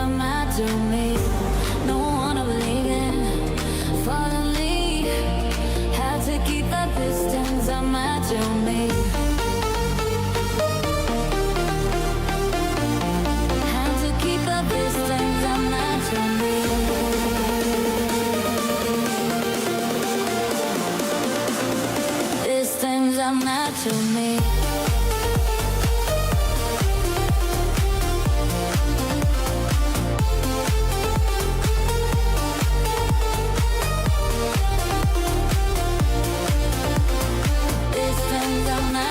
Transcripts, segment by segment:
are mad to me. No one to believe in. Finally, had to keep the distance. Are mad to me. Had to keep the distance. Are mad to me. Distance. Are mad to me. I'm not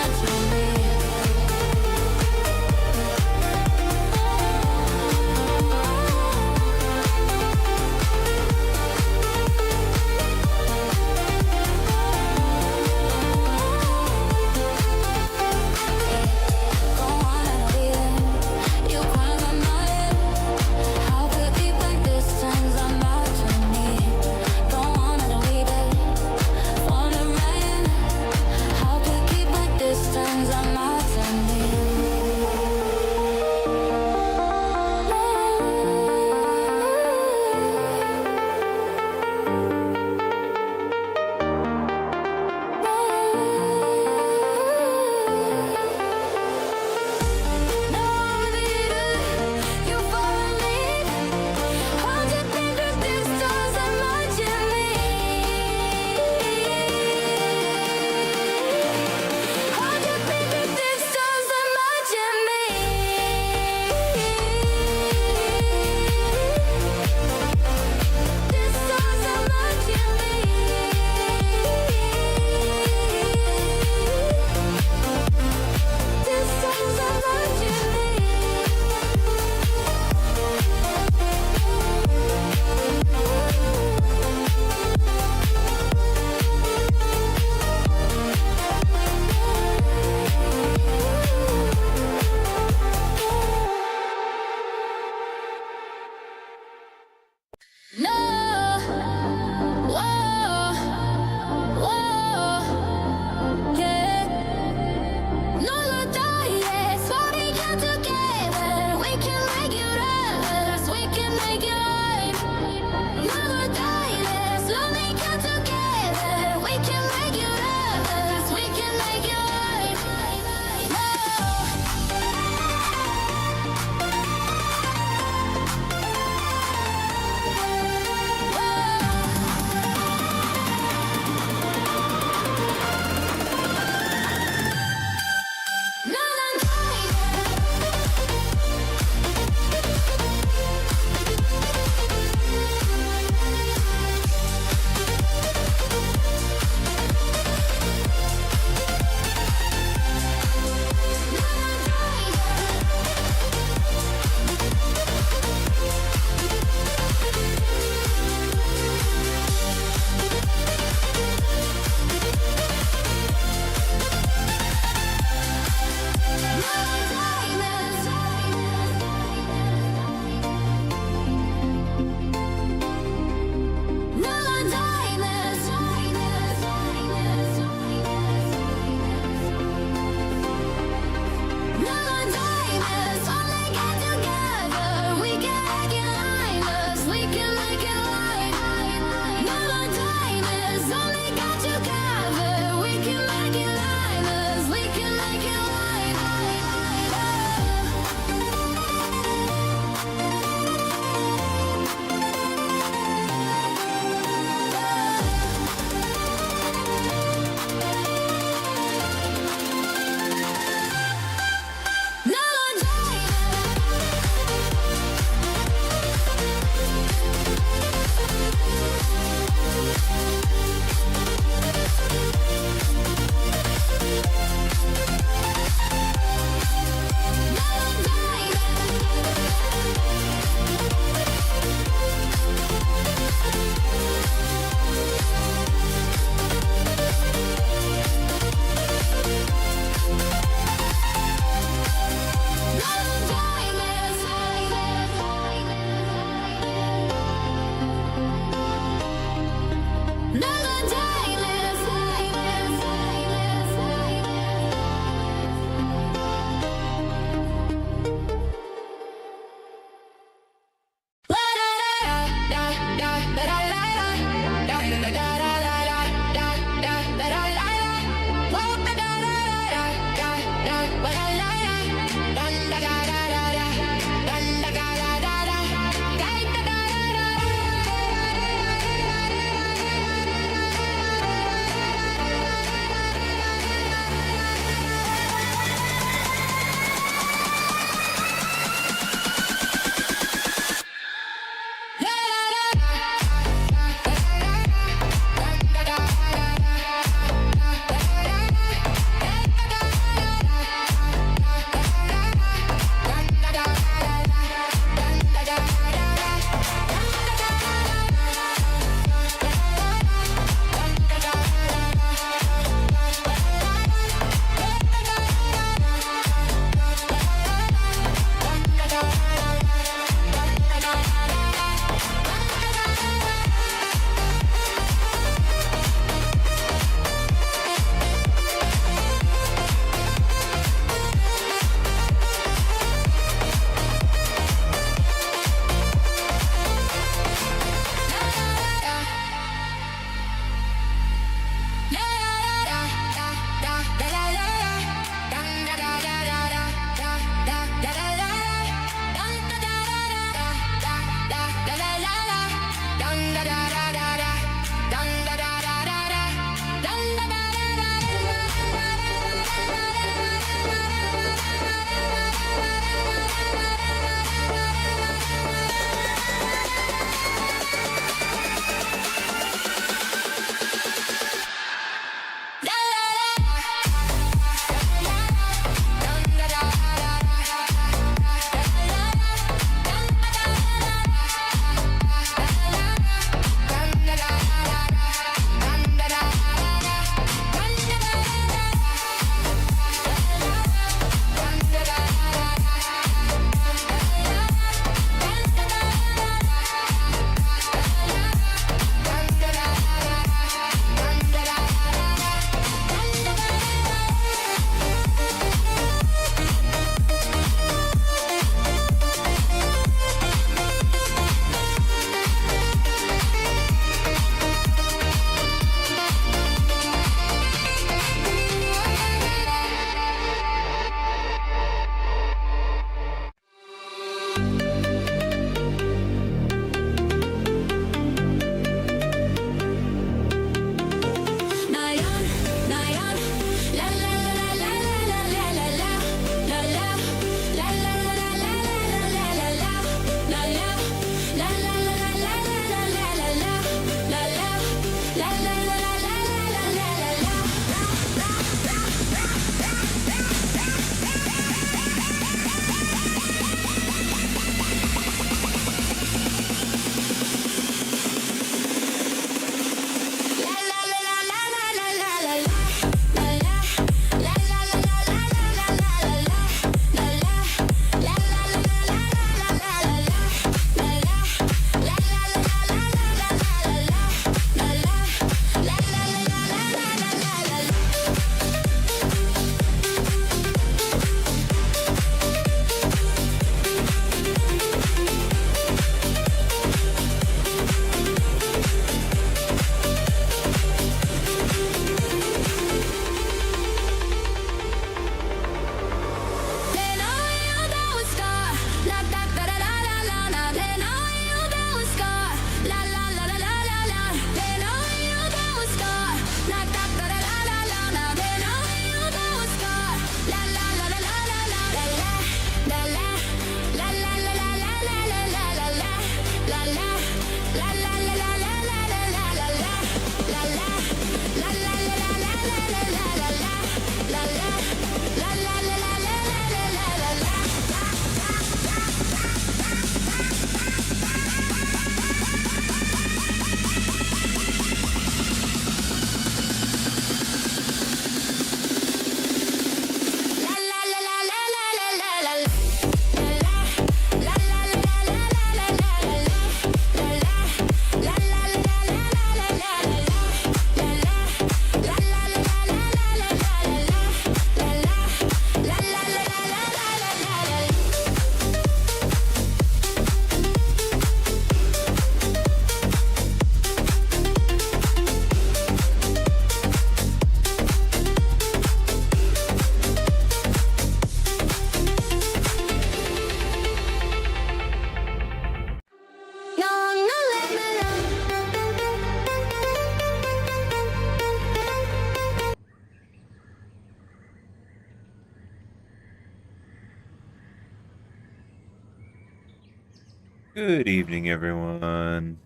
Good evening, everyone.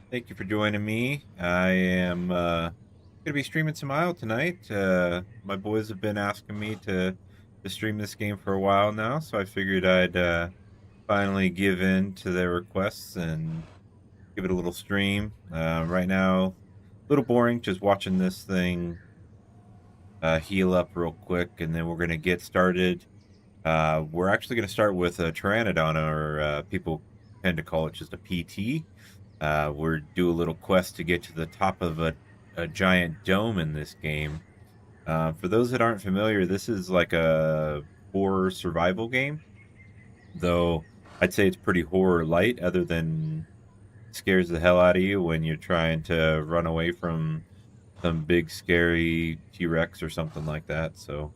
Thank you for joining me. I am going to be streaming some ISle tonight. My boys have been asking me to stream this game for a while now, so I figured I'd finally give in to their requests and give it a little stream. Right now, a little boring, just watching this thing heal up real quick, and then we're going to get started. We're actually going to start with a Pteranodon, or people tend to call it just a PT. We're do a little quest to get to the top of a giant dome in this game. For those that aren't familiar, this is like a horror survival game, though I'd say it's pretty horror light, other than scares the hell out of you when you're trying to run away from some big scary T-Rex or something like that. So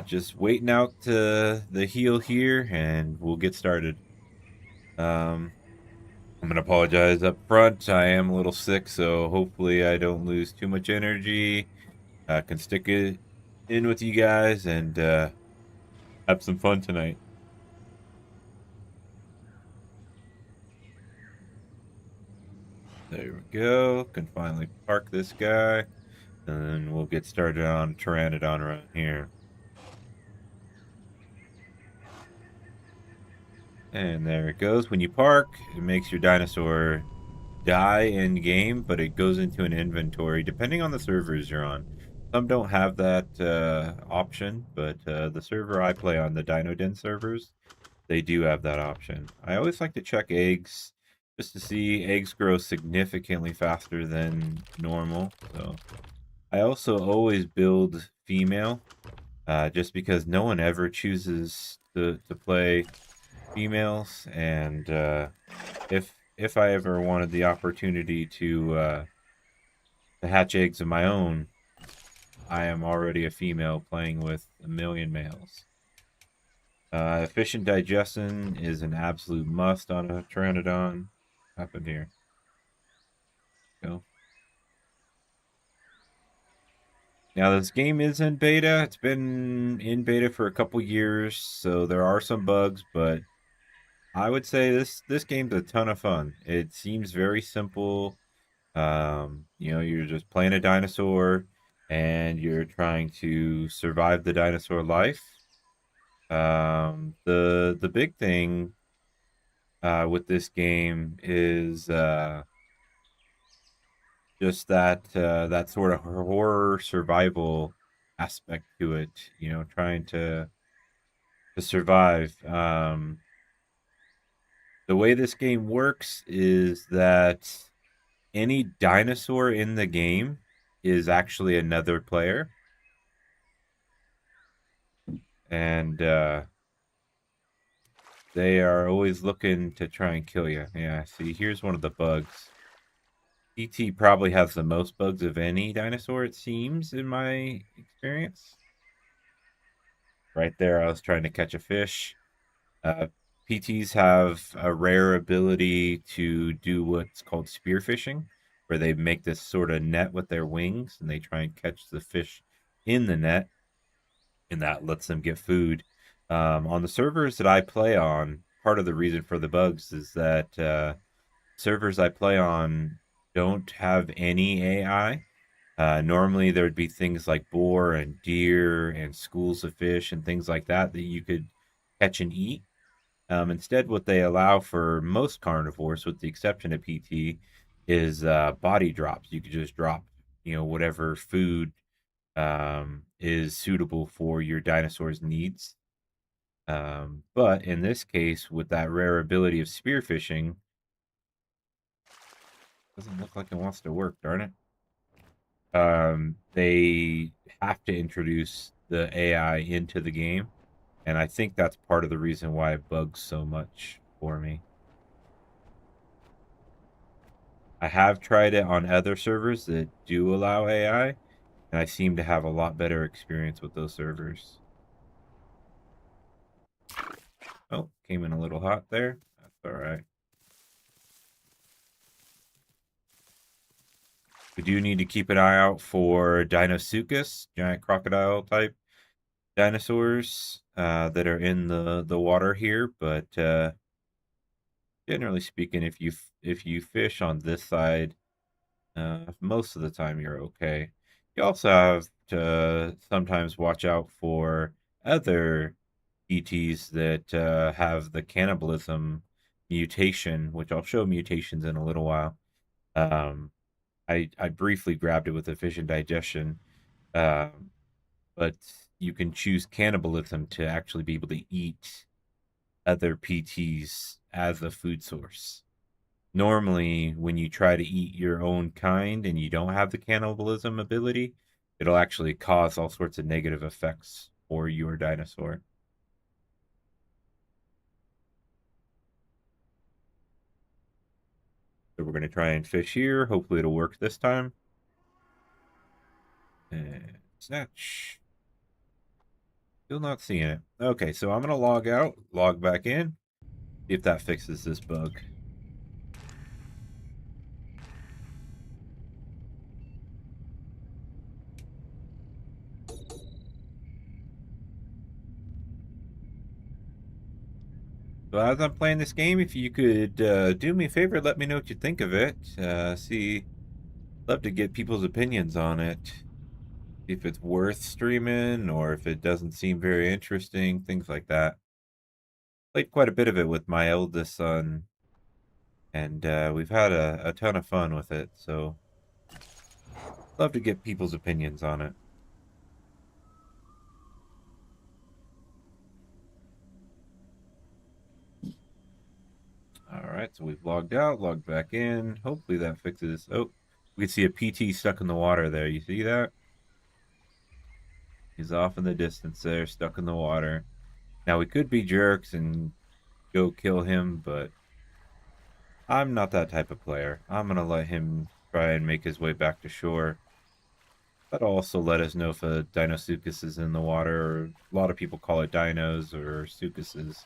just waiting out the heal here, and we'll get started. Um, I'm gonna apologize up front. I am a little sick, so hopefully I don't lose too much energy. I can stick it in with you guys and have some fun tonight. There we go. Can finally park this guy, and then we'll get started on Pteranodon around here. And there it goes. When you park, it makes your dinosaur die in game, but it goes into an inventory depending on the servers you're on. Some don't have that option, but the server I play on, the Dino Den servers, they do have that option. I always like to check eggs just to see eggs grow significantly faster than normal. So I also always build female, just because no one ever chooses to play females, and if I ever wanted the opportunity to hatch eggs of my own, I am already a female playing with a million males. Efficient digestion is an absolute must on a Pteranodon. What happened here? Go. Now this game is in beta. It's been in beta for a couple years, so there are some bugs, but I would say this game's a ton of fun. It seems very simple. You're just playing a dinosaur and you're trying to survive the dinosaur life. The big thing with this game is just that sort of horror survival aspect to it. Trying to survive. The way this game works is that any dinosaur in the game is actually another player, and they are always looking to try and kill you. Yeah, see, here's one of the bugs. PT probably has the most bugs of any dinosaur, it seems, in my experience. Right there, I was trying to catch a fish. Uh, PTs have a rare ability to do what's called spearfishing, where they make this sort of net with their wings and they try and catch the fish in the net, and that lets them get food. On the servers that I play on, part of the reason for the bugs is that servers I play on don't have any AI. Normally, there would be things like boar and deer and schools of fish and things like that that you could catch and eat. Instead, what they allow for most carnivores, with the exception of PT, is body drops. You could just drop, whatever food is suitable for your dinosaur's needs. But in this case, with that rare ability of spearfishing, doesn't look like it wants to work, darn it. They have to introduce the AI into the game, and I think that's part of the reason why it bugs so much for me. I have tried it on other servers that do allow AI, and I seem to have a lot better experience with those servers. Oh, came in a little hot there. That's all right. We do need to keep an eye out for Dinosuchus, giant crocodile type dinosaurs that are in the water here, but generally speaking, if you fish on this side, most of the time you're okay. You also have to sometimes watch out for other ETs that have the cannibalism mutation, which I'll show mutations in a little while. Um, I briefly grabbed it with efficient digestion, um, but you can choose cannibalism to actually be able to eat other PTs as a food source. Normally, when you try to eat your own kind and you don't have the cannibalism ability, it'll actually cause all sorts of negative effects for your dinosaur. So we're going to try and fish here. Hopefully it'll work this time. And snatch. Still not seeing it. Okay, so I'm going to log out, log back in, see if that fixes this bug. So as I'm playing this game, if you could do me a favor, let me know what you think of it. Love to get people's opinions on it. If it's worth streaming or if it doesn't seem very interesting, things like that. Played quite a bit of it with my eldest son, and we've had a ton of fun with it. So love to get people's opinions on it. All right, so we've logged out, logged back in. Hopefully that fixes. Oh, we can see a PT stuck in the water there. You see that? He's off in the distance there, stuck in the water. Now we could be jerks and go kill him, but I'm not that type of player. I'm gonna let him try and make his way back to shore. That'll also let us know if a Deinosuchus is in the water, or a lot of people call it dinos or sucuses.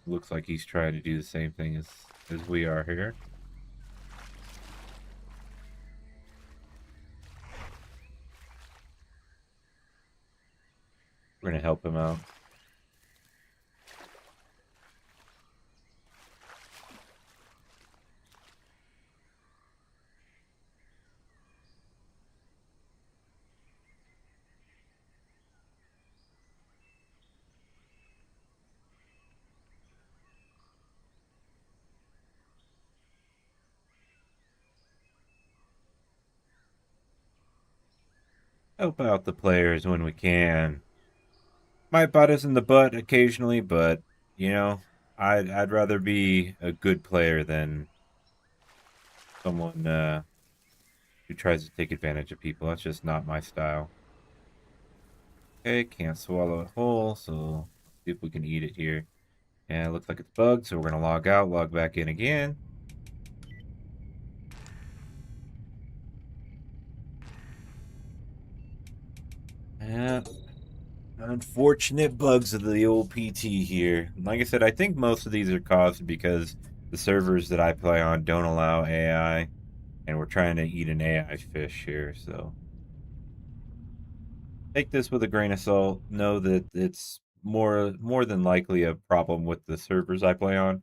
Looks like he's trying to do the same thing as we are here. We're gonna help him out. Help out the players when we can. Might bite us in the butt occasionally, but you know, I'd rather be a good player than someone who tries to take advantage of people. That's just not my style. Okay, can't swallow it whole, so see if we can eat it here. And it looks like it's bugged, so we're gonna log out, log back in again. Yeah, unfortunate bugs of the old PT here. Like I said, I think most of these are caused because the servers that I play on don't allow AI, and we're trying to eat an AI fish here, so take this with a grain of salt. Know that it's more than likely a problem with the servers I play on,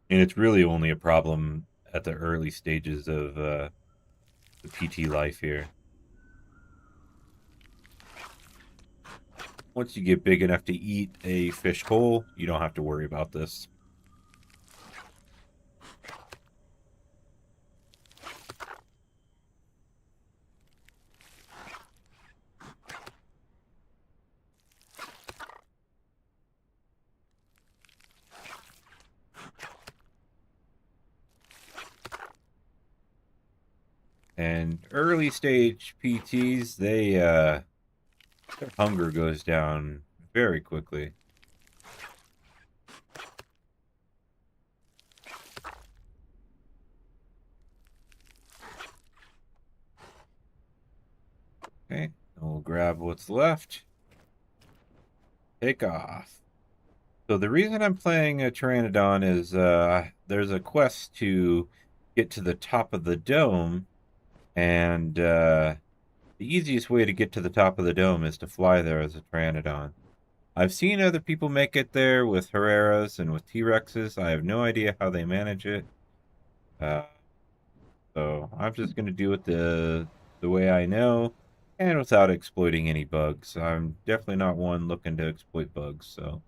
and it's really only a problem at the early stages of the PT life here. Once you get big enough to eat a fish whole, you don't have to worry about this. And early stage PTs, their hunger goes down very quickly. Okay, and we'll grab what's left. Take off. So the reason I'm playing a Pteranodon is there's a quest to get to the top of the dome, and the easiest way to get to the top of the dome is to fly there as a Pteranodon. I've seen other people make it there with Herreras and with T-Rexes. I have no idea how they manage it. So I'm just going to do it the way I know and without exploiting any bugs. I'm definitely not one looking to exploit bugs, so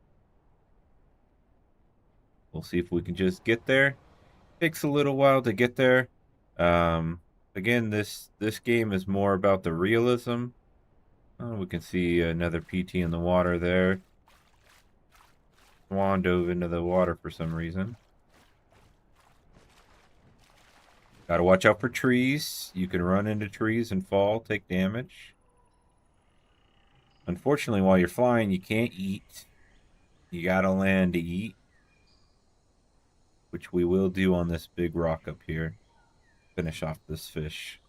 we'll see if we can just get there. Takes a little while to get there. Again, this game is more about the realism. Oh, we can see another PT in the water there. Swan dove into the water for some reason. Gotta watch out for trees. You can run into trees and fall, take damage. Unfortunately, while you're flying, you can't eat. You gotta land to eat, which we will do on this big rock up here. Finish off this fish.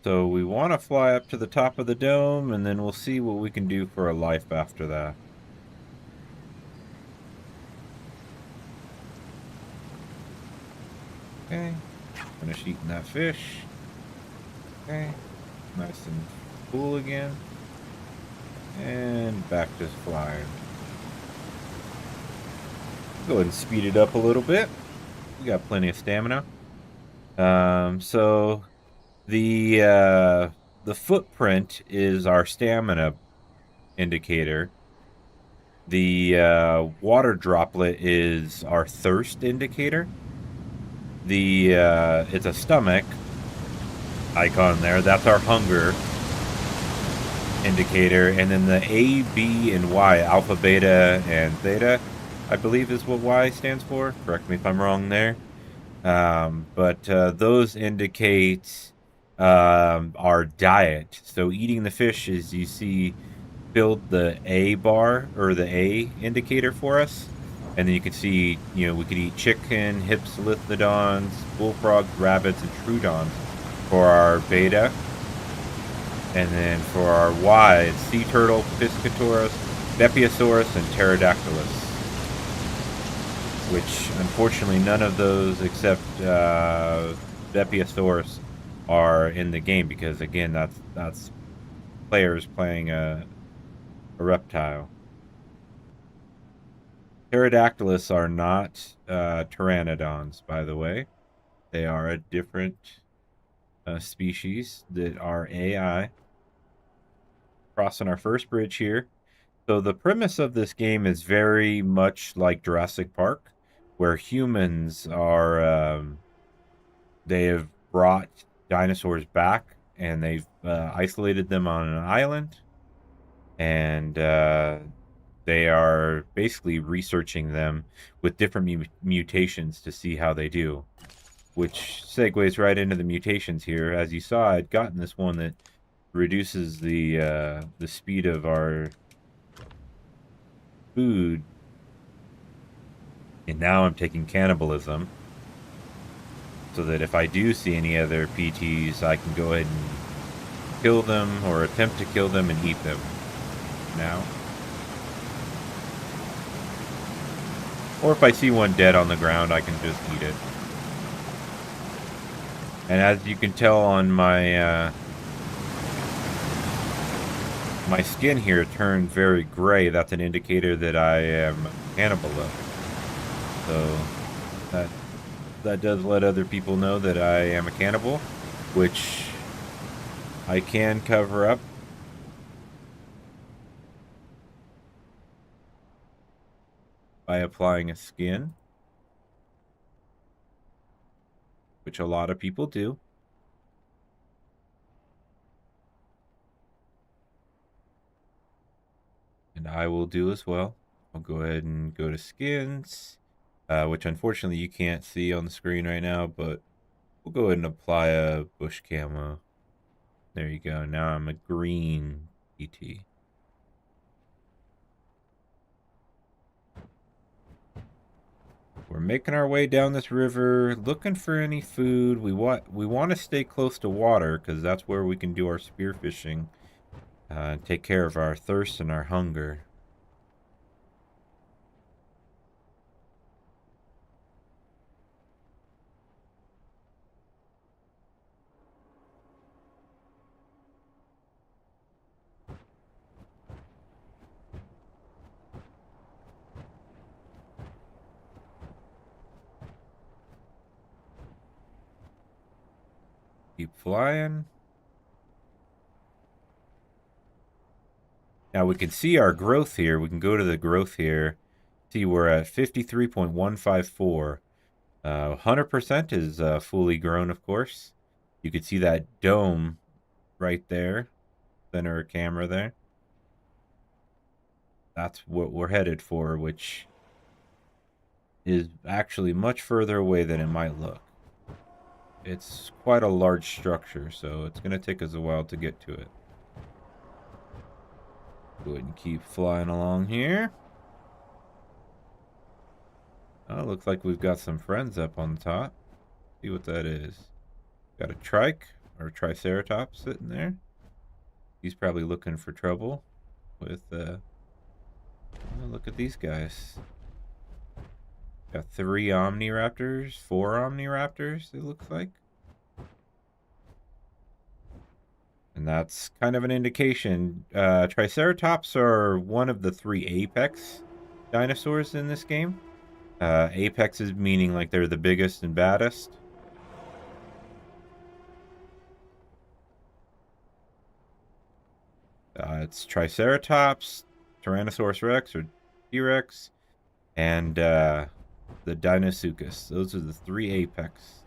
So we want to fly up to the top of the dome, and then we'll see what we can do for a life after that. Okay, finish eating that fish. Okay, nice and cool again. And back to flying. Go ahead and speed it up a little bit. We got plenty of stamina. So the footprint is our stamina indicator. The water droplet is our thirst indicator. It's a stomach icon there. That's our hunger indicator. And then the A, B, and Y, alpha, beta, and theta, I believe is what Y stands for. Correct me if I'm wrong there. But those indicate our diet. So eating the fish, as you see, build the A bar or the A indicator for us. And then you can see, we could eat chicken, hypsilithidons, bullfrogs, rabbits, and troodons for our beta. And then for our Y, it's sea turtle, piscatoris, Bepiosaurus, and pterodactylus. Which, unfortunately, none of those except Bepiosaurus are in the game because, again, that's players playing a reptile. Pterodactylus are not pteranodons, by the way. They are a different species that are AI. Crossing our first bridge here. So the premise of this game is very much like Jurassic Park, where humans are, they have brought dinosaurs back and they've isolated them on an island. And they are basically researching them with different mutations to see how they do. Which segues right into the mutations here. As you saw, I'd gotten this one that reduces the speed of our food. And now I'm taking cannibalism. So that if I do see any other PTs, I can go ahead and kill them or attempt to kill them and eat them. Now. Or if I see one dead on the ground, I can just eat it. And as you can tell on my my skin here turned very gray, that's an indicator that I am cannibalistic. So that does let other people know that I am a cannibal, which I can cover up. By applying a skin, which a lot of people do. And I will do as well. I'll go ahead and go to skins, which unfortunately you can't see on the screen right now, but we'll go ahead and apply a bush camo. There you go. Now I'm a green PT. we're making our way down this river, looking for any food. We want to stay close to water because that's where we can do our spearfishing and take care of our thirst and our hunger. Keep flying. Now we can see our growth here. We can go to the growth here. See, we're at 53.154. 100% is fully grown, of course. You can see that dome right there. Center of camera there. That's what we're headed for, which is actually much further away than it might look. It's quite a large structure, so it's going to take us a while to get to it. Go ahead and keep flying along here. Oh, looks like we've got some friends up on the top. See what that is. Got a trike or a triceratops sitting there. He's probably looking for trouble with, oh, look at these guys. Got 3 omniraptors, 4 omniraptors, it looks like. And that's kind of an indication. Triceratops are one of the 3 apex dinosaurs in this game. Apex is meaning like they're the biggest and baddest. It's Triceratops, Tyrannosaurus Rex or T-Rex, and the Deinosuchus. Those are the 3 apex.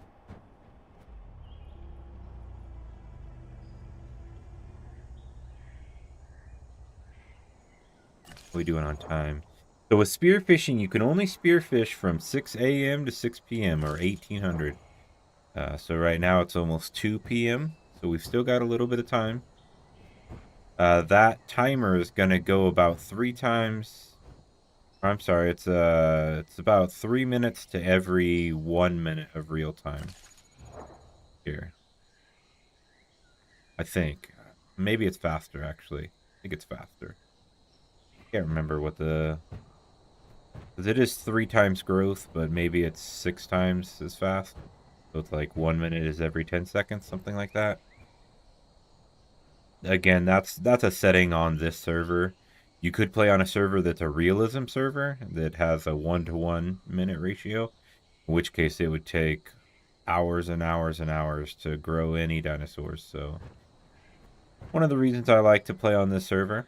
What are we doing on time? So with spearfishing, you can only spearfish from 6 a.m. to 6 p.m. or 1800. So right now it's almost 2 p.m. So we've still got a little bit of time. That timer is gonna go about 3 times. I'm sorry, it's about 3 minutes to every 1 minute of real time. Here. I think. Maybe it's faster, actually. I think it's faster. Can't remember what the... Because it is 3 times growth, but maybe it's 6 times as fast. So it's like 1 minute is every 10 seconds, something like that. Again, that's a setting on this server. You could play on a server that's a realism server that has a 1-to-1 minute ratio, in which case it would take hours and hours and hours to grow any dinosaurs. So one of the reasons I like to play on this server.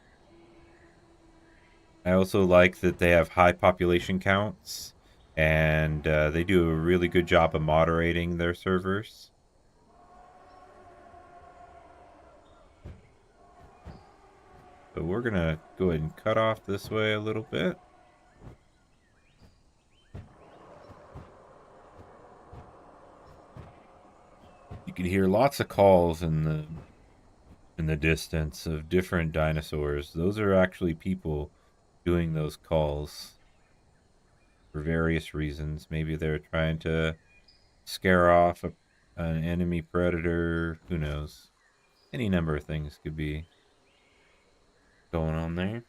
I also like that they have high population counts, and they do a really good job of moderating their servers. So we're going to go ahead and cut off this way a little bit. You can hear lots of calls in the distance of different dinosaurs. Those are actually people doing those calls for various reasons. Maybe they're trying to scare off an enemy predator. Who knows? Any number of things could be going on there.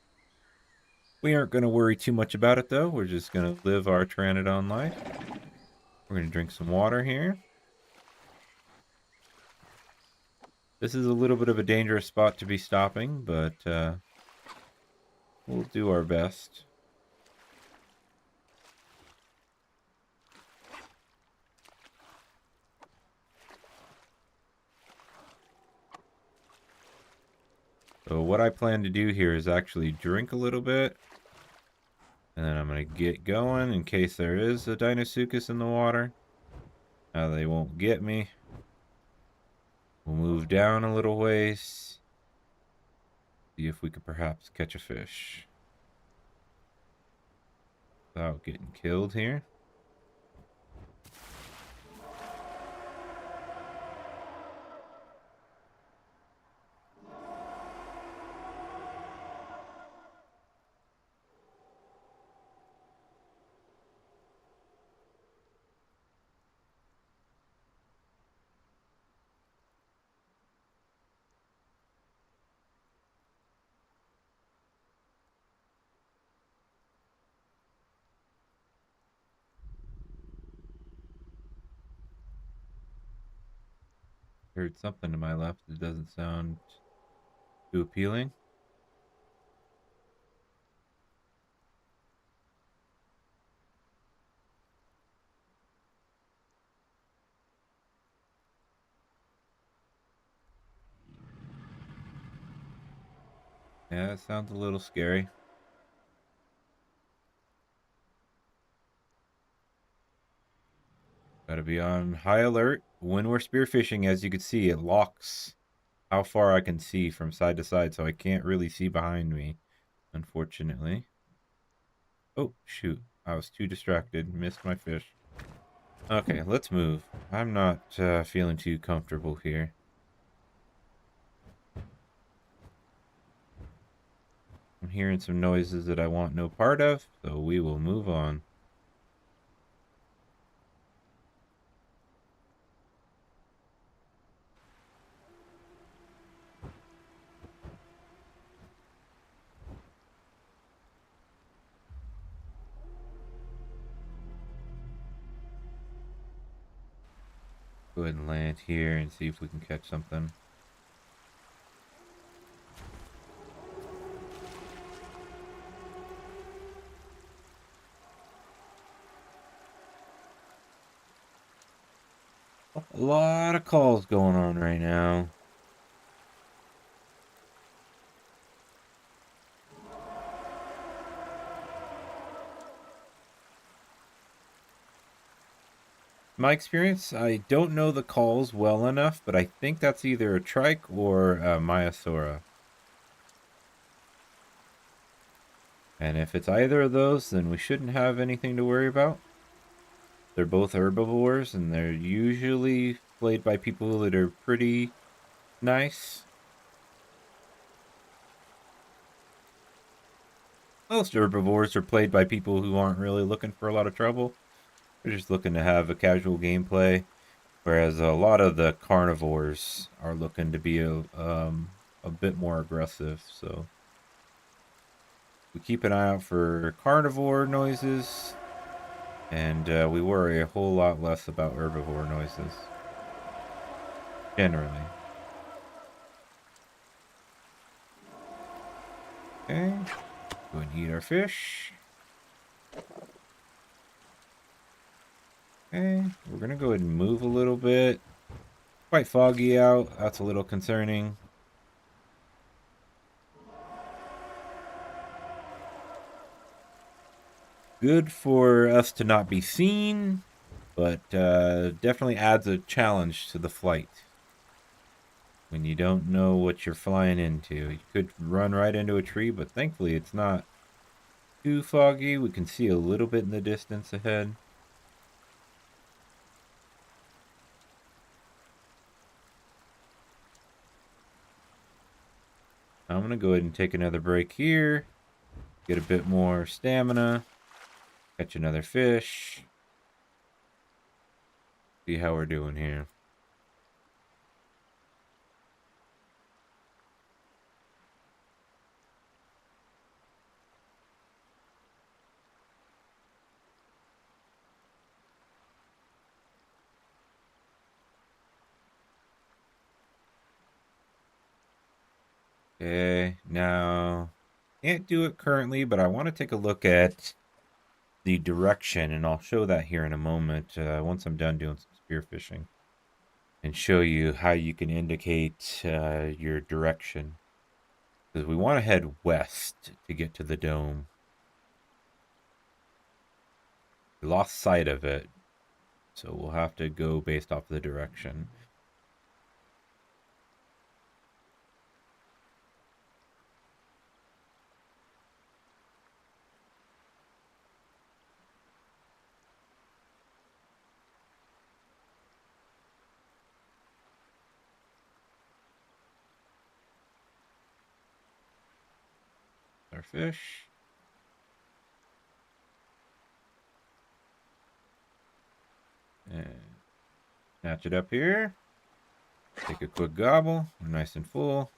We aren't going to worry too much about it, though. We're just going to live our Pteranodon life. We're going to drink some water here. This is a little bit of a dangerous spot to be stopping, but we'll do our best. So what I plan to do here is actually drink a little bit. And then I'm going to get going in case there is a Deinosuchus in the water. Now they won't get me. We'll move down a little ways. See if we could perhaps catch a fish without getting killed here. Heard something to my left that doesn't sound too appealing. Yeah, it sounds a little scary. Gotta be on high alert. When we're spearfishing, as you can see, it locks how far I can see from side to side, so I can't really see behind me, unfortunately. Oh, shoot. I was too distracted. Missed my fish. Okay, let's move. I'm not feeling too comfortable here. I'm hearing some noises that I want no part of, so we will move on. Go ahead and land here and see if we can catch something. A lot of calls going on right now. My experience, I don't know the calls well enough, but I think that's either a trike or a Myasora. And if it's either of those, then we shouldn't have anything to worry about. They're both herbivores, and they're usually played by people that are pretty nice. Most herbivores are played by people who aren't really looking for a lot of trouble. They're just looking to have a casual gameplay. Whereas a lot of the carnivores are looking to be a bit more aggressive. So we keep an eye out for carnivore noises, and we worry a whole lot less about herbivore noises. Generally. Okay. Go and eat our fish. Okay. We're going to go ahead and move a little bit. Quite foggy out. That's a little concerning. Good for us to not be seen, but definitely adds a challenge to the flight. When you don't know what you're flying into. You could run right into a tree, but thankfully it's not too foggy. We can see a little bit in the distance ahead. I'm going to go ahead and take another break here. Get a bit more stamina. Catch another fish. See how we're doing here. Okay, now can't do it currently, but I want to take a look at the direction, and I'll show that here in a moment once I'm done doing some spearfishing, and show you how you can indicate your direction. Because we want to head west to get to the dome. We lost sight of it, so we'll have to go based off the direction. Our fish. And snatch it up here. Take a quick gobble. We're nice and full.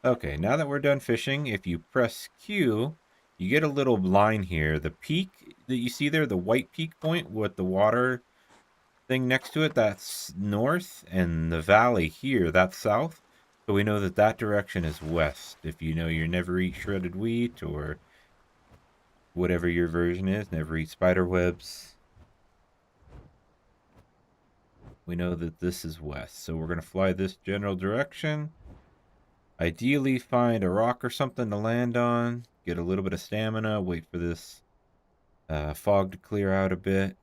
Okay, now that we're done fishing, if you press Q, you get a little line here. The peak that you see there, the white peak point with the water thing next to it, that's north, and the valley here, that's south. So we know that that direction is west. If you know your never eat shredded wheat or whatever your version is, never eat spider webs, we know that this is west. So we're going to fly this general direction. Ideally find a rock or something to land on, get a little bit of stamina, wait for this fog to clear out a bit.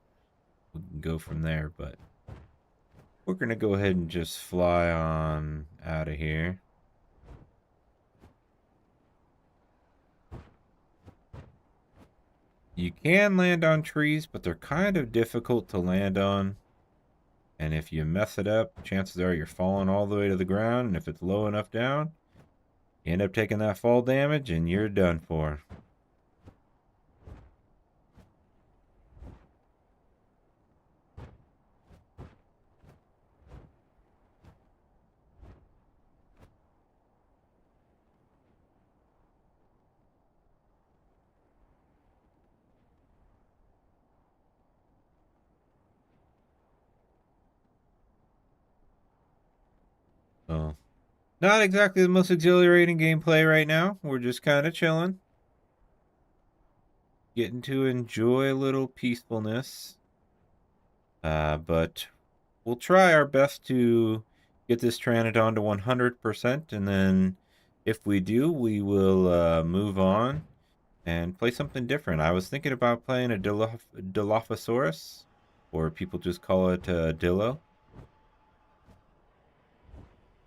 We can go from there, but we're going to go ahead and just fly on out of here. You can land on trees, but they're kind of difficult to land on. And if you mess it up, chances are you're falling all the way to the ground. And if it's low enough down, you end up taking that fall damage and you're done for. Oh, not exactly the most exhilarating gameplay right now. We're just kind of chilling. Getting to enjoy a little peacefulness. But we'll try our best to get this Pteranodon to 100%. And then if we do, we will move on and play something different. I was thinking about playing a Dilophosaurus, or people just call it Dillo.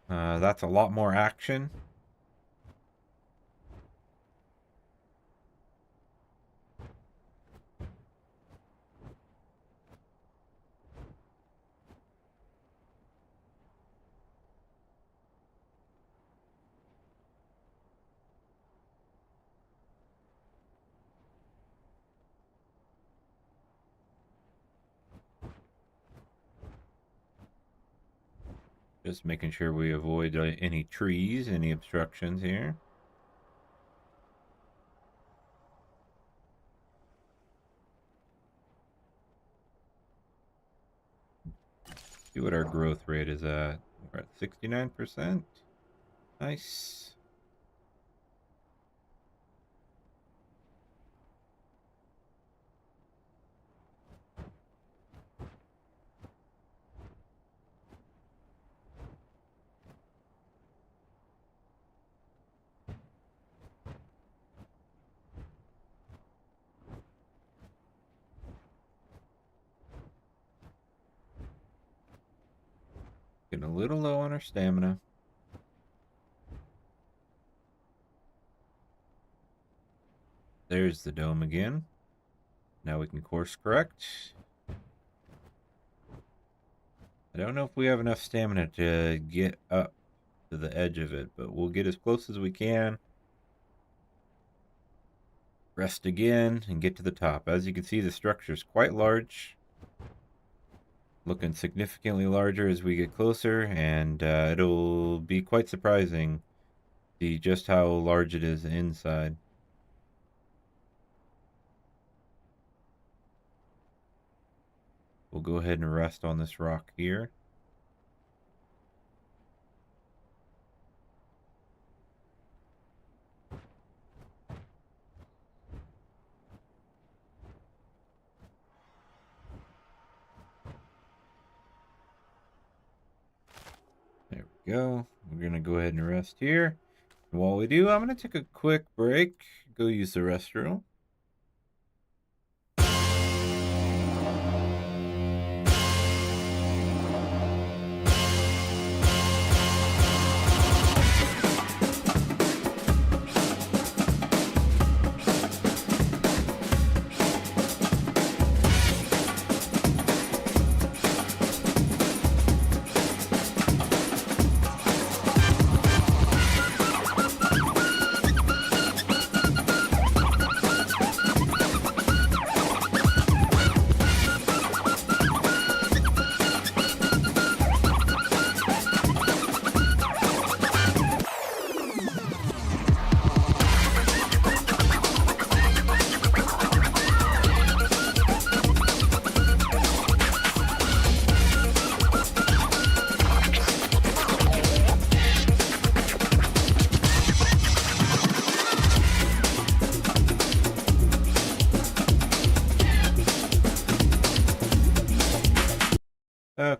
That's a lot more action. Just making sure we avoid any trees, any obstructions here. See what our growth rate is at. We're at 69%. Nice. Getting a little low on our stamina. There's the dome again. Now we can course correct. I don't know if we have enough stamina to get up to the edge of it, but we'll get as close as we can. Rest again and get to the top. As you can see, the structure is quite large. Looking significantly larger as we get closer, and it'll be quite surprising to see just how large it is inside. We'll go ahead and rest on this rock here. There we go. We're going to go ahead and rest here. And while we do, I'm going to take a quick break, go use the restroom.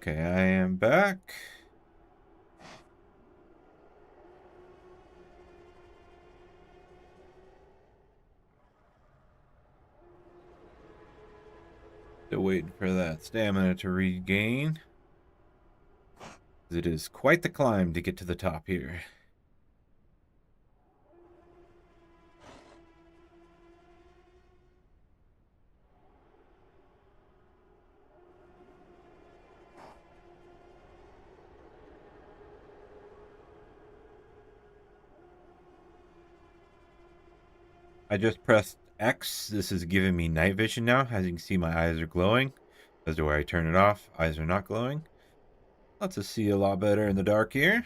Okay, I am back. Still waiting for that stamina to regain. It is quite the climb to get to the top here. I just pressed X. This is giving me night vision now. As you can see, my eyes are glowing. As to where I turn it off, eyes are not glowing. Lets us see a lot better in the dark here.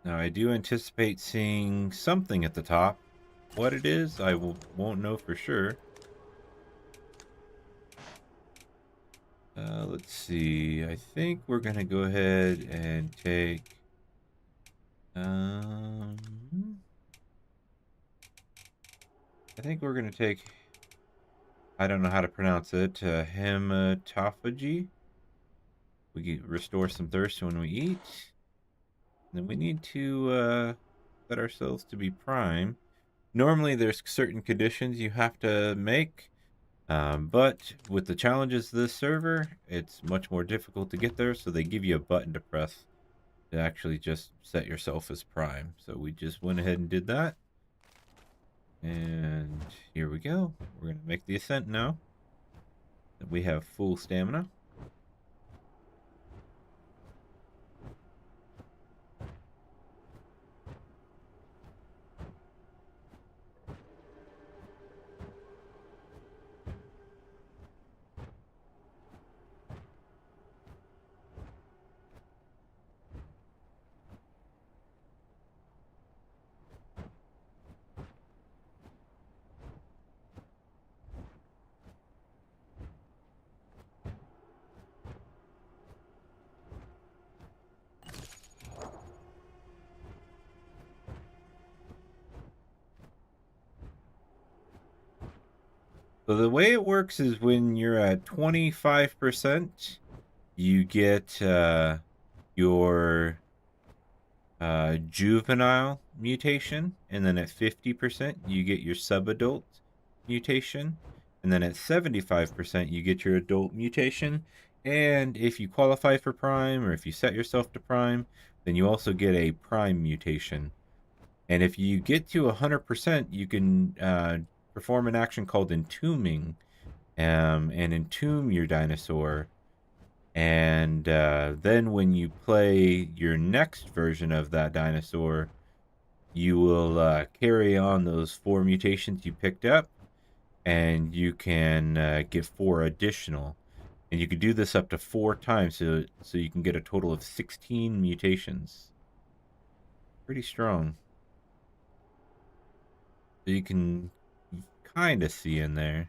Now, I do anticipate seeing something at the top. What it is, I won't know for sure. Let's see. I think we're going to go ahead and take... I think we're going to take... I don't know how to pronounce it. Hematophagy. We restore some thirst when we eat. Then we need to set ourselves to be prime. Normally, there's certain conditions you have to make, but with the challenges of this server, it's much more difficult to get there. So they give you a button to press to actually just set yourself as prime. So we just went ahead and did that, and here we go. We're gonna make the ascent now that we have full stamina. So the way it works is when you're at 25%, you get your juvenile mutation, and then at 50%, you get your subadult mutation, and then at 75%, you get your adult mutation. And if you qualify for prime, or if you set yourself to prime, then you also get a prime mutation. And if you get to 100%, you can perform an action called entombing, and entomb your dinosaur. And then when you play your next version of that dinosaur, you will carry on those 4 mutations you picked up, and you can get 4 additional. And you can do this up to 4 times, so you can get a total of 16 mutations. Pretty strong. So you can kind of see in there.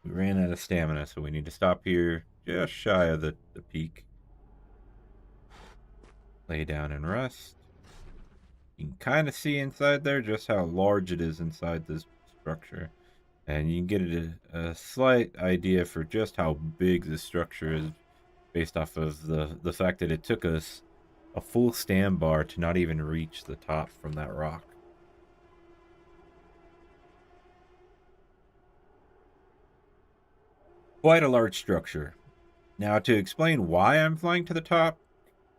We ran out of stamina, so we need to stop here just shy of the peak. Lay down and rest. You can kind of see inside there just how large it is inside this structure. And you can get a slight idea for just how big this structure is based off of the fact that it took us a full stand bar to not even reach the top from that rock. Quite a large structure. Now, to explain why I'm flying to the top,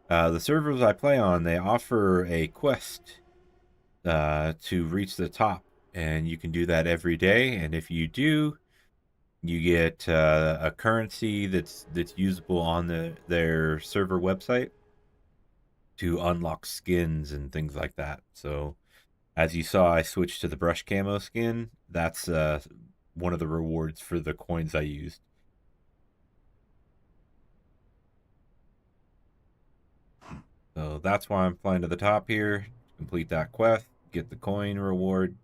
the servers I play on, they offer a quest to reach the top, and you can do that every day. And if you do, you get a currency that's usable on their server website to unlock skins and things like that. So, as you saw, I switched to the brush camo skin. That's one of the rewards for the coins I used. So that's why I'm flying to the top here. Complete that quest, get the coin reward.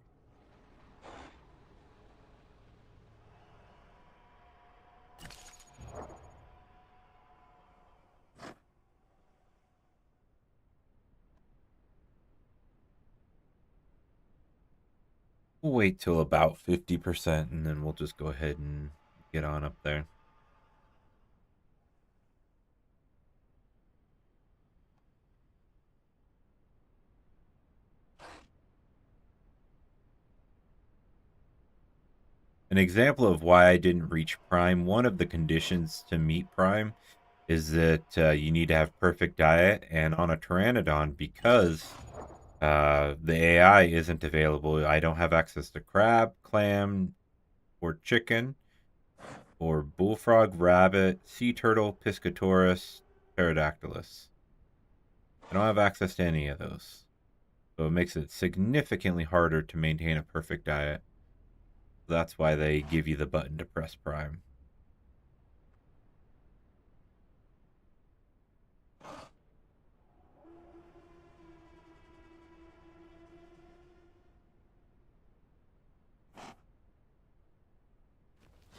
We'll wait till about 50% and then we'll just go ahead and get on up there. An example of why I didn't reach Prime, one of the conditions to meet Prime is that you need to have perfect diet. And on a Pteranodon, because the AI isn't available, I don't have access to crab, clam, or chicken, or bullfrog, rabbit, sea turtle, piscatorus, pterodactylus. I don't have access to any of those. So it makes it significantly harder to maintain a perfect diet. That's why they give you the button to press Prime.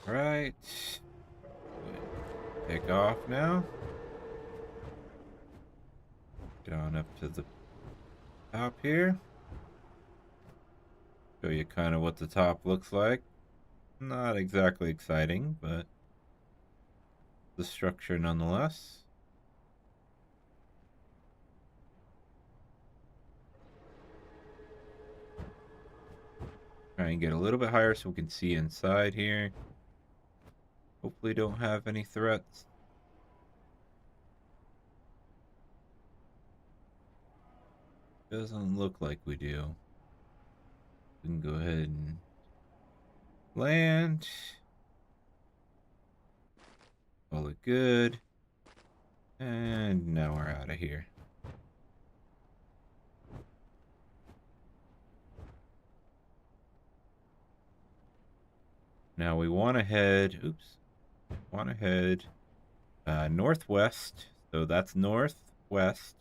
All right. Take off now. Get on up to the top here. Show you kind of what the top looks like. Not exactly exciting, but the structure nonetheless. Try and get a little bit higher so we can see inside here. Hopefully don't have any threats. Doesn't look like we do. We can go ahead and land. All look good. And now we're out of here. Now we want to head, northwest. So that's northwest.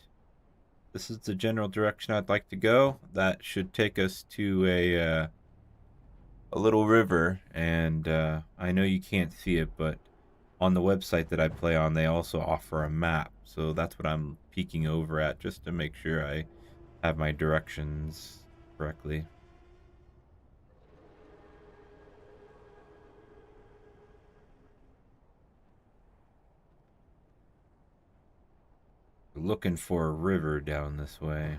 This is the general direction I'd like to go. That should take us to a little river, and I know you can't see it, but on the website that I play on, they also offer a map. So that's what I'm peeking over at, just to make sure I have my directions correctly. Looking for a river down this way.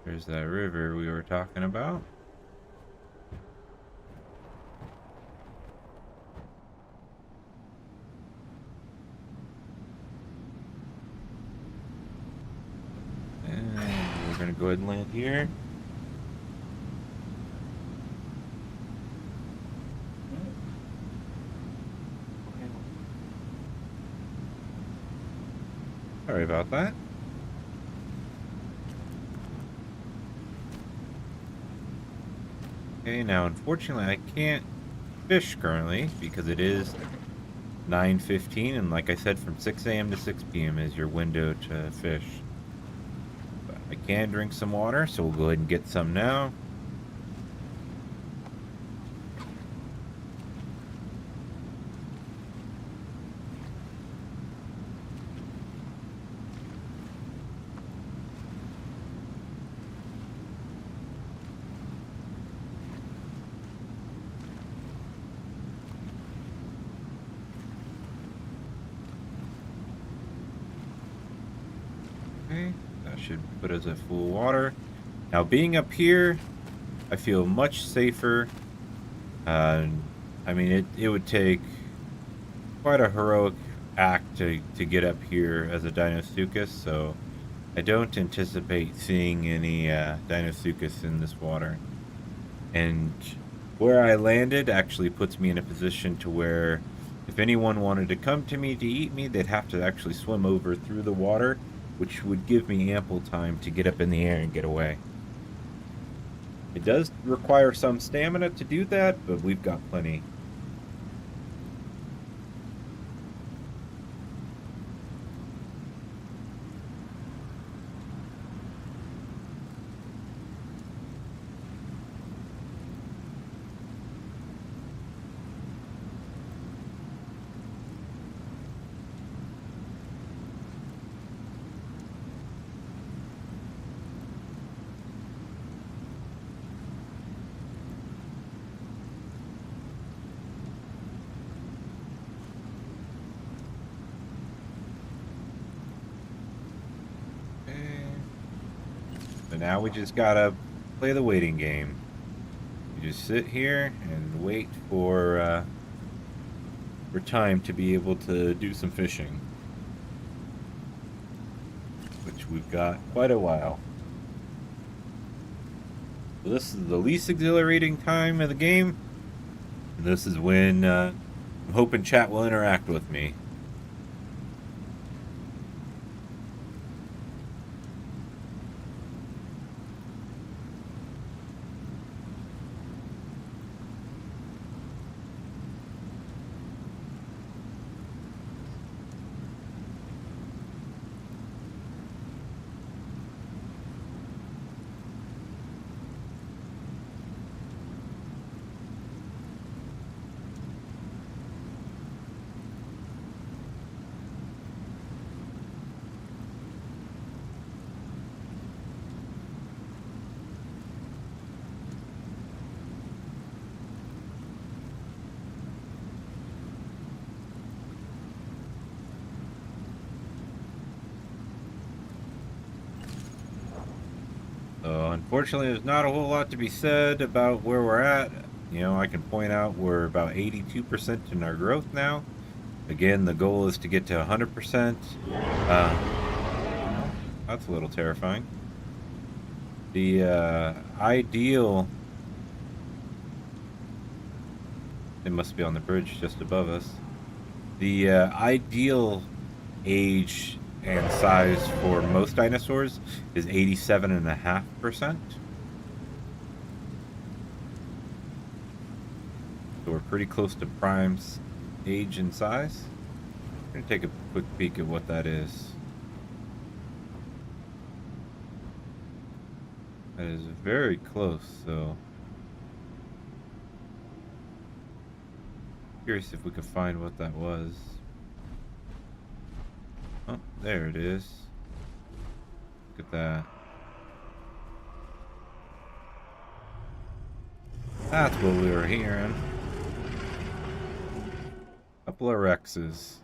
There's that river we were talking about. And we're going to go ahead and land here. Sorry about that. Okay, now unfortunately I can't fish currently because it is 9:15, and like I said, from 6 a.m. to 6 p.m. is your window to fish. But I can drink some water, so we'll go ahead and get some now. Okay, that should put us at full water. Now, being up here, I feel much safer. I mean, it would take quite a heroic act to get up here as a Deinosuchus, so I don't anticipate seeing any Deinosuchus in this water. And where I landed actually puts me in a position to where if anyone wanted to come to me to eat me, they'd have to actually swim over through the water, which would give me ample time to get up in the air and get away. It does require some stamina to do that, but we've got plenty. So now we just gotta play the waiting game. You just sit here and wait for time to be able to do some fishing, which we've got quite a while. So this is the least exhilarating time of the game. And this is when I'm hoping chat will interact with me. So unfortunately, there's not a whole lot to be said about where we're at. You know, I can point out we're about 82% in our growth now. Again, the goal is to get to 100%. That's a little terrifying. The ideal... It must be on the bridge just above us. The ideal age and size for most dinosaurs is 87.5%. So we're pretty close to Prime's age and size. I'm going to take a quick peek at what that is. That is very close, so... Curious if we could find what that was. Oh, there it is. Look at that. That's what we were hearing. Couple of Rexes.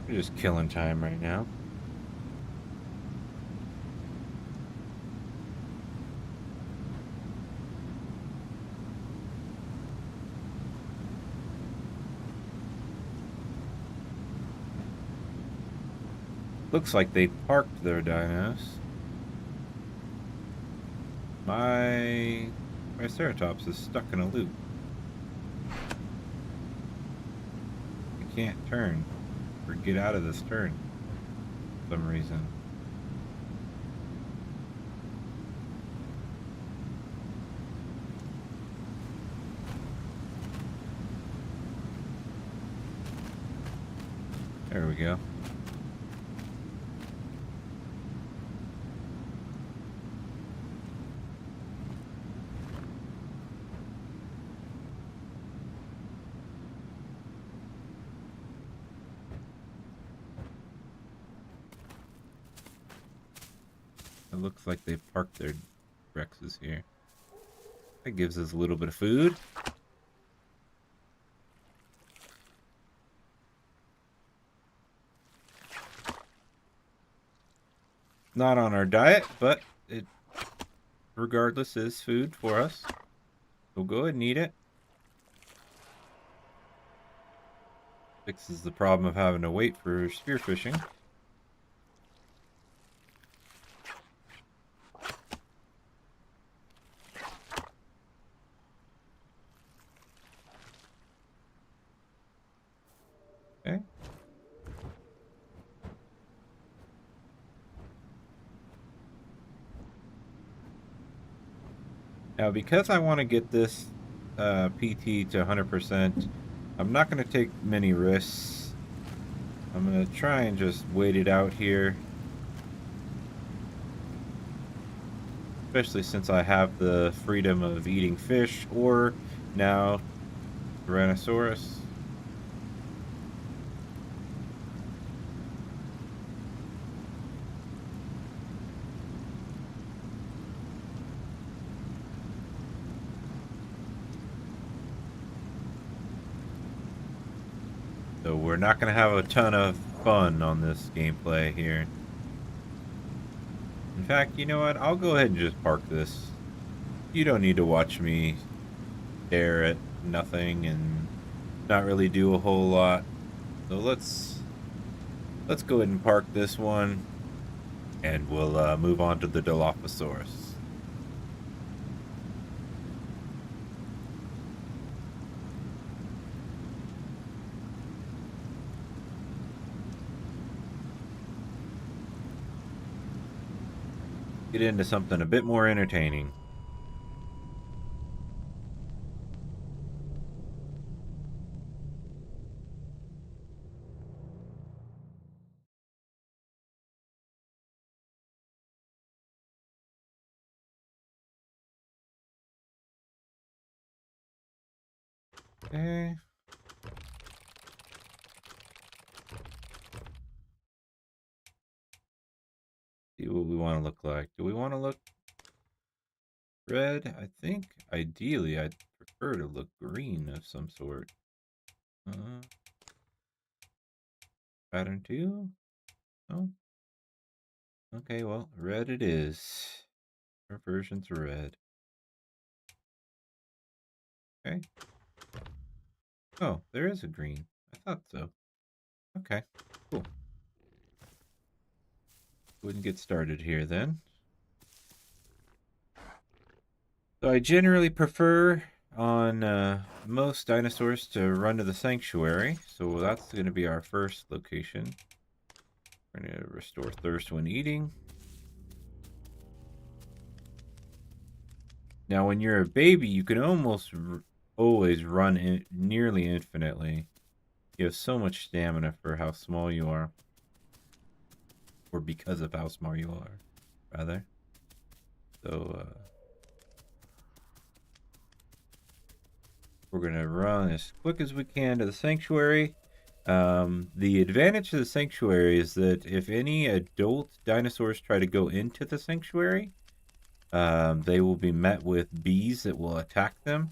We're just killing time right now. Looks like they parked their dinos. My Triceratops is stuck in a loop. I can't turn or get out of this turn for some reason. There we go. It looks like they parked their Rexes here. That gives us a little bit of food. Not on our diet, but it regardless is food for us. So go ahead and eat it. Fixes the problem of having to wait for spearfishing. Okay. Now, because I want to get this PT to 100%, I'm not going to take many risks. I'm going to try and just wait it out here. Especially since I have the freedom of eating fish or now Tyrannosaurus. So we're not going to have a ton of fun on this gameplay here. In fact, you know what? I'll go ahead and just park this. You don't need to watch me stare at nothing and not really do a whole lot. So let's go ahead and park this one, and we'll move on to the Dilophosaurus. Get into something a bit more entertaining. Okay. See what we want to look like. Do we want to look red? I think ideally I'd prefer to look green of some sort. Pattern 2? Oh. Okay, well, red it is. Reversion to red. Okay. Oh, there is a green. I thought so. Okay, cool. Wouldn't get started here then. So I generally prefer on most dinosaurs to run to the sanctuary. So that's going to be our first location. We're going to restore thirst when eating. Now, when you're a baby, you can almost always run nearly infinitely. You have so much stamina for how small you are. Or because of how small you are, rather. So, we're going to run as quick as we can to the sanctuary. The advantage of the sanctuary is that if any adult dinosaurs try to go into the sanctuary, they will be met with bees that will attack them.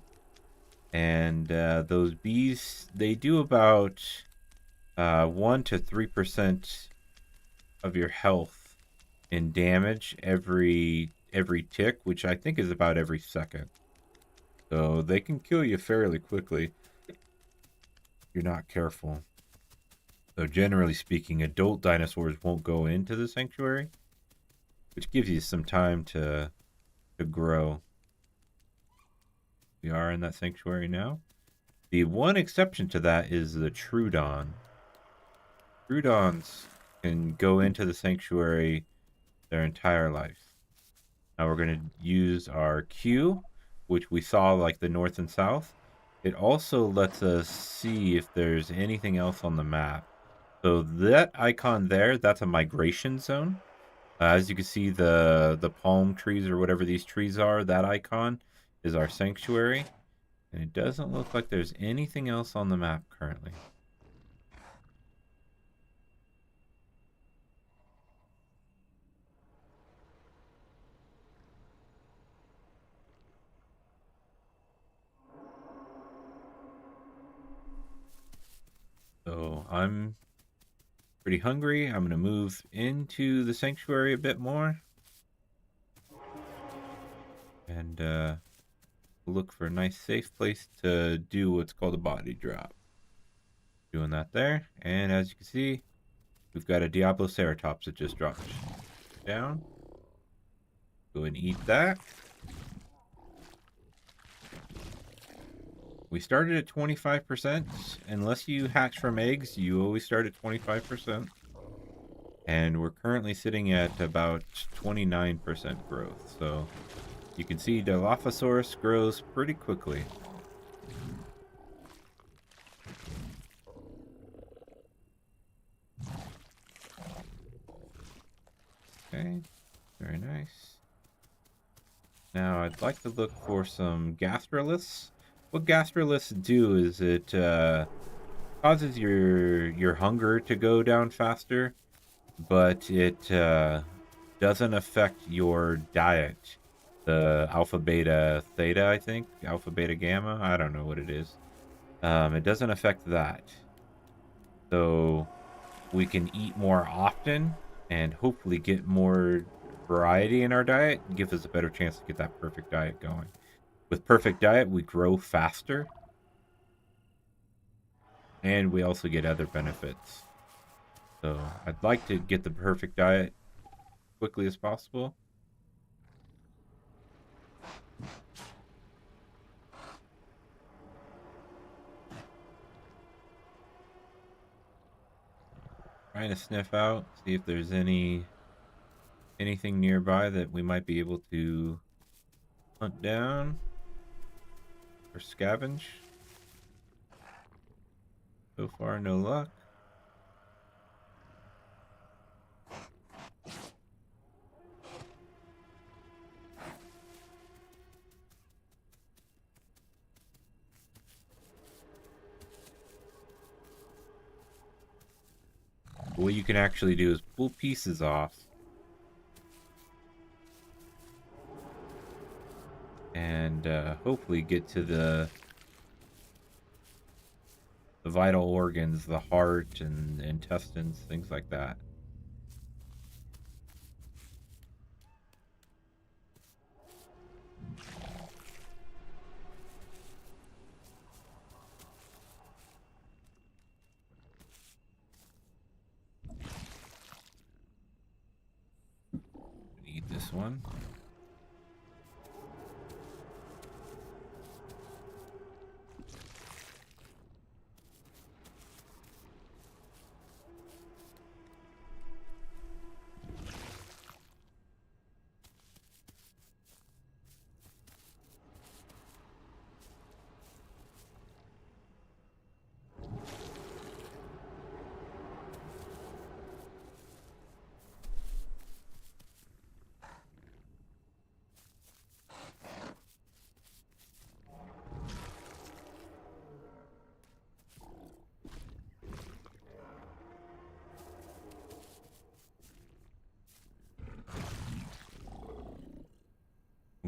And those bees, they do about 1 to 3% of your health in damage every tick, which I think is about every second. So they can kill you fairly quickly if you're not careful. So generally speaking, adult dinosaurs won't go into the sanctuary, which gives you some time to grow. We are in that sanctuary now. The one exception to that is the Troodon. Troodons can go into the sanctuary their entire life. Now we're going to use our Q, which we saw like the north and south. It also lets us see if there's anything else on the map. So that icon there, that's a migration zone. As you can see, the palm trees or whatever these trees are, that icon is our sanctuary. And it doesn't look like there's anything else on the map currently. So I'm pretty hungry. I'm going to move into the sanctuary a bit more. And look for a nice safe place to do what's called a body drop. Doing that there. And as you can see, we've got a Diabloceratops that just dropped down. Go and eat that. We started at 25%. Unless you hatch from eggs, you always start at 25%. And we're currently sitting at about 29% growth. So you can see Dilophosaurus grows pretty quickly. Okay, very nice. Now I'd like to look for some gastroliths. What gastroliths do is it causes your hunger to go down faster, but it doesn't affect your diet. The alpha, beta, theta, I think. Alpha, beta, gamma. I don't know what it is. It doesn't affect that. So we can eat more often and hopefully get more variety in our diet. Give us a better chance to get that perfect diet going. With perfect diet, we grow faster. And we also get other benefits. So I'd like to get the perfect diet quickly as possible. Trying to sniff out, see if there's anything nearby that we might be able to hunt down or scavenge. So far, no luck. What you can actually do is pull pieces off and hopefully get to the vital organs, the heart and intestines, things like that. Eat this one.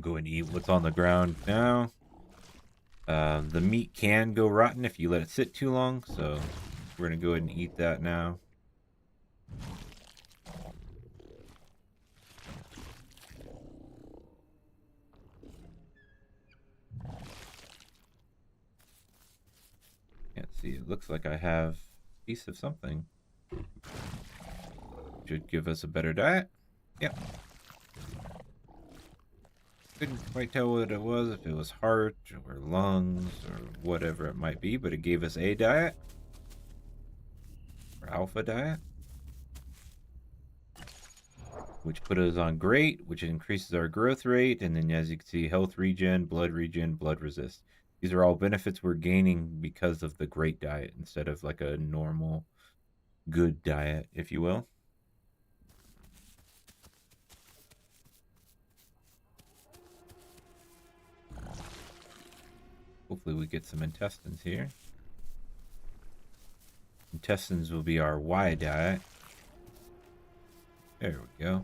Go and eat what's on the ground now. The meat can go rotten if you let it sit too long, so we're gonna go ahead and eat that now. Can't see. It looks like I have a piece of something. Should give us a better diet. Yep. Couldn't quite tell what it was, if it was heart or lungs or whatever it might be, but it gave us a diet. Or alpha diet. Which put us on great, which increases our growth rate, and then as you can see, health regen, blood resist. These are all benefits we're gaining because of the great diet instead of like a normal good diet, if you will. Hopefully we get some intestines here. Intestines will be our Y diet. There we go.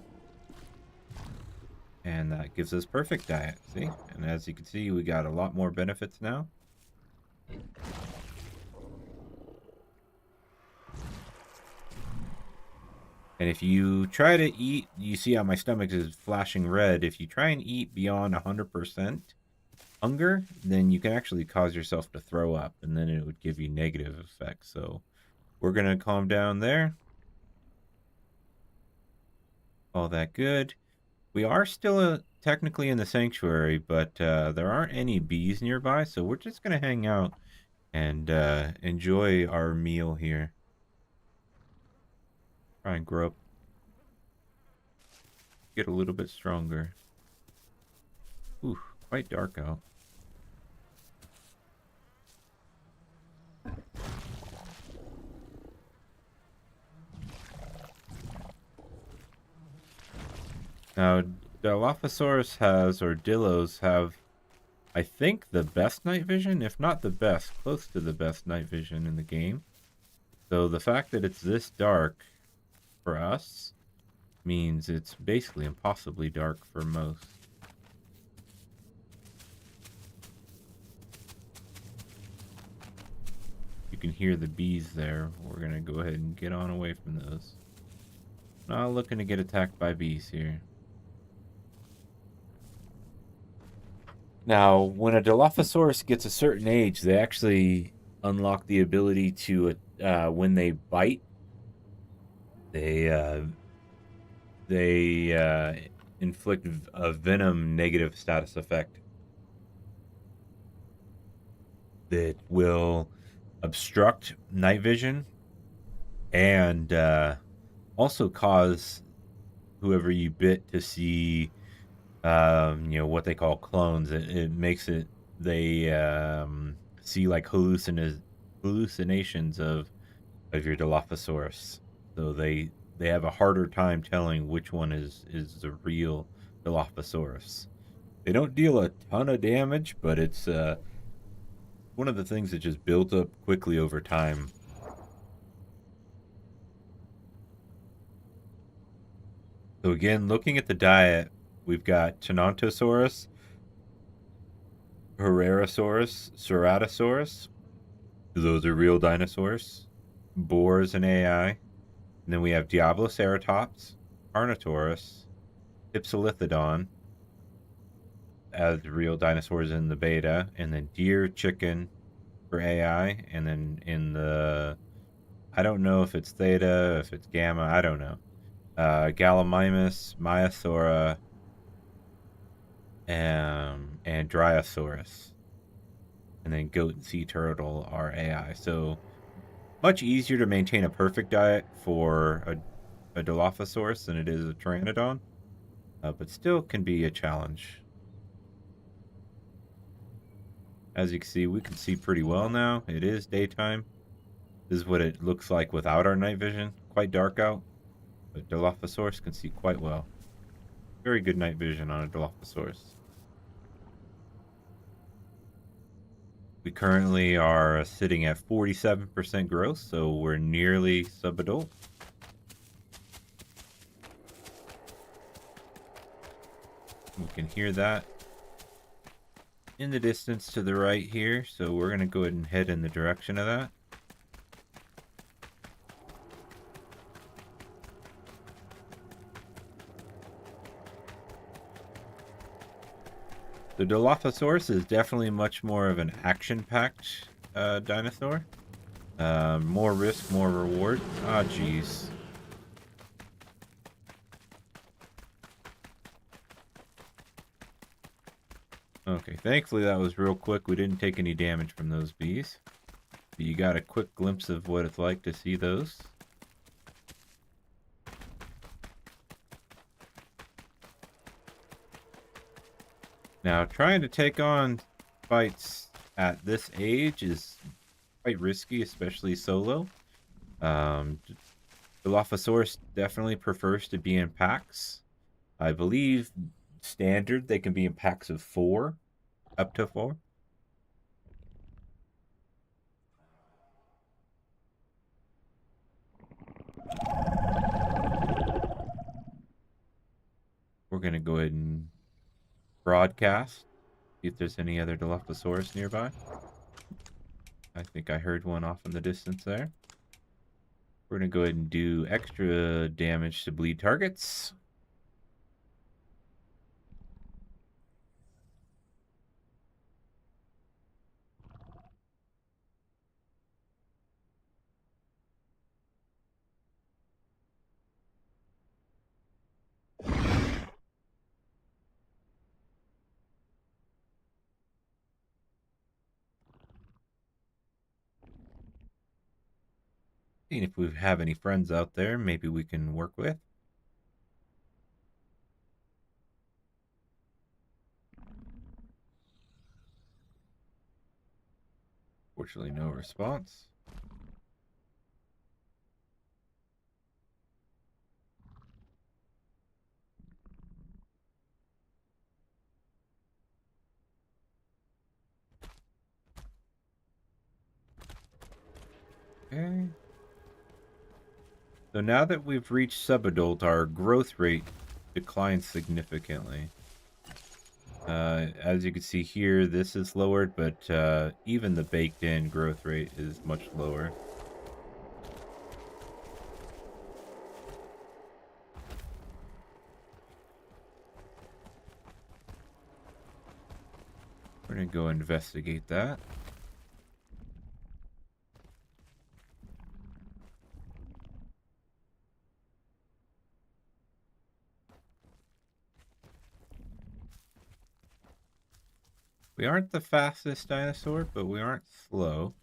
And that gives us perfect diet, see? And as you can see, we got a lot more benefits now. And if you try to eat, you see how my stomach is flashing red. If you try and eat beyond 100% hunger, then you can actually cause yourself to throw up, and then it would give you negative effects. So we're gonna calm down there. All that good. We are still technically in the sanctuary, but there aren't any bees nearby, so we're just gonna hang out and enjoy our meal here. Try and grow up, get a little bit stronger. Ooh, quite dark out. Now, Dilophosaurus has, or Dillos have, I think, the best night vision, if not the best, close to the best night vision in the game. So the fact that it's this dark for us means it's basically impossibly dark for most. You can hear the bees there. We're going to go ahead and get on away from those. Not looking to get attacked by bees here. Now, when a Dilophosaurus gets a certain age, they actually unlock the ability to, when they bite, they inflict a venom negative status effect that will obstruct night vision and also cause whoever you bit to see, what they call clones. It makes it, they see like hallucinations of your Dilophosaurus. So they have a harder time telling which one is the real Dilophosaurus. They don't deal a ton of damage, but it's one of the things that just built up quickly over time. So again, looking at the diet, we've got Tenontosaurus, Herrerasaurus, Ceratosaurus. Those are real dinosaurs. Boars and AI. And then we have Diabloceratops, Carnotaurus, Hypsilithidon as real dinosaurs in the beta, and then deer, chicken for AI, and then in the, I don't know if it's theta, if it's gamma, I don't know. Gallimimus, Maiasaura, and Dryosaurus. And then goat and sea turtle are AI. So much easier to maintain a perfect diet for a Dilophosaurus than it is a Pteranodon, but still can be a challenge. As you can see, we can see pretty well now. It is daytime. This is what it looks like without our night vision. Quite dark out, but Dilophosaurus can see quite well. Very good night vision on a Dilophosaurus. We currently are sitting at 47% growth, so we're nearly subadult. We can hear that in the distance to the right here, so we're going to go ahead and head in the direction of that. The Dilophosaurus is definitely much more of an action-packed dinosaur. More risk, more reward. Ah, jeez. Okay, thankfully that was real quick. We didn't take any damage from those bees. But you got a quick glimpse of what it's like to see those. Now, trying to take on fights at this age is quite risky, especially solo. Dilophosaurus definitely prefers to be in packs. I believe standard they can be in packs of 4, up to 4. We're going to go ahead and broadcast, see if there's any other Dilophosaurus nearby. I think I heard one off in the distance there. We're going to go ahead and do extra damage to bleed targets. Seeing if we have any friends out there maybe we can work with. Fortunately, no response. Okay. So now that we've reached subadult, our growth rate declines significantly. As you can see here, this is lowered, but even the baked-in growth rate is much lower. We're going to go investigate that. We aren't the fastest dinosaur, but we aren't slow.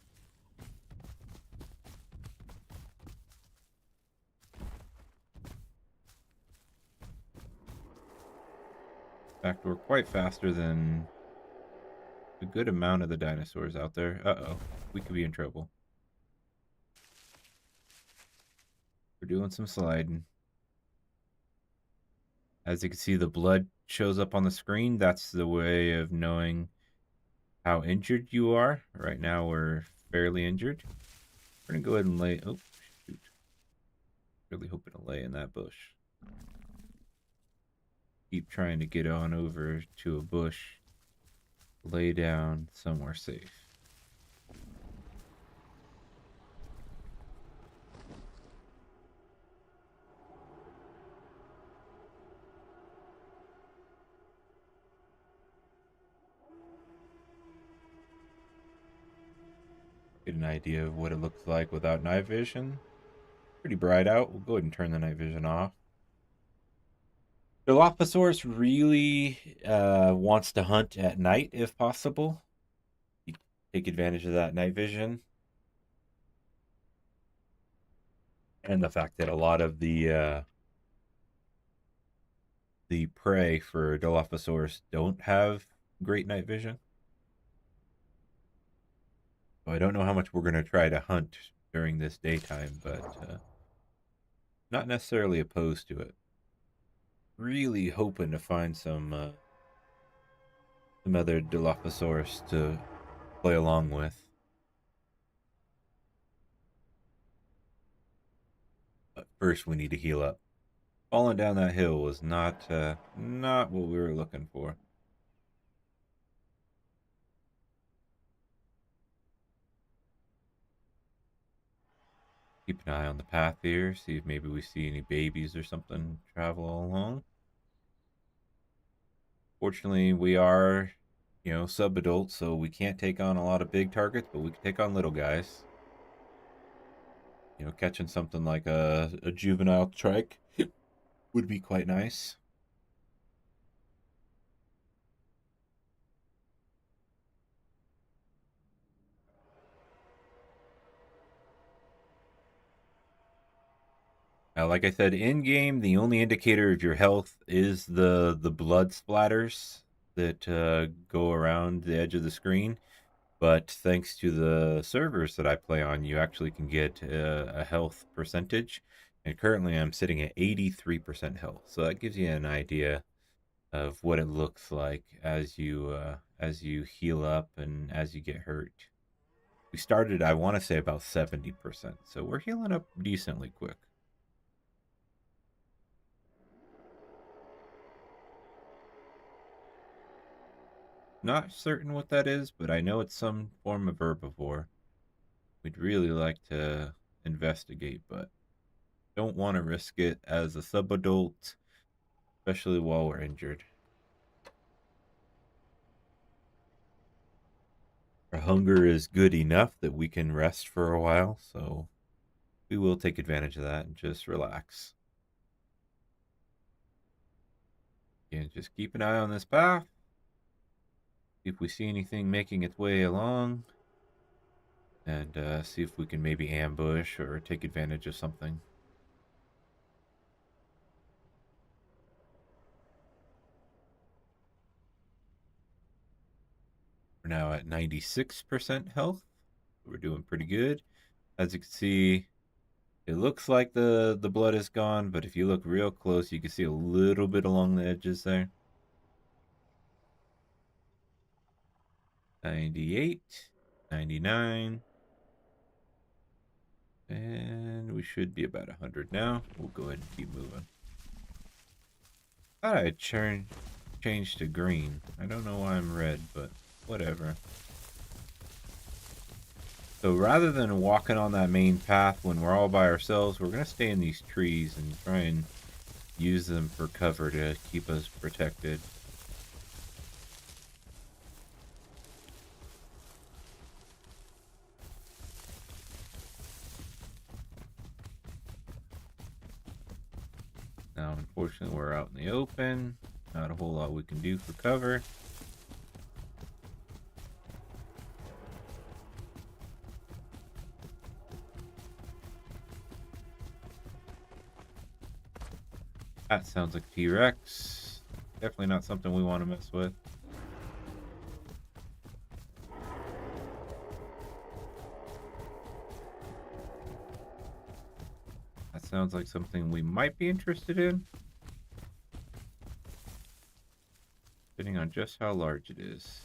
In fact, we're quite faster than a good amount of the dinosaurs out there. Uh-oh, we could be in trouble. We're doing some sliding. As you can see, the blood shows up on the screen. That's the way of knowing how injured you are. Right now, we're fairly injured. We're going to go ahead and lay... Oh, shoot. Really hoping to lay in that bush. Keep trying to get on over to a bush. Lay down somewhere safe. Get an idea of what it looks like without night vision. Pretty bright out. We'll go ahead and turn the night vision off. Dilophosaurus really wants to hunt at night if possible. You take advantage of that night vision. And the fact that a lot of the prey for Dilophosaurus don't have great night vision. So I don't know how much we're going to try to hunt during this daytime, but not necessarily opposed to it. Really hoping to find some other Dilophosaurus to play along with. But first, we need to heal up. Falling down that hill was not what we were looking for. Keep an eye on the path here, see if maybe we see any babies or something travel along. Fortunately, we are, sub-adult, so we can't take on a lot of big targets, but we can take on little guys. Catching something like a juvenile trike would be quite nice. Like I said, in game, the only indicator of your health is the blood splatters that go around the edge of the screen. But thanks to the servers that I play on, you actually can get a health percentage. And currently, I'm sitting at 83% health, so that gives you an idea of what it looks like as you heal up and as you get hurt. We started, I want to say, about 70%, so we're healing up decently quick. Not certain what that is, but I know it's some form of herbivore. We'd really like to investigate, but don't want to risk it as a subadult, especially while we're injured. Our hunger is good enough that we can rest for a while, so we will take advantage of that and just relax. And just keep an eye on this path. If we see anything making its way along, and see if we can maybe ambush or take advantage of something. We're now at 96% health. We're doing pretty good. As you can see, it looks like the blood is gone, but if you look real close, you can see a little bit along the edges there. 98, 99, and we should be about 100 now. We'll go ahead and keep moving. Thought I'd change to green. I don't know why I'm red, but whatever. So rather than walking on that main path when we're all by ourselves, we're going to stay in these trees and try and use them for cover to keep us protected. Now, unfortunately, we're out in the open. Not a whole lot we can do for cover. That sounds like T-Rex. Definitely not something we want to mess with. That sounds like something we might be interested in, depending on just how large it is.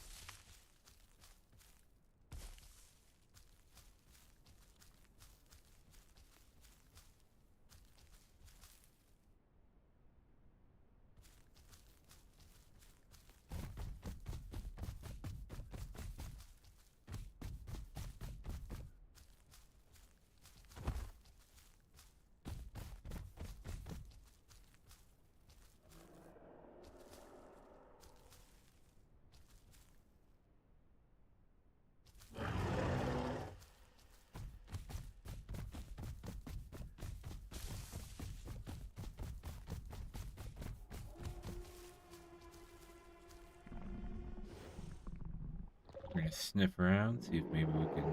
We're gonna sniff around, see if maybe we can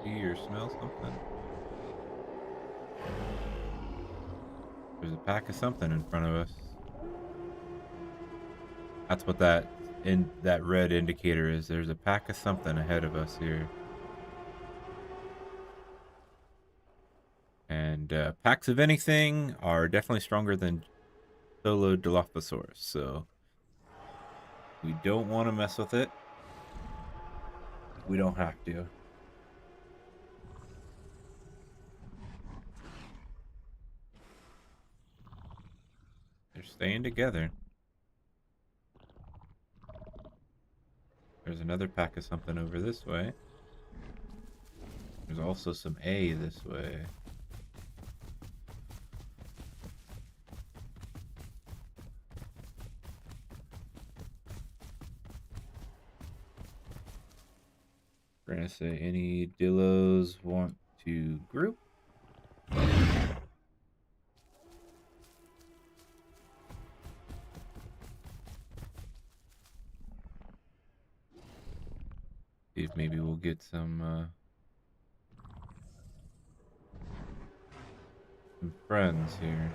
see or smell something. There's a pack of something in front of us. That's what that red indicator is. There's a pack of something ahead of us here. And packs of anything are definitely stronger than solo Dilophosaurus, so we don't want to mess with it. We don't have to. They're staying together. There's another pack of something over this way. There's also some A this way. We're gonna say any Dillos want to group. See if maybe we'll get some friends here.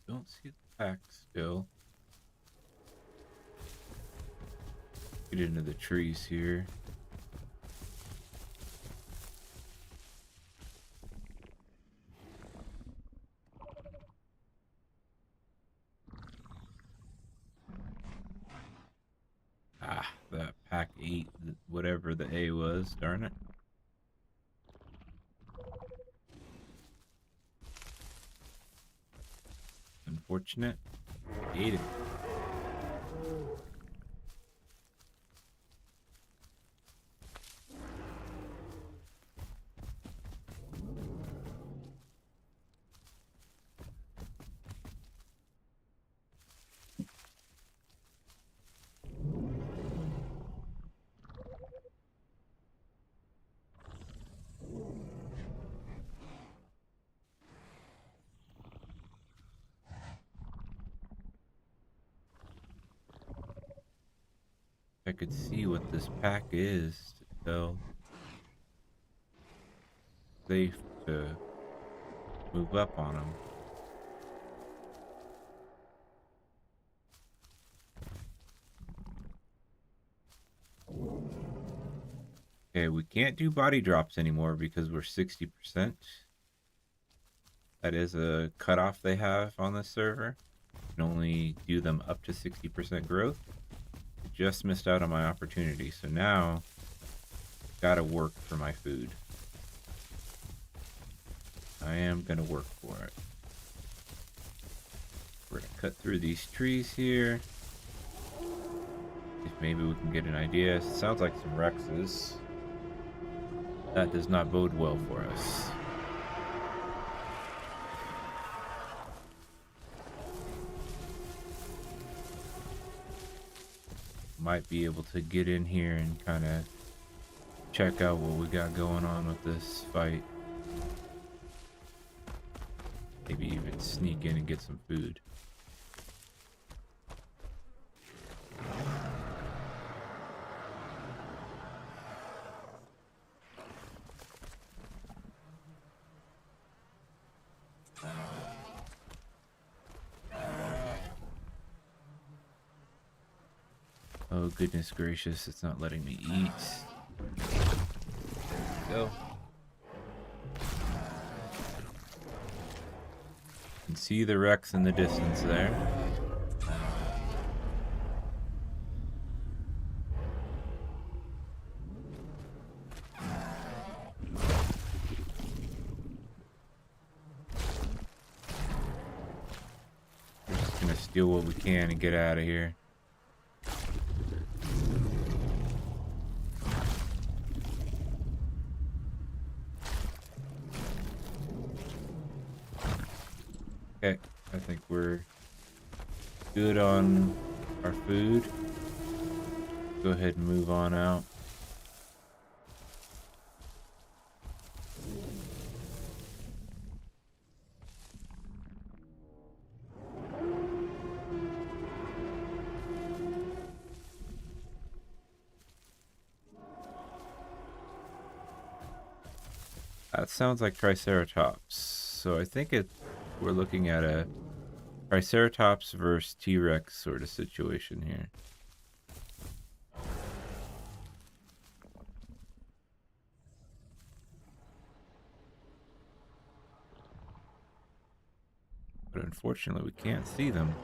Don't see the pack still. Get into the trees here. Ah, that pack 8, whatever the A was, darn it. Unfortunate. Ate it. I could see what this pack is to tell safe to move up on them. Okay, we can't do body drops anymore because we're 60%. That is a cutoff they have on this server. You can only do them up to 60% growth. I just missed out on my opportunity, so now gotta work for my food. I am gonna work for it. We're gonna cut through these trees here. If maybe we can get an idea. It sounds like some Rexes. That does not bode well for us. Might be able to get in here and kind of check out what we got going on with this fight. Maybe even sneak in and get some food. Oh, goodness gracious, it's not letting me eat. There we go. You can see the Rex in the distance there. We're just gonna steal what we can and get out of here. Okay, I think we're good on our food. Go ahead and move on out. That sounds like Triceratops. So I think we're looking at a Triceratops versus T-Rex sort of situation here. But unfortunately, we can't see them.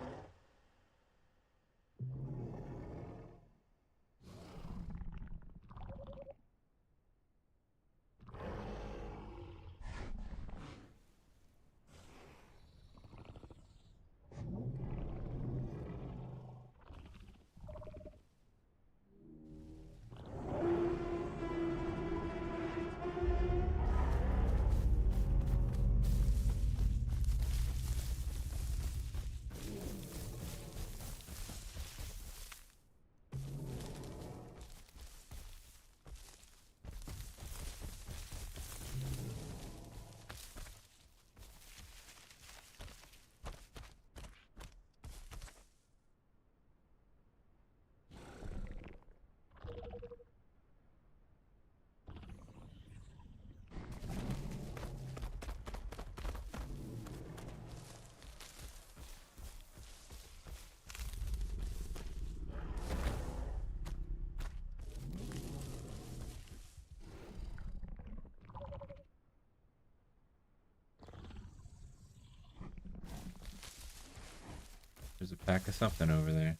There's a pack of something over there.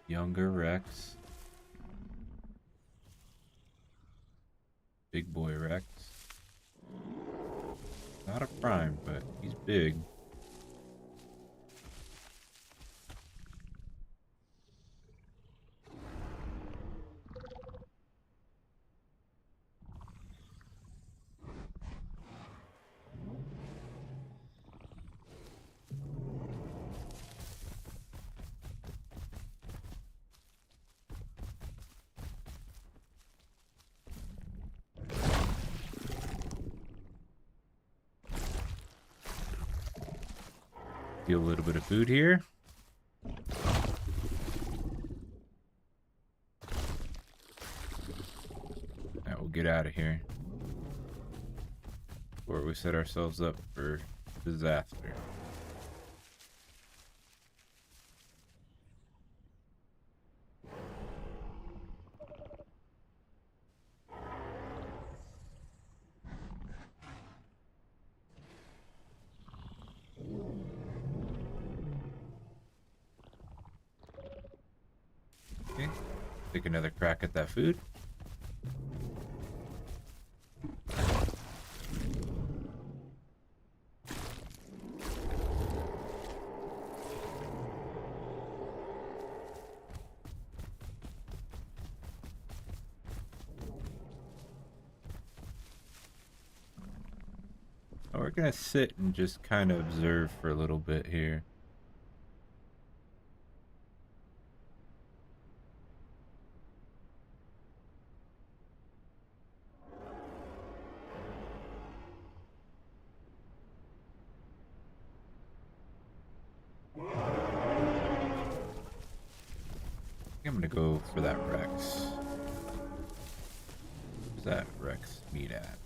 Younger Rex. Big boy Rex. Not a prime, but he's big. Get a little bit of food here. get out of here before we set ourselves up for disaster. Okay, take another crack at that food. We're gonna sit and just kind of observe for a little bit here. I'm gonna go for that Rex. Where's that Rex meat at?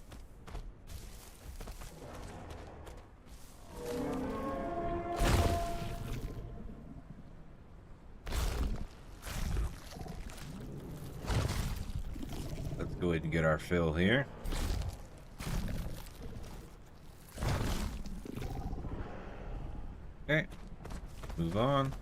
Let's go ahead and get our fill here. Okay, move on.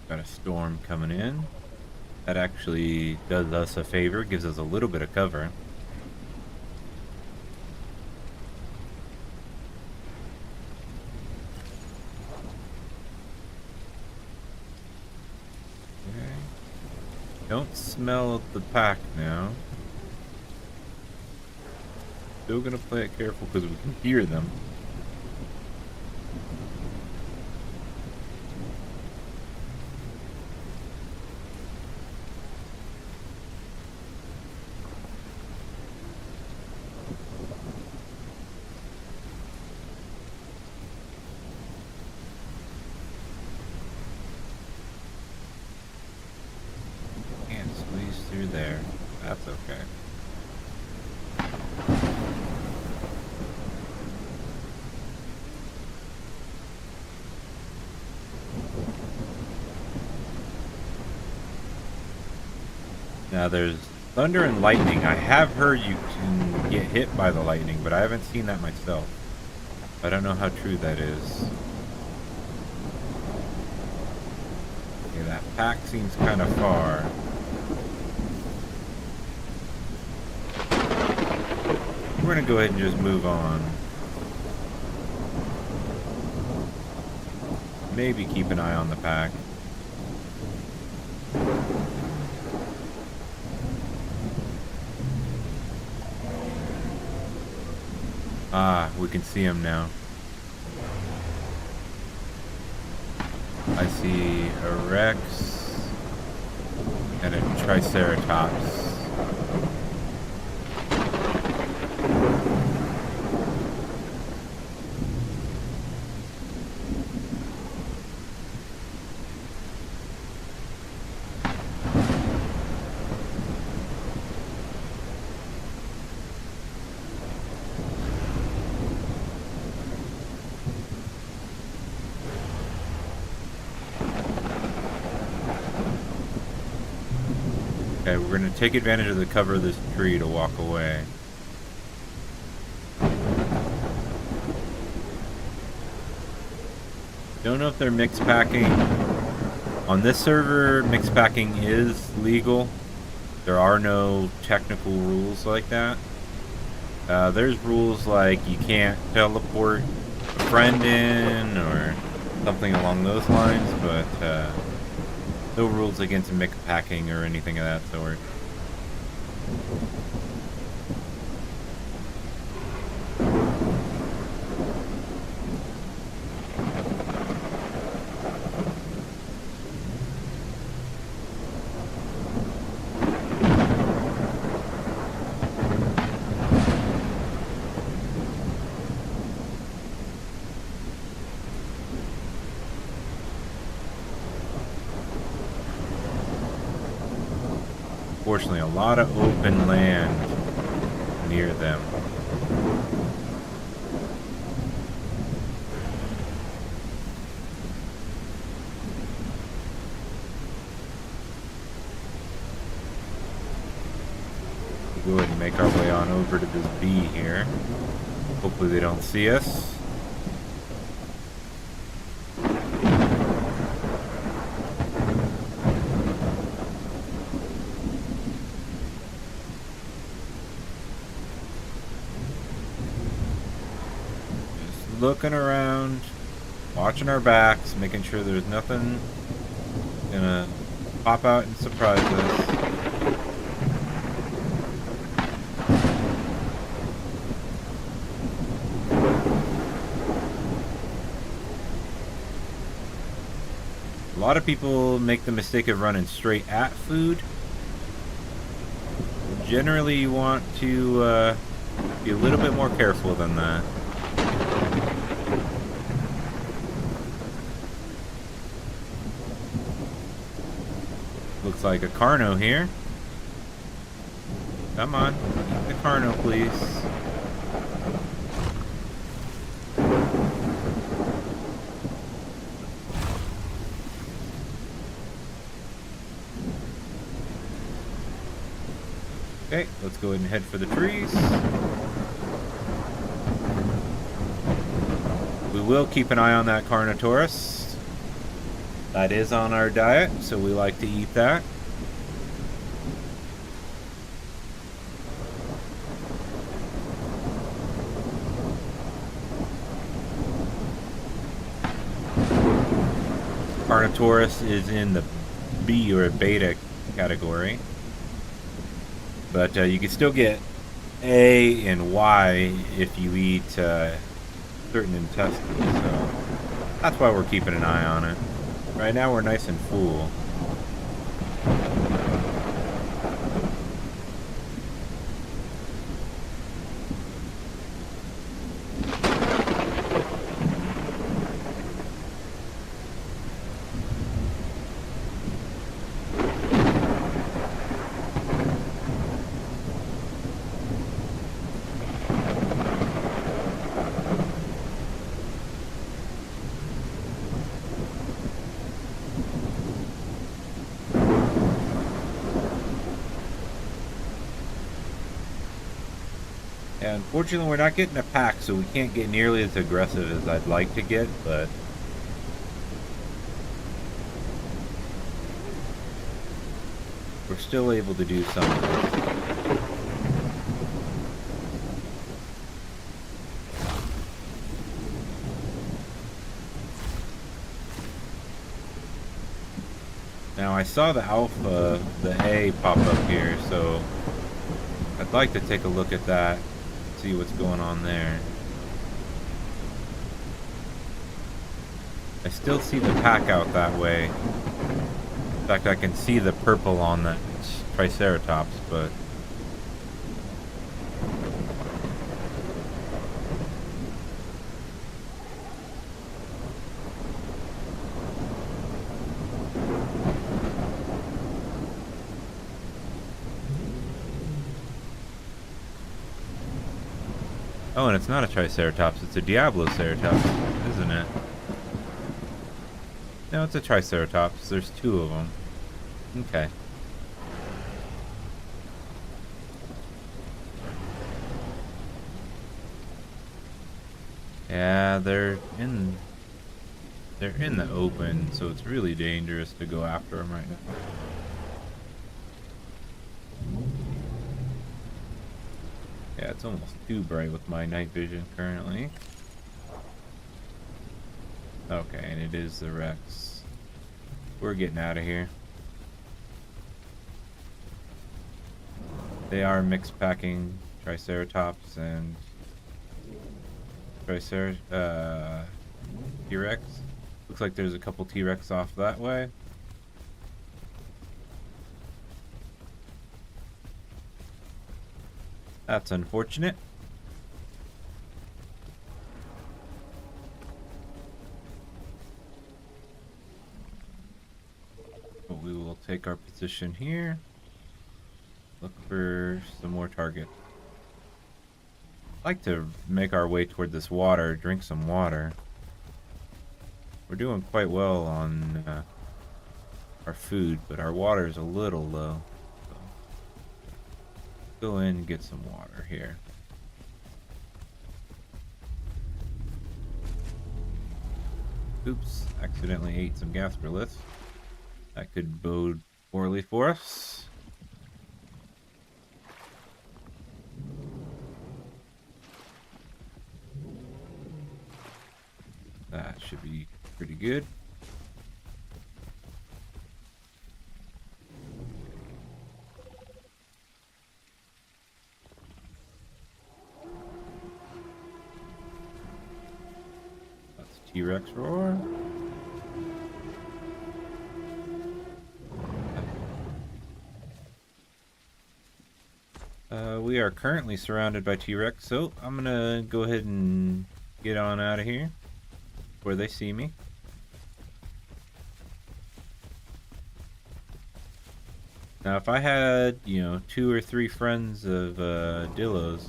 Got a storm coming in. That actually does us a favor, gives us a little bit of cover. Okay. Don't smell the pack now. Still gonna play it careful because we can hear them. Through there. That's okay. Now there's thunder and lightning. I have heard you can get hit by the lightning, but I haven't seen that myself. I don't know how true that is. Okay, that pack seems kind of far. We're gonna go ahead and just move on. Maybe keep an eye on the pack. Ah, we can see him now. I see a Rex and a Triceratops. Okay, we're going to take advantage of the cover of this tree to walk away. Don't know if they're mixed packing. On this server, mixed packing is legal. There are no technical rules like that. There's rules like you can't teleport a friend in or something along those lines, but no rules against mech packing or anything of that sort. Fortunately, a lot of open land near them. We'll go ahead and make our way on over to this bee here. Hopefully they don't see us. Looking around, watching our backs, making sure there's nothing gonna pop out and surprise us. A lot of people make the mistake of running straight at food. Generally, you want to be a little bit more careful than that. Looks like a Carno here. Come on, eat the Carno, please. Okay, let's go ahead and head for the trees. We will keep an eye on that Carnotaurus. That is on our diet, so we like to eat that. Carnotaurus is in the B or beta category, but you can still get A and Y if you eat certain intestines, so that's why we're keeping an eye on it. Right now we're nice and full. And unfortunately, we're not getting a pack, so we can't get nearly as aggressive as I'd like to get, but we're still able to do something. Now, I saw the Alpha, the A, pop up here, so I'd like to take a look at that. See what's going on there. I still see the pack out that way. In fact, I can see the purple on the Triceratops, but oh, and it's not a Triceratops, it's a Diabloceratops, isn't it? No, it's a Triceratops. There's two of them. Okay. Yeah, they're in the open, so it's really dangerous to go after them right now. Yeah, it's almost too bright with my night vision currently. Okay, and it is the Rex. We're getting out of here. They are mixed packing Triceratops and T-Rex. Looks like there's a couple T-Rex off that way. That's unfortunate. But we will take our position here. Look for some more targets. I'd like to make our way toward this water, drink some water. We're doing quite well on our food, but our water is a little low. So go in and get some water here. Oops, accidentally ate some gasperlith. That could bode poorly for us. That should be pretty good. That's T-Rex roar. We are currently surrounded by T-Rex, so I'm gonna go ahead and get on out of here before they see me. Now, if I had, 2 or 3 friends of Dillos,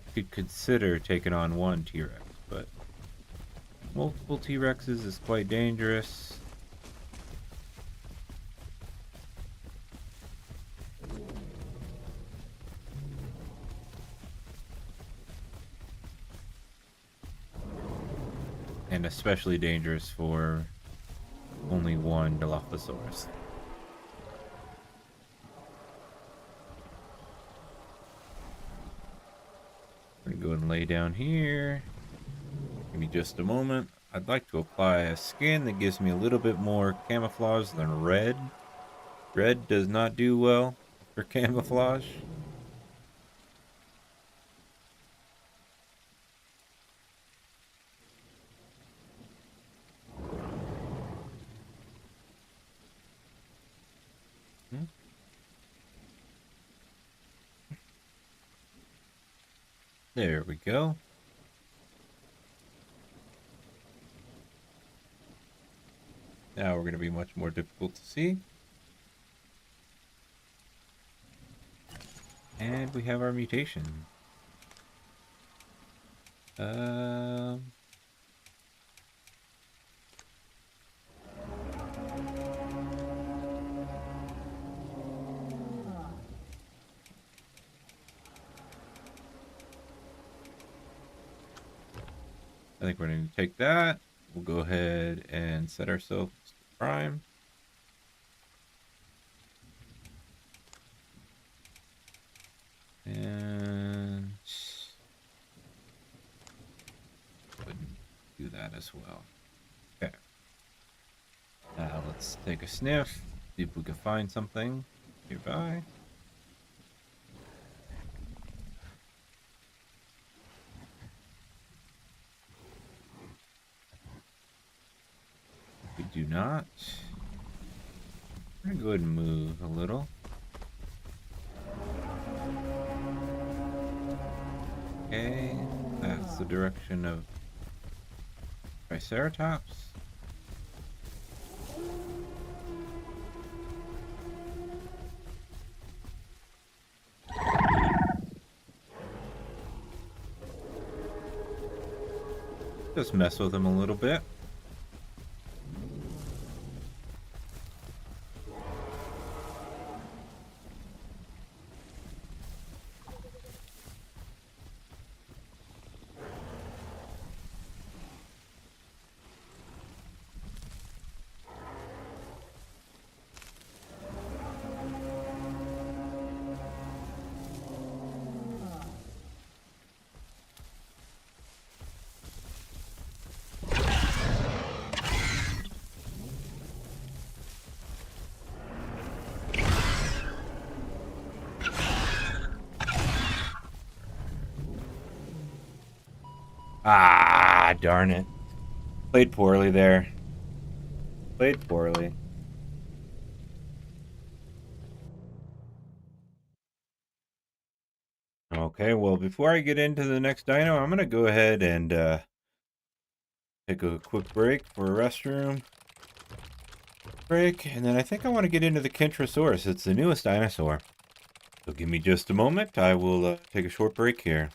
I could consider taking on one T-Rex, but multiple T-Rexes is quite dangerous. And especially dangerous for only one Dilophosaurus. I'm gonna go ahead and lay down here. Give me just a moment. I'd like to apply a skin that gives me a little bit more camouflage than red. Red does not do well for camouflage. There we go. Now we're going to be much more difficult to see. And we have our mutation. I think we're going to take that. We'll go ahead and set ourselves to prime. And do that as well. Okay. Now let's take a sniff. See if we can find something nearby. We do not. We're gonna go ahead and move a little. Okay, that's the direction of Triceratops. Just mess with them a little bit. Ah, darn it. Played poorly there. Played poorly. Okay, well, before I get into the next dino, I'm going to go ahead and take a quick break for a restroom break, and then I think I want to get into the Kentrosaurus. It's the newest dinosaur. So give me just a moment. I will take a short break here.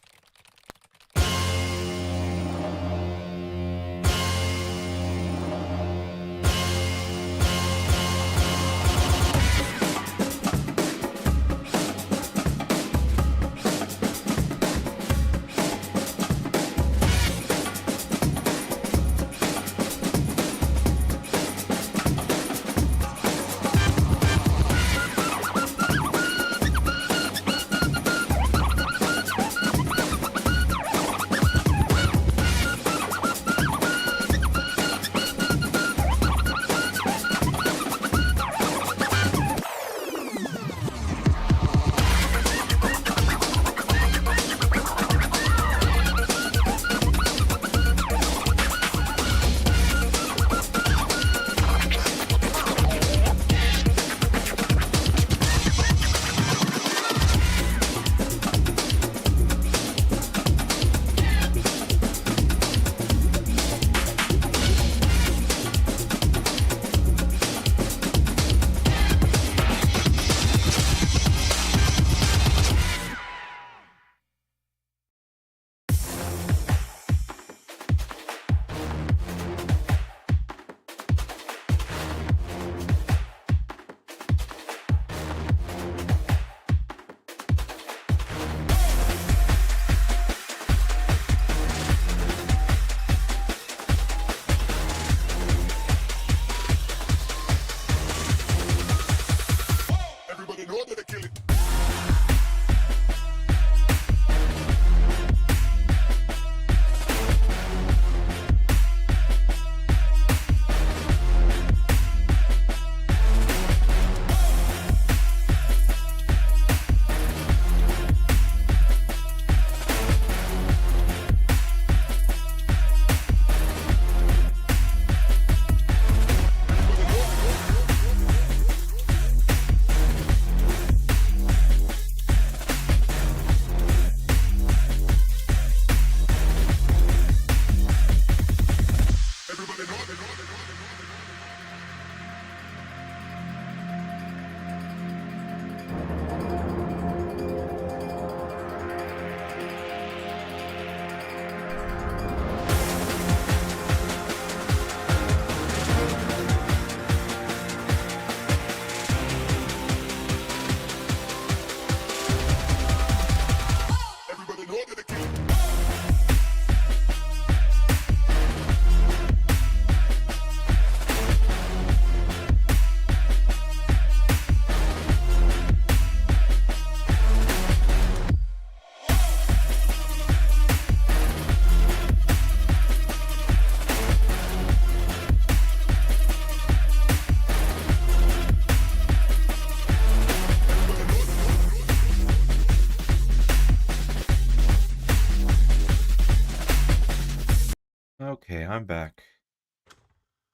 Okay, I'm back.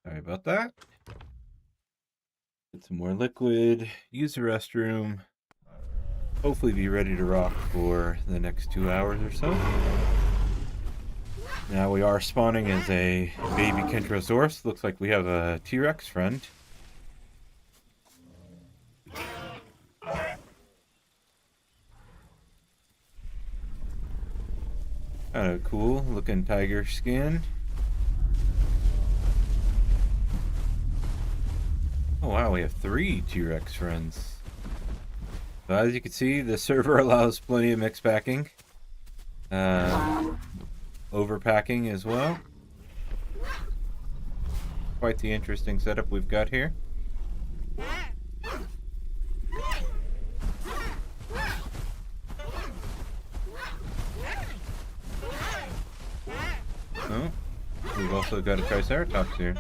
Sorry about that. Get some more liquid, use the restroom, hopefully be ready to rock for the next 2 hours or so. Now we are spawning as a baby Kentrosaurus. Looks like we have a T-Rex friend. Kind of cool looking tiger skin. Oh wow, we have 3 T-Rex friends. So as you can see, the server allows plenty of mix packing. Overpacking as well. Quite the interesting setup we've got here. Oh, we've also got a Triceratops here.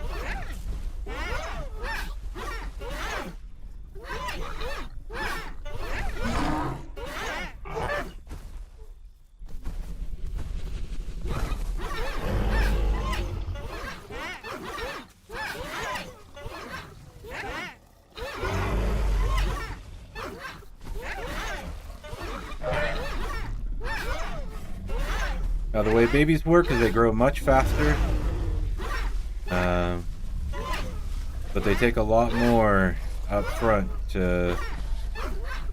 Now the way babies work is they grow much faster, but they take a lot more up front to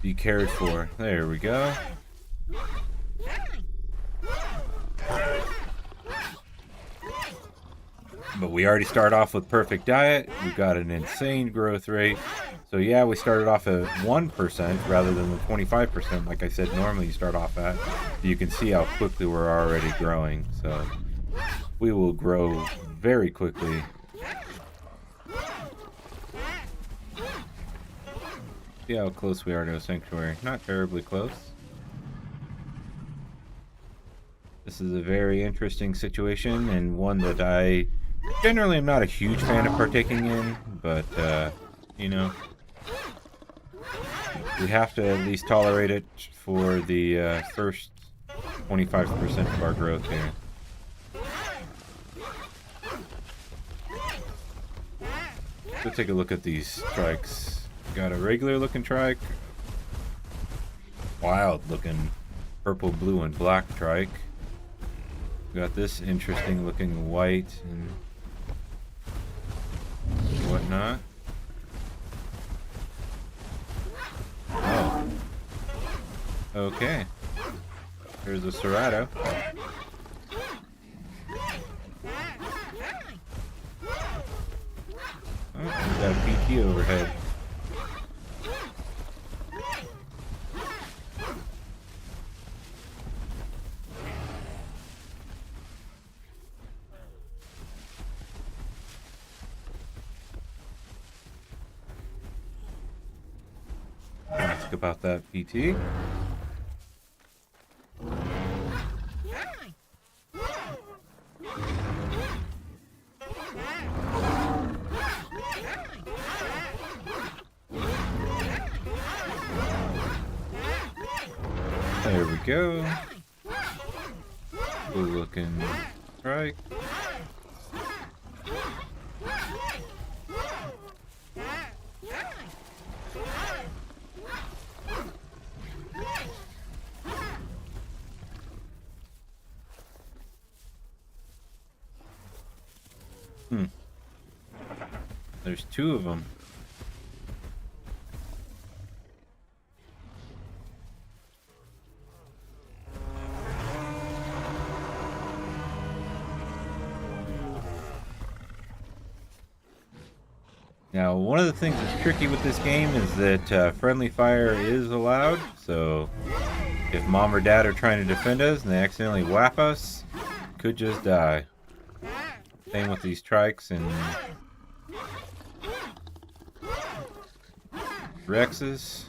be cared for. There we go. But we already start off with perfect diet. We've got an insane growth rate. So yeah, we started off at 1% rather than the 25% like I said normally you start off at. You can see how quickly we're already growing. So we will grow very quickly. See how close we are to a sanctuary. Not terribly close. This is a very interesting situation and one that I generally am not a huge fan of partaking in, but, you know, we have to at least tolerate it for the first 25% of our growth here. Let's take a look at these trikes. Got a regular looking trike, wild looking purple, blue, and black trike. Got this interesting looking white and whatnot. Oh. Okay. Here's a Serrato. Oh, we got a PT overhead. Ask about that PT. There we go. Cool looking trike. There's two of them. Now, one of the things that's tricky with this game is that friendly fire is allowed, so if mom or dad are trying to defend us and they accidentally whap us, could just die. Same with these trikes and Rexes.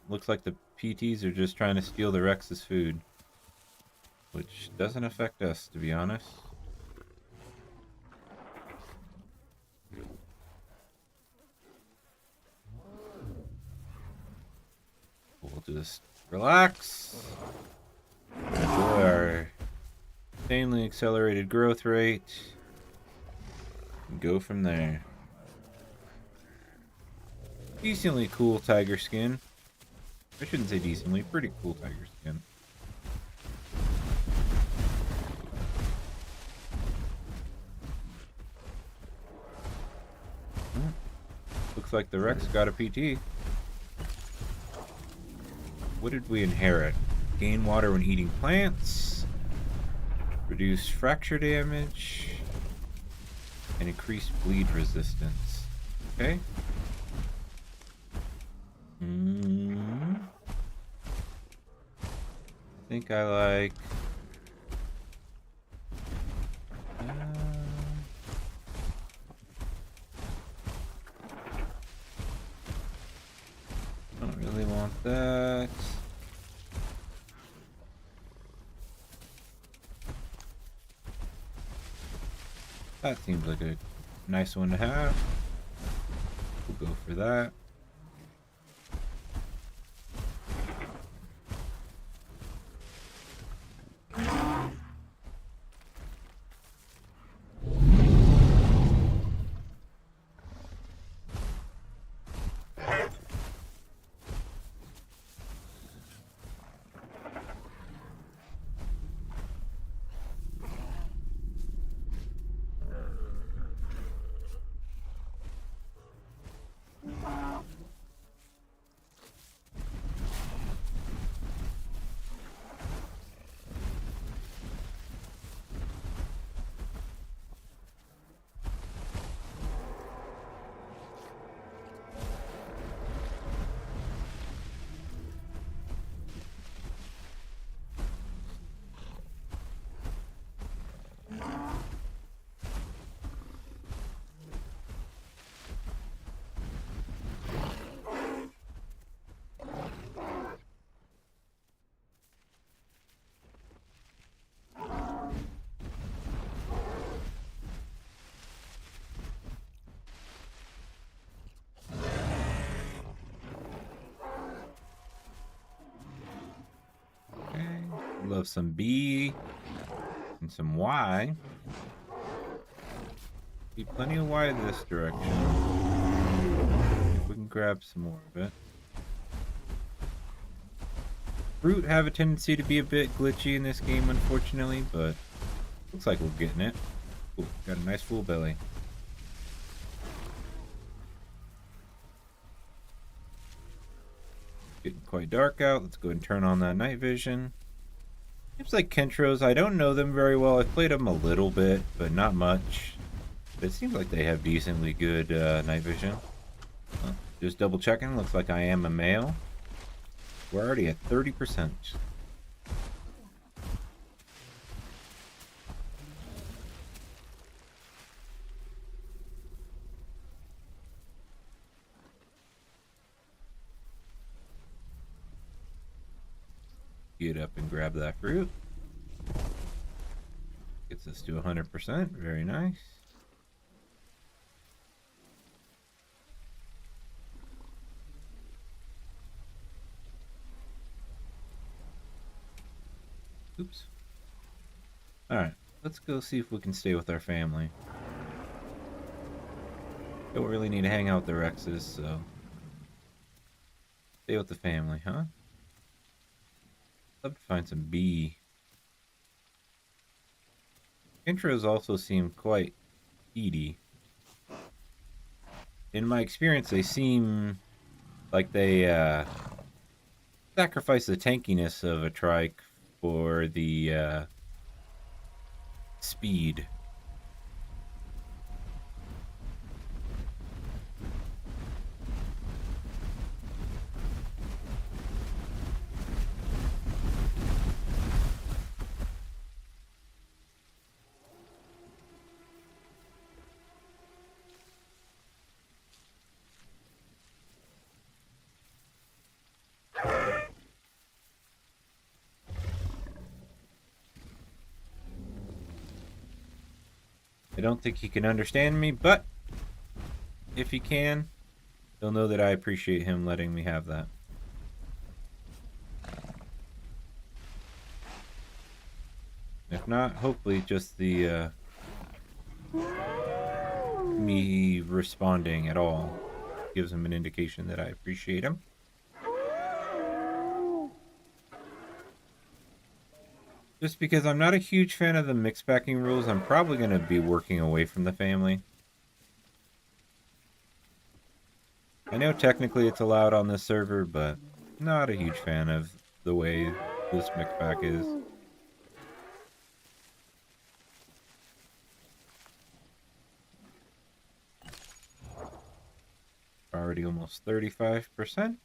Looks like the PTs are just trying to steal the Rex's food, which doesn't affect us, to be honest. We'll just relax, enjoy our insanely accelerated growth rate, and go from there. Decently cool tiger skin. I shouldn't say decently, pretty cool tiger skin. Looks like the Rex got a PT. What did we inherit? Gain water when eating plants, reduce fracture damage, and increased bleed resistance. Okay. I think I like... don't really want that. That seems like a nice one to have. We'll go for that. love some B and some Y. Be plenty of Y this direction. If we can grab some more of it. Fruit have a tendency to be a bit glitchy in this game, unfortunately, but looks like we're getting it. Ooh, got a nice full belly. Getting quite dark out. Let's go ahead and turn on that night vision. Seems like Kentros, I don't know them very well. I've played them a little bit, but not much. But it seems like they have decently good night vision. Just double checking. Looks like I am a male. We're already at 30%. Get up and grab that fruit. Gets us to 100%. Very nice. Oops. Alright, let's go see if we can stay with our family. Don't really need to hang out with the Rexes, so stay with the family, huh? Love to find some B. Intros also seem quite speedy. In my experience, they seem like they sacrifice the tankiness of a trike for the speed. I don't think he can understand me, but if he can, he'll know that I appreciate him letting me have that. If not, hopefully just the me responding at all gives him an indication that I appreciate him. Just because I'm not a huge fan of the mix packing rules, I'm probably going to be working away from the family. I know technically it's allowed on this server, but not a huge fan of the way this mix pack is. Already almost 35%.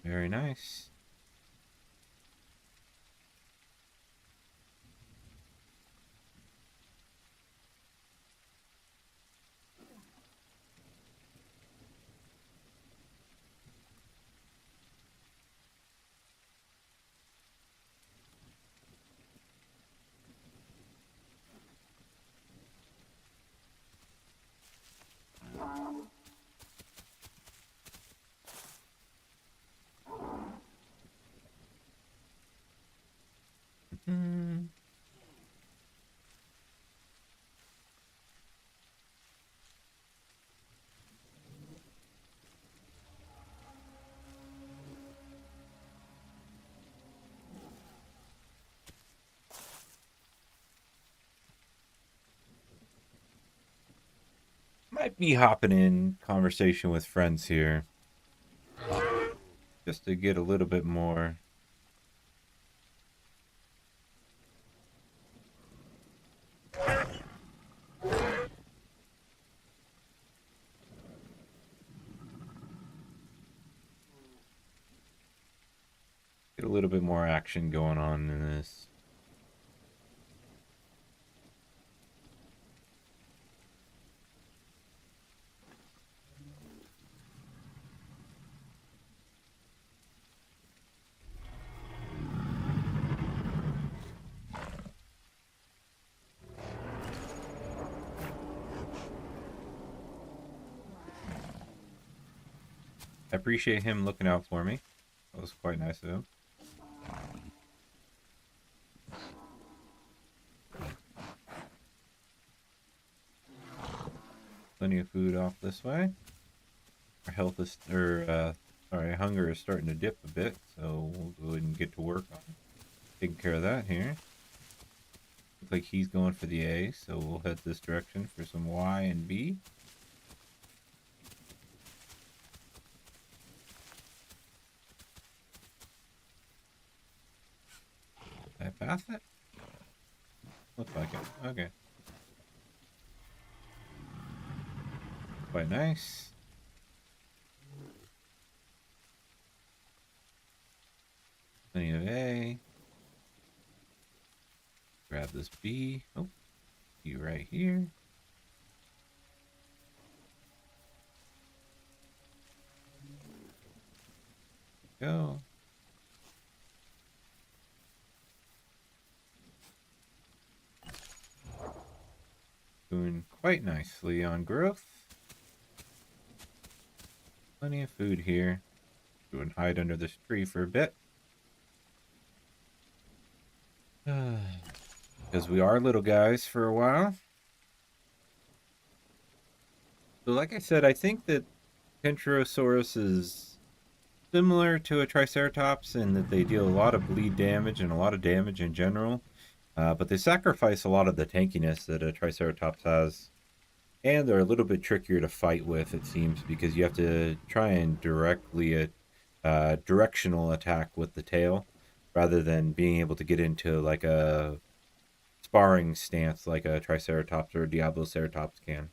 Very nice. Might be hopping in conversation with friends here. Just to get a little bit more. Get a little bit more action going on in this. I appreciate him looking out for me. That was quite nice of him. Plenty of food off this way. Our health is, sorry, hunger is starting to dip a bit, so we'll go ahead and get to work on taking care of that here. Looks like he's going for the A, so we'll head this direction for some Y and B. Did I pass it? Looks like it. Okay. Quite nice. Plenty of A. Grab this B. Oh, B right here. Go. Doing quite nicely on growth. Plenty of food here. Go and hide under this tree for a bit. Because we are little guys for a while. So like I said, I think that Kentrosaurus is similar to a Triceratops in that they deal a lot of bleed damage and a lot of damage in general. But they sacrifice a lot of the tankiness that a Triceratops has. And they're a little bit trickier to fight with, it seems, because you have to try and directional attack with the tail, rather than being able to get into like a sparring stance like a Triceratops or a Diabloceratops can.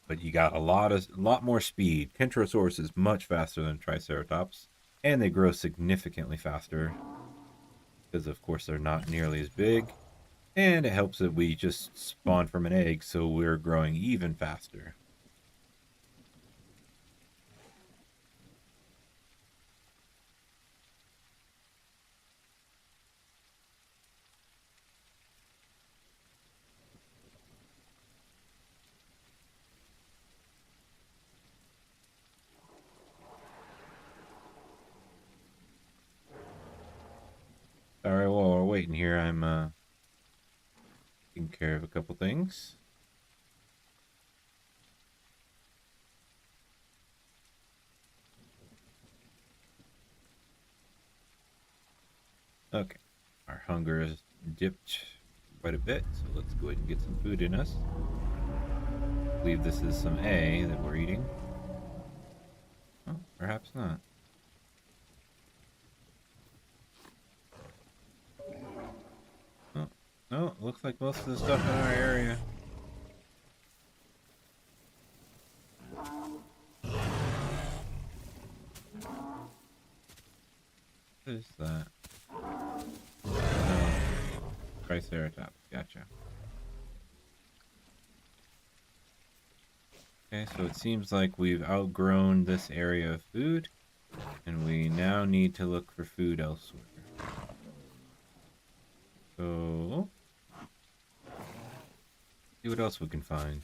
But you got a lot more speed. Kentrosaurus is much faster than Triceratops, and they grow significantly faster because, of course, they're not nearly as big. And it helps that we just spawn from an egg, so we're growing even faster. All right, while we're waiting here, I'm taking care of a couple things. Okay, our hunger has dipped quite a bit, so let's go ahead and get some food in us. I believe this is some A that we're eating. Oh, perhaps not. Oh, no, looks like most of the stuff in our area. What is that? Oh, Triceratops, gotcha. Okay, so it seems like we've outgrown this area of food, and we now need to look for food elsewhere. So, see what else we can find.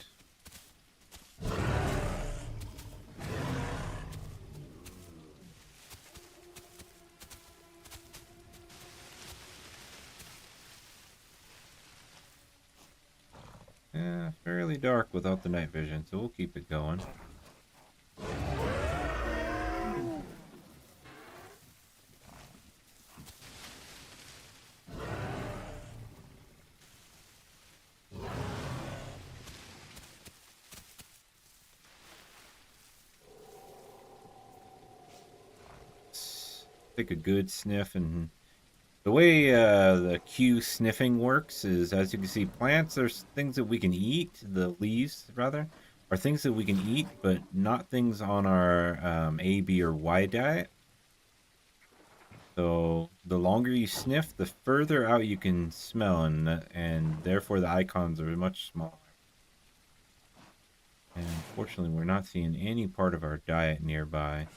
Yeah, fairly dark without the night vision, so we'll keep it going. Take a good sniff, and the way the Q sniffing works is, as you can see, plants are things that we can eat. The leaves, rather, are things that we can eat, but not things on our A, B, or Y diet. So the longer you sniff, the further out you can smell, and therefore the icons are much smaller. And unfortunately, we're not seeing any part of our diet nearby.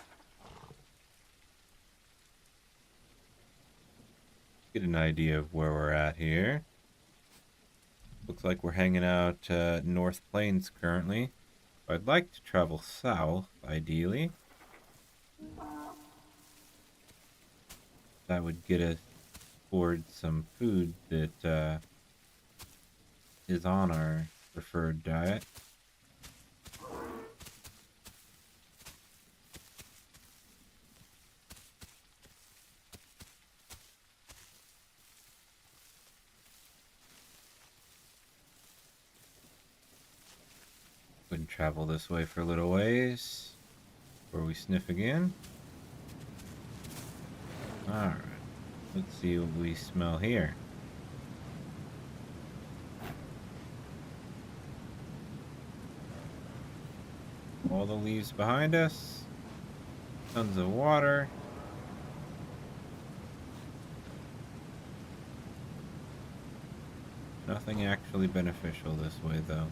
Get an idea of where we're at here. Looks like we're hanging out North Plains currently. I'd like to travel south, ideally. That would get us towards some food that is on our preferred diet. Wouldn't travel this way for a little ways before we sniff again. Alright, let's see what we smell here. All the leaves behind us. Tons of water. Nothing actually beneficial this way, though.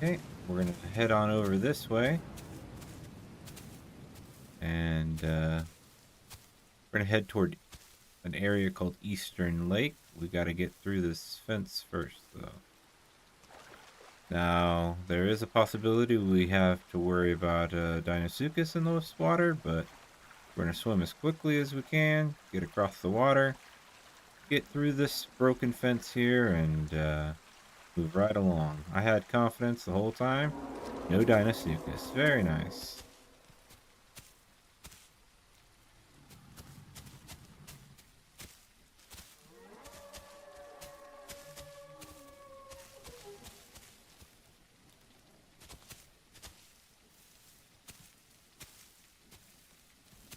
Okay, we're going to head on over this way. And we're going to head toward an area called Eastern Lake. We got to get through this fence first, though. Now, there is a possibility we have to worry about Deinosuchus in this water, but we're going to swim as quickly as we can, get across the water, get through this broken fence here, and move right along. I had confidence the whole time. No Deinosuchus. Very nice.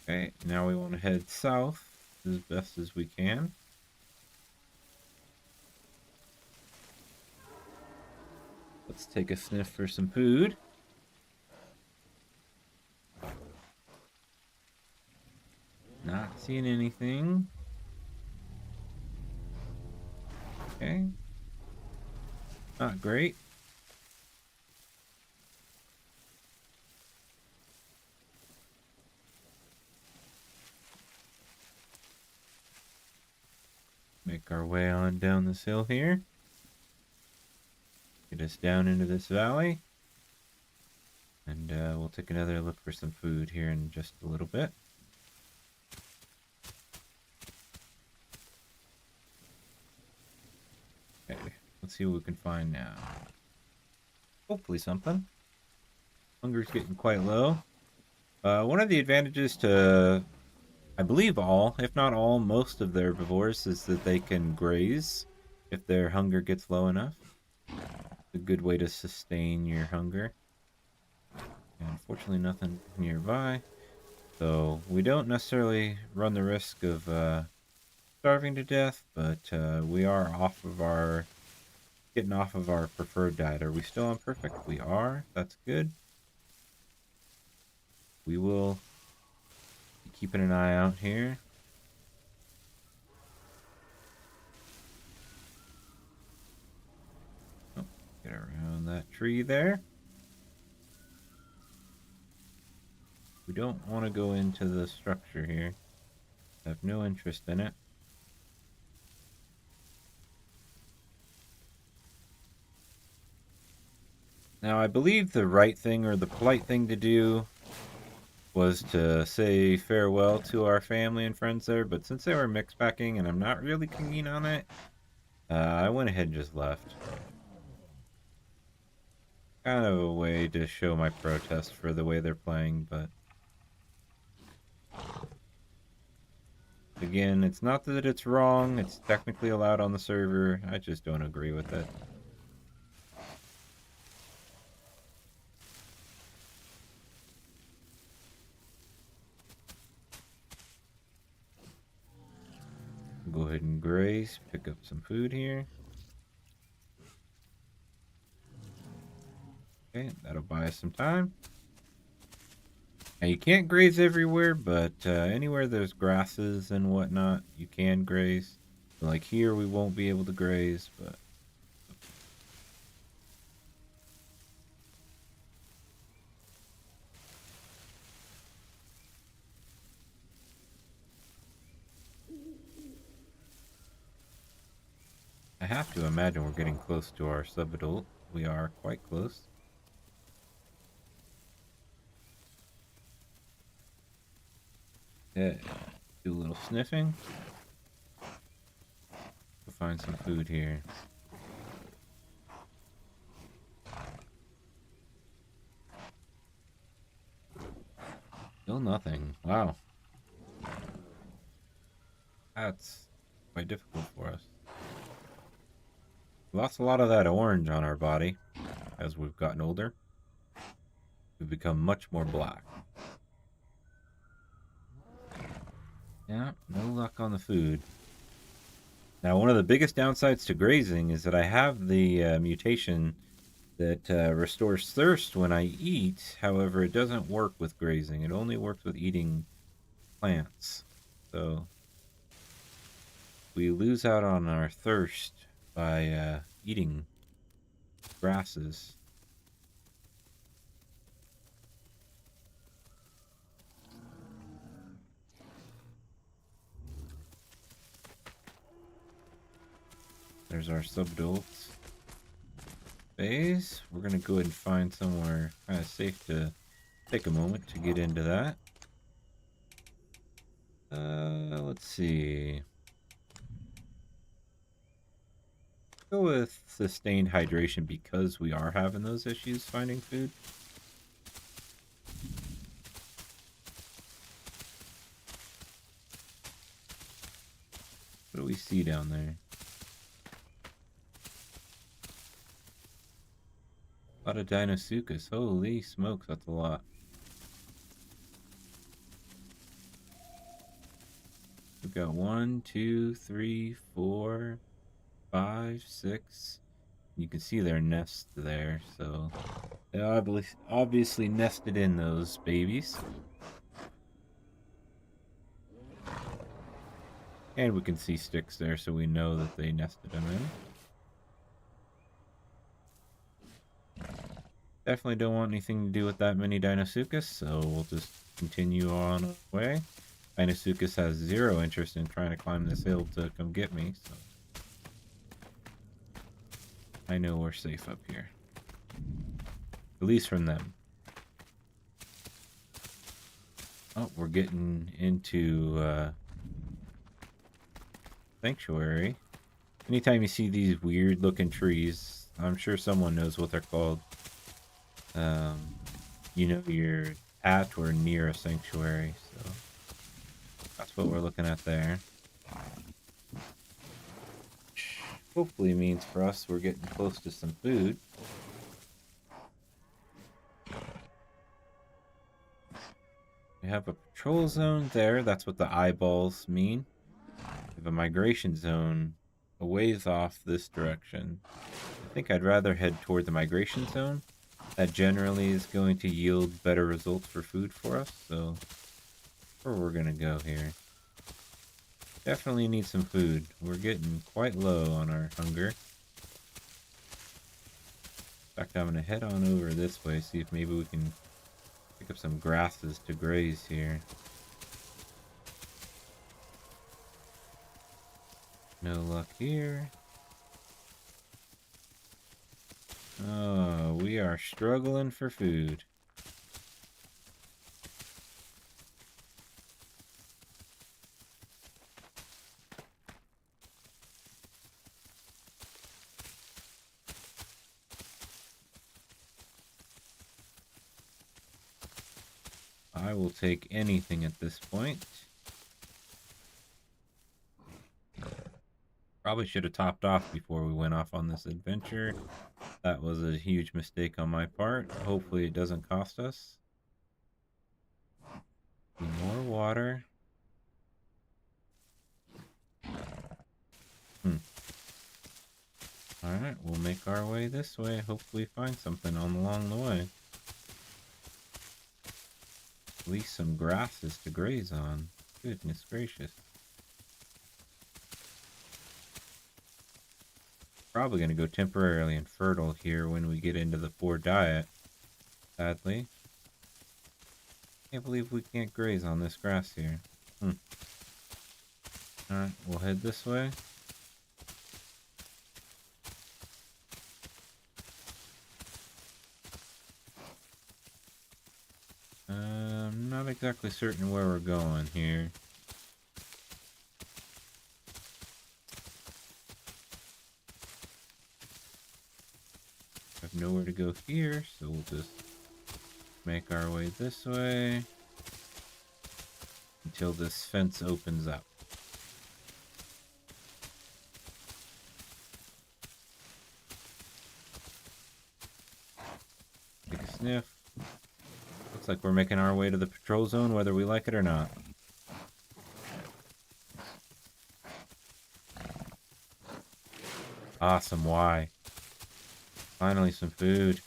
Okay, now we want to head south as best as we can. Let's take a sniff for some food. Not seeing anything. Okay. Not great. Make our way on down this hill here. Get us down into this valley. And we'll take another look for some food here in just a little bit. Okay, let's see what we can find now. Hopefully something. Hunger's getting quite low. One of the advantages to, I believe all, if not all, most of the herbivores is that they can graze if their hunger gets low enough. It's a good way to sustain your hunger. And unfortunately nothing nearby. So we don't necessarily run the risk of starving to death, but we are getting off of our preferred diet. Are we still on perfect? We are. That's good. We will be keeping an eye out here. Oh, get around that tree there. We don't want to go into the structure here. I have no interest in it. Now, I believe the right thing or the polite thing to do was to say farewell to our family and friends there, but since they were mixed packing and I'm not really keen on it, I went ahead and just left. Kind of a way to show my protest for the way they're playing, but again, it's not that it's wrong, it's technically allowed on the server, I just don't agree with it. Go ahead and graze, pick up some food here. Okay, that'll buy us some time. Now you can't graze everywhere, but anywhere there's grasses and whatnot, you can graze. Like here, we won't be able to graze, but I have to imagine we're getting close to our subadult. We are quite close. Okay. Do a little sniffing. We'll find some food here. Still nothing. Wow. That's quite difficult for us. We lost a lot of that orange on our body as we've gotten older. We've become much more black. Yeah, no luck on the food. Now, one of the biggest downsides to grazing is that I have the mutation that restores thirst when I eat. However, it doesn't work with grazing. It only works with eating plants. So we lose out on our thirst by eating grasses. There's our subadults phase. We're going to go ahead and find somewhere kind of safe to take a moment to get into that. Let's see. Go with sustained hydration because we are having those issues finding food. What do we see down there? A lot of Deinosuchus. Holy smokes, that's a lot. We've got 1, 2, 3, 4, 5, 6. You can see their nest there, so they obviously nested in those babies. And we can see sticks there, so we know that they nested them in. Definitely don't want anything to do with that many Deinosuchus, so we'll just continue on our way. Deinosuchus has zero interest in trying to climb this hill to come get me, so I know we're safe up here. At least from them. Oh, we're getting into sanctuary. Anytime you see these weird looking trees, I'm sure someone knows what they're called. You know you're at or near a sanctuary, so that's what we're looking at there. Which hopefully means for us we're getting close to some food. We have a patrol zone there, that's what the eyeballs mean. We have a migration zone a ways off this direction. I think I'd rather head toward the migration zone. That generally is going to yield better results for food for us, so that's where we're gonna go here. Definitely need some food. We're getting quite low on our hunger. In fact, I'm gonna head on over this way, see if maybe we can pick up some grasses to graze here. No luck here. Oh, we are struggling for food. I will take anything at this point. Probably should have topped off before we went off on this adventure. That was a huge mistake on my part. Hopefully it doesn't cost us. More water. Alright, we'll make our way this way. Hopefully find something along the way. At least some grasses to graze on. Goodness gracious. Probably going to go temporarily infertile here when we get into the poor diet. Sadly. Can't believe we can't graze on this grass here. Alright, we'll head this way. I'm Not exactly certain where we're going here. I have nowhere to go here, so we'll just make our way this way until this fence opens up. Take a sniff. Looks like we're making our way to the patrol zone, whether we like it or not. Awesome, why? Finally some food.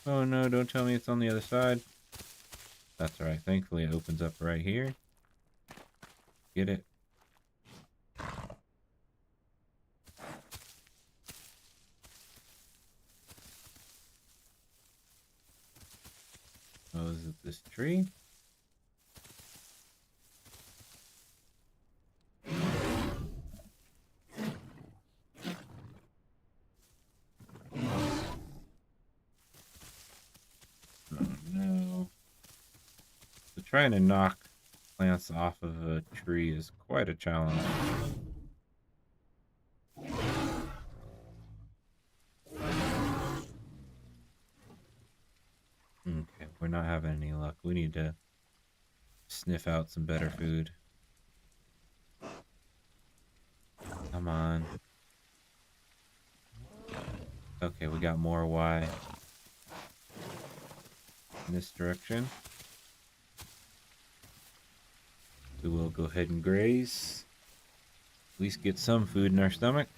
Oh no, don't tell me it's on the other side. That's alright, thankfully it opens up right here. Get it? Oh, is it this tree? Oh no. So trying to knock plants off of a tree is quite a challenge. Okay, we're not having any luck. We need to sniff out some better food. Come on. Okay, we got more Y in this direction. We will go ahead and graze. At least get some food in our stomach.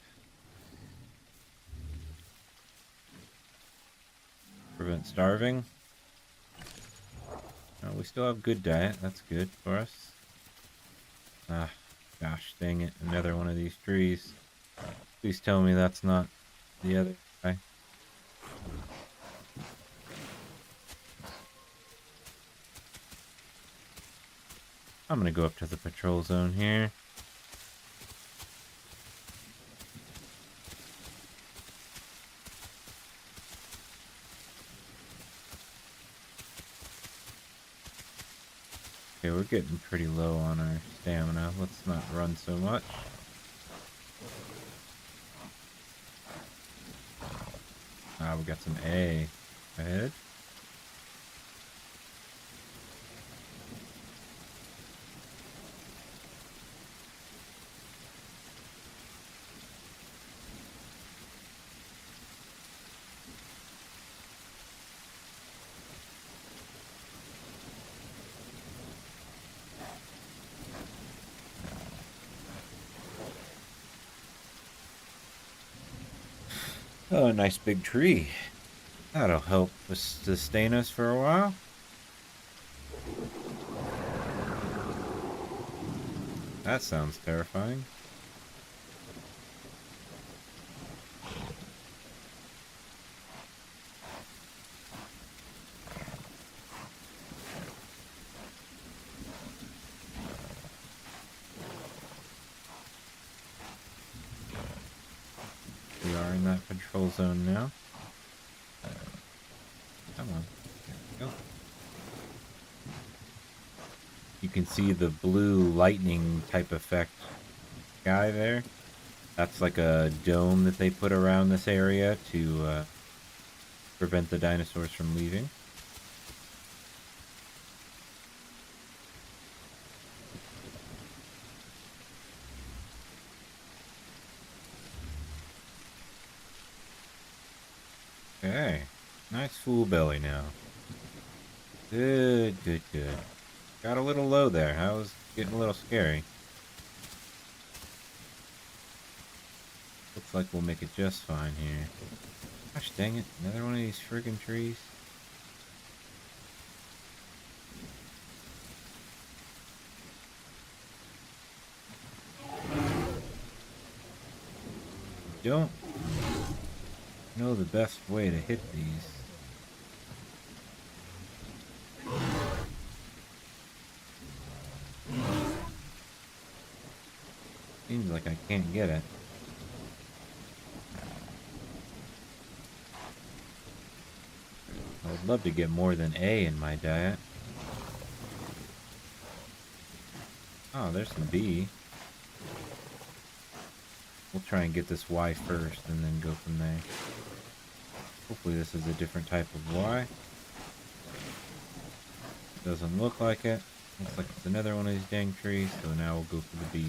Prevent starving. Oh, we still have good diet. That's good for us. Ah, gosh dang it. Another one of these trees. Please tell me that's not the other guy. I'm gonna go up to the patrol zone here. Okay, we're getting pretty low on our stamina. Let's not run so much. Ah, we got some A ahead. Oh, a nice big tree. That'll help us sustain us for a while. That sounds terrifying. We are in that patrol zone now. Come on. There we go. You can see the blue lightning type effect guy there. That's like a dome that they put around this area to prevent the dinosaurs from leaving. Okay. Nice full belly now. Good, good, good. Got a little low there. I was getting a little scary. Looks like we'll make it just fine here. Gosh dang it. Another one of these friggin' trees. Don't know the best way to hit these. Seems like I can't get it. I would love to get more than A in my diet. Oh, there's some B. We'll try and get this Y first and then go from there. Hopefully this is a different type of Y. Doesn't look like it. Looks like it's another one of these dang trees, so now we'll go for the B.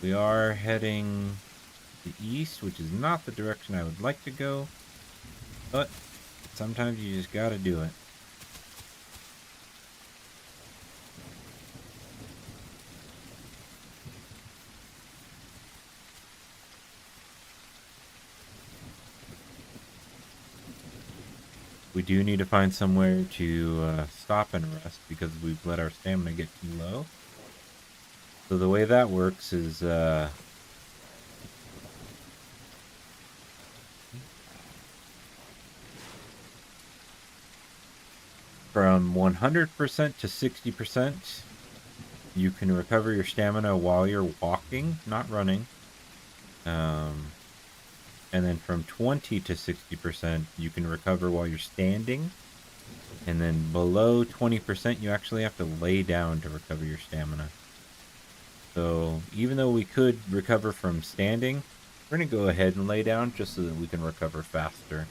We are heading to the east, which is not the direction I would like to go, but sometimes you just gotta do it. We do need to find somewhere to stop and rest because we've let our stamina get too low. So the way that works is from 100% to 60%, you can recover your stamina while you're walking, not running. And then from 20 to 60%, you can recover while you're standing. And then below 20%, you actually have to lay down to recover your stamina. So even though we could recover from standing, we're going to go ahead and lay down just so that we can recover faster.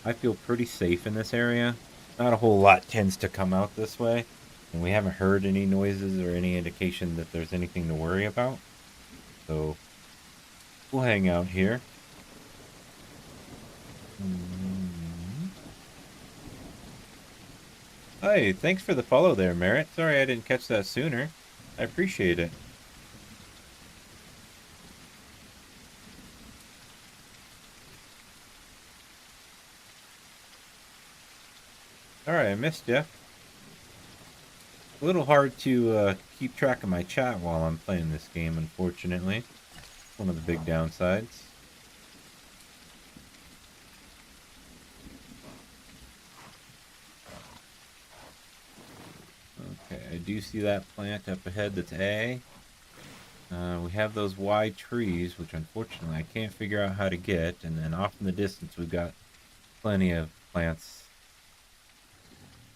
I feel pretty safe in this area. Not a whole lot tends to come out this way. And we haven't heard any noises or any indication that there's anything to worry about. So we'll hang out here. Hey, thanks for the follow there, Merritt. Sorry I didn't catch that sooner. I appreciate it. Sorry I missed you. A little hard to keep track of my chat while I'm playing this game, unfortunately. One of the big downsides. Okay, I do see that plant up ahead that's A. We have those wide trees, which unfortunately I can't figure out how to get. And then off in the distance, we've got plenty of plants.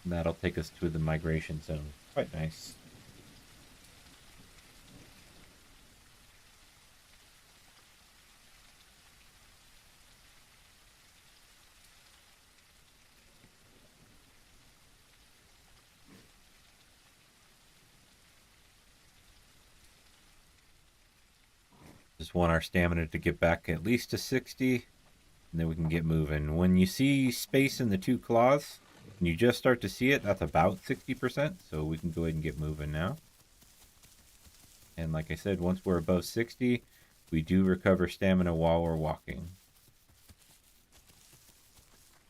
And that'll take us to the migration zone. Quite nice. Just want our stamina to get back at least to 60, and then we can get moving. When you see space in the two claws, and you just start to see it, that's about 60%, so we can go ahead and get moving now. And like I said, once we're above 60, we do recover stamina while we're walking.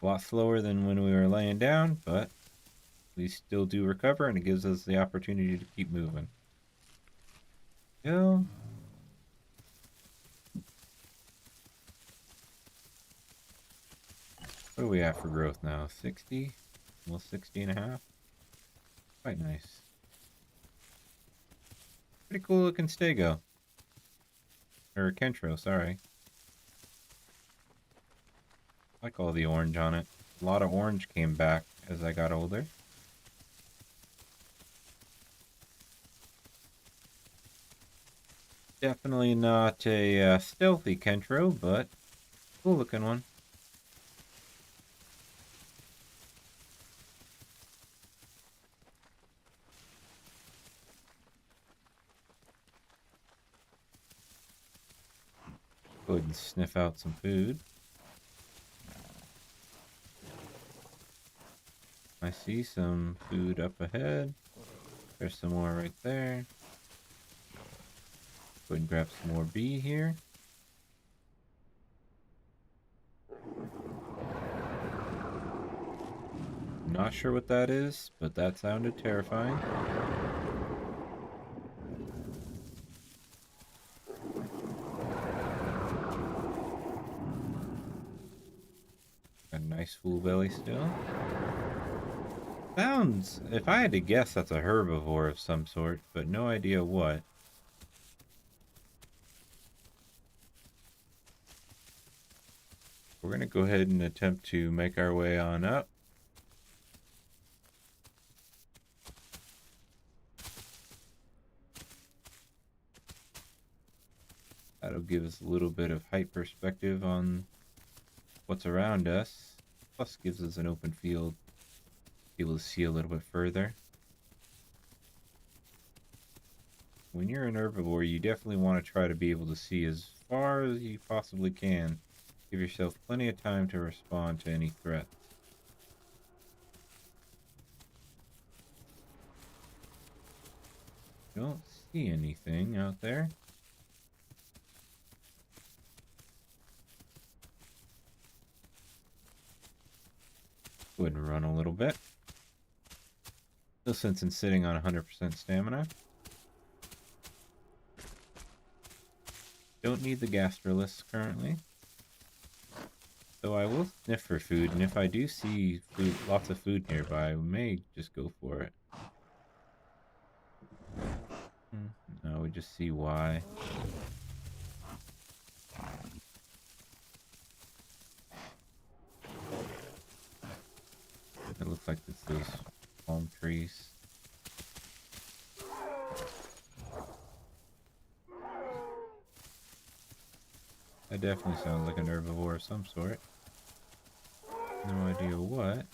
A lot slower than when we were laying down, but we still do recover, and it gives us the opportunity to keep moving. Go. What do we have for growth now? 60? Almost 60 and a half? Quite nice. Pretty cool looking stego. Or Kentro, sorry. I like all the orange on it. A lot of orange came back as I got older. Definitely not a stealthy Kentro, but cool looking one. Go ahead and sniff out some food. I see some food up ahead. There's some more right there. Go ahead and grab some more B here. Not sure what that is, but that sounded terrifying. Got a nice full belly still. Sounds, if I had to guess, that's a herbivore of some sort, but no idea what. We're going to go ahead and attempt to make our way on up. That'll give us a little bit of height perspective on what's around us. Plus gives us an open field, be able to see a little bit further. When you're an herbivore, you definitely want to try to be able to see as far as you possibly can. Give yourself plenty of time to respond to any threats. Don't see anything out there. Go ahead and run a little bit. No sense in sitting on 100% stamina. Don't need the gastrolus currently. So I will sniff for food, and if I do see food, lots of food nearby, we may just go for it. No, we just see why. It looks like it's those palm trees. That definitely sounds like an herbivore of some sort. No idea what.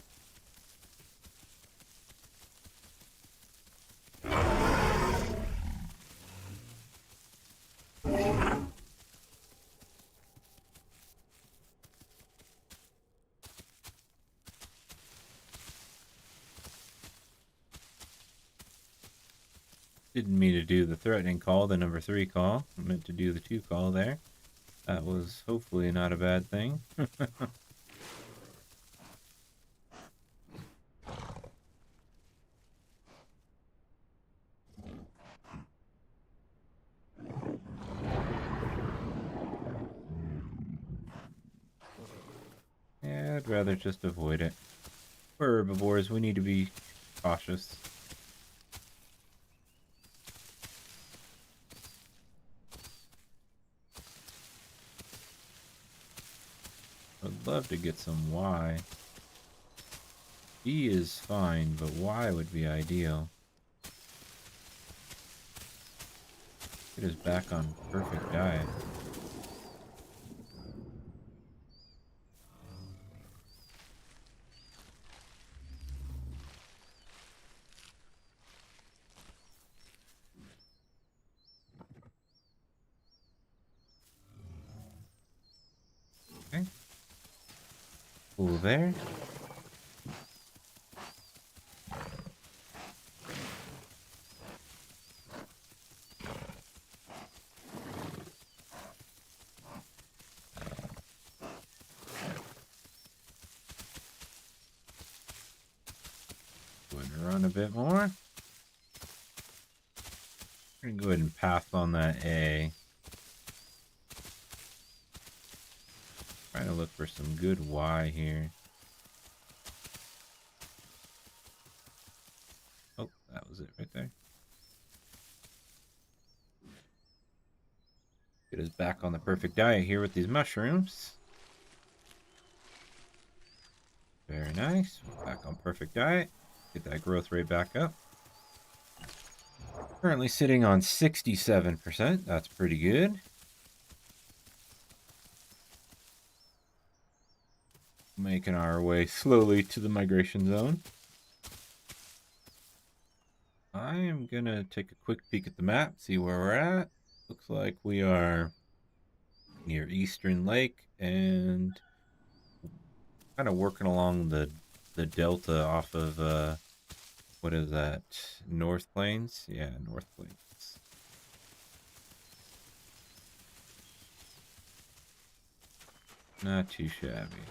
Didn't mean to do the threatening call, the number 3 call. I meant to do the 2 call there. That was hopefully not a bad thing. Yeah, I'd rather just avoid it. We're herbivores, we need to be cautious. I'd love to get some Y. B is fine, but Y would be ideal. Get us back on perfect diet. Okay. Cool there. Go ahead and run a bit more. We're gonna go ahead and pass on that A. Trying to look for some good Y here. Oh, that was it right there. Get us back on the perfect diet here with these mushrooms. Very nice. Back on perfect diet. Get that growth rate back up. Currently sitting on 67%. That's pretty good. Making our way slowly to the migration zone. I am going to take a quick peek at the map, see where we're at. Looks like we are near Eastern Lake and kind of working along the delta off of what is that? North Plains? Yeah, North Plains. Not too shabby.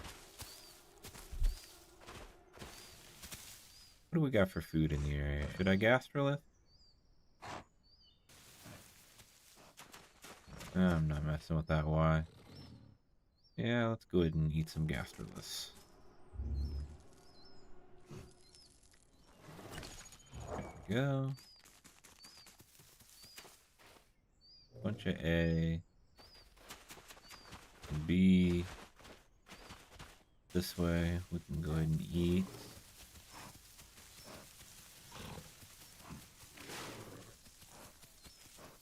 What do we got for food in the area? Should I gastrolith? I'm not messing with that Y. Yeah, let's go ahead and eat some gastroliths. Go. Bunch of A. B. This way. We can go ahead and eat.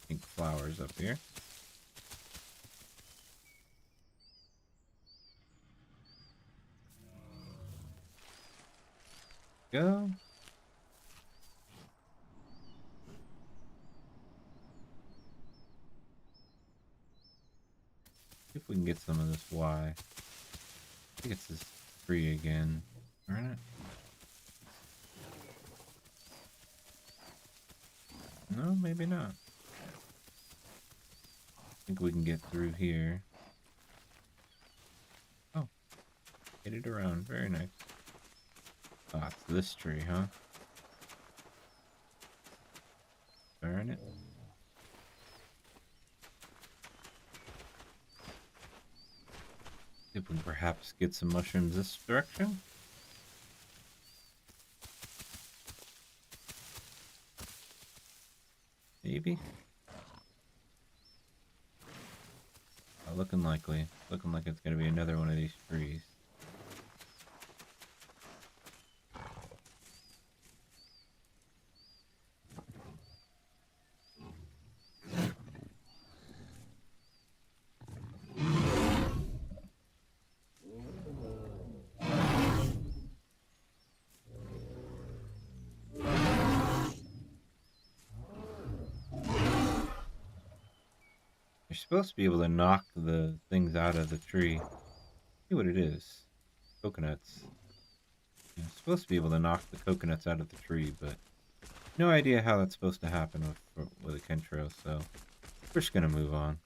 Pink flowers up here. Go. See if we can get some of this Y. I think it's this tree again. Darn it. No, maybe not. I think we can get through here. Oh, get it around. Very nice. Ah, it's this tree, huh? Darn it. See if we can perhaps get some mushrooms this direction. Maybe. Looking likely. Looking like it's going to be another one of these trees. You're supposed to be able to knock the things out of the tree. See what it is. Coconuts. You're supposed to be able to knock the coconuts out of the tree, but no idea how that's supposed to happen with a Kentro, so we're just gonna move on.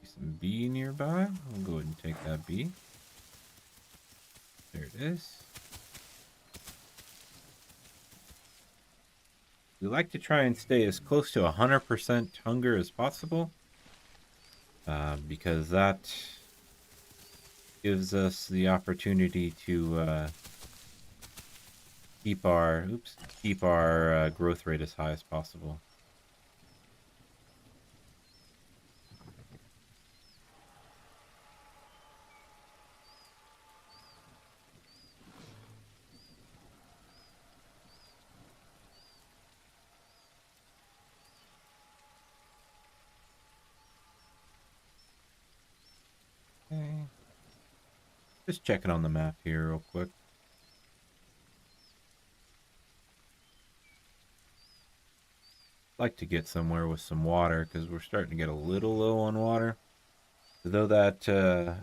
Some bee nearby. We'll go ahead and take that bee. There it is. We like to try and stay as close to 100% hunger as possible, because that gives us the opportunity to keep our growth rate as high as possible. Okay. Just checking on the map here real quick. Like to get somewhere with some water because we're starting to get a little low on water. Though that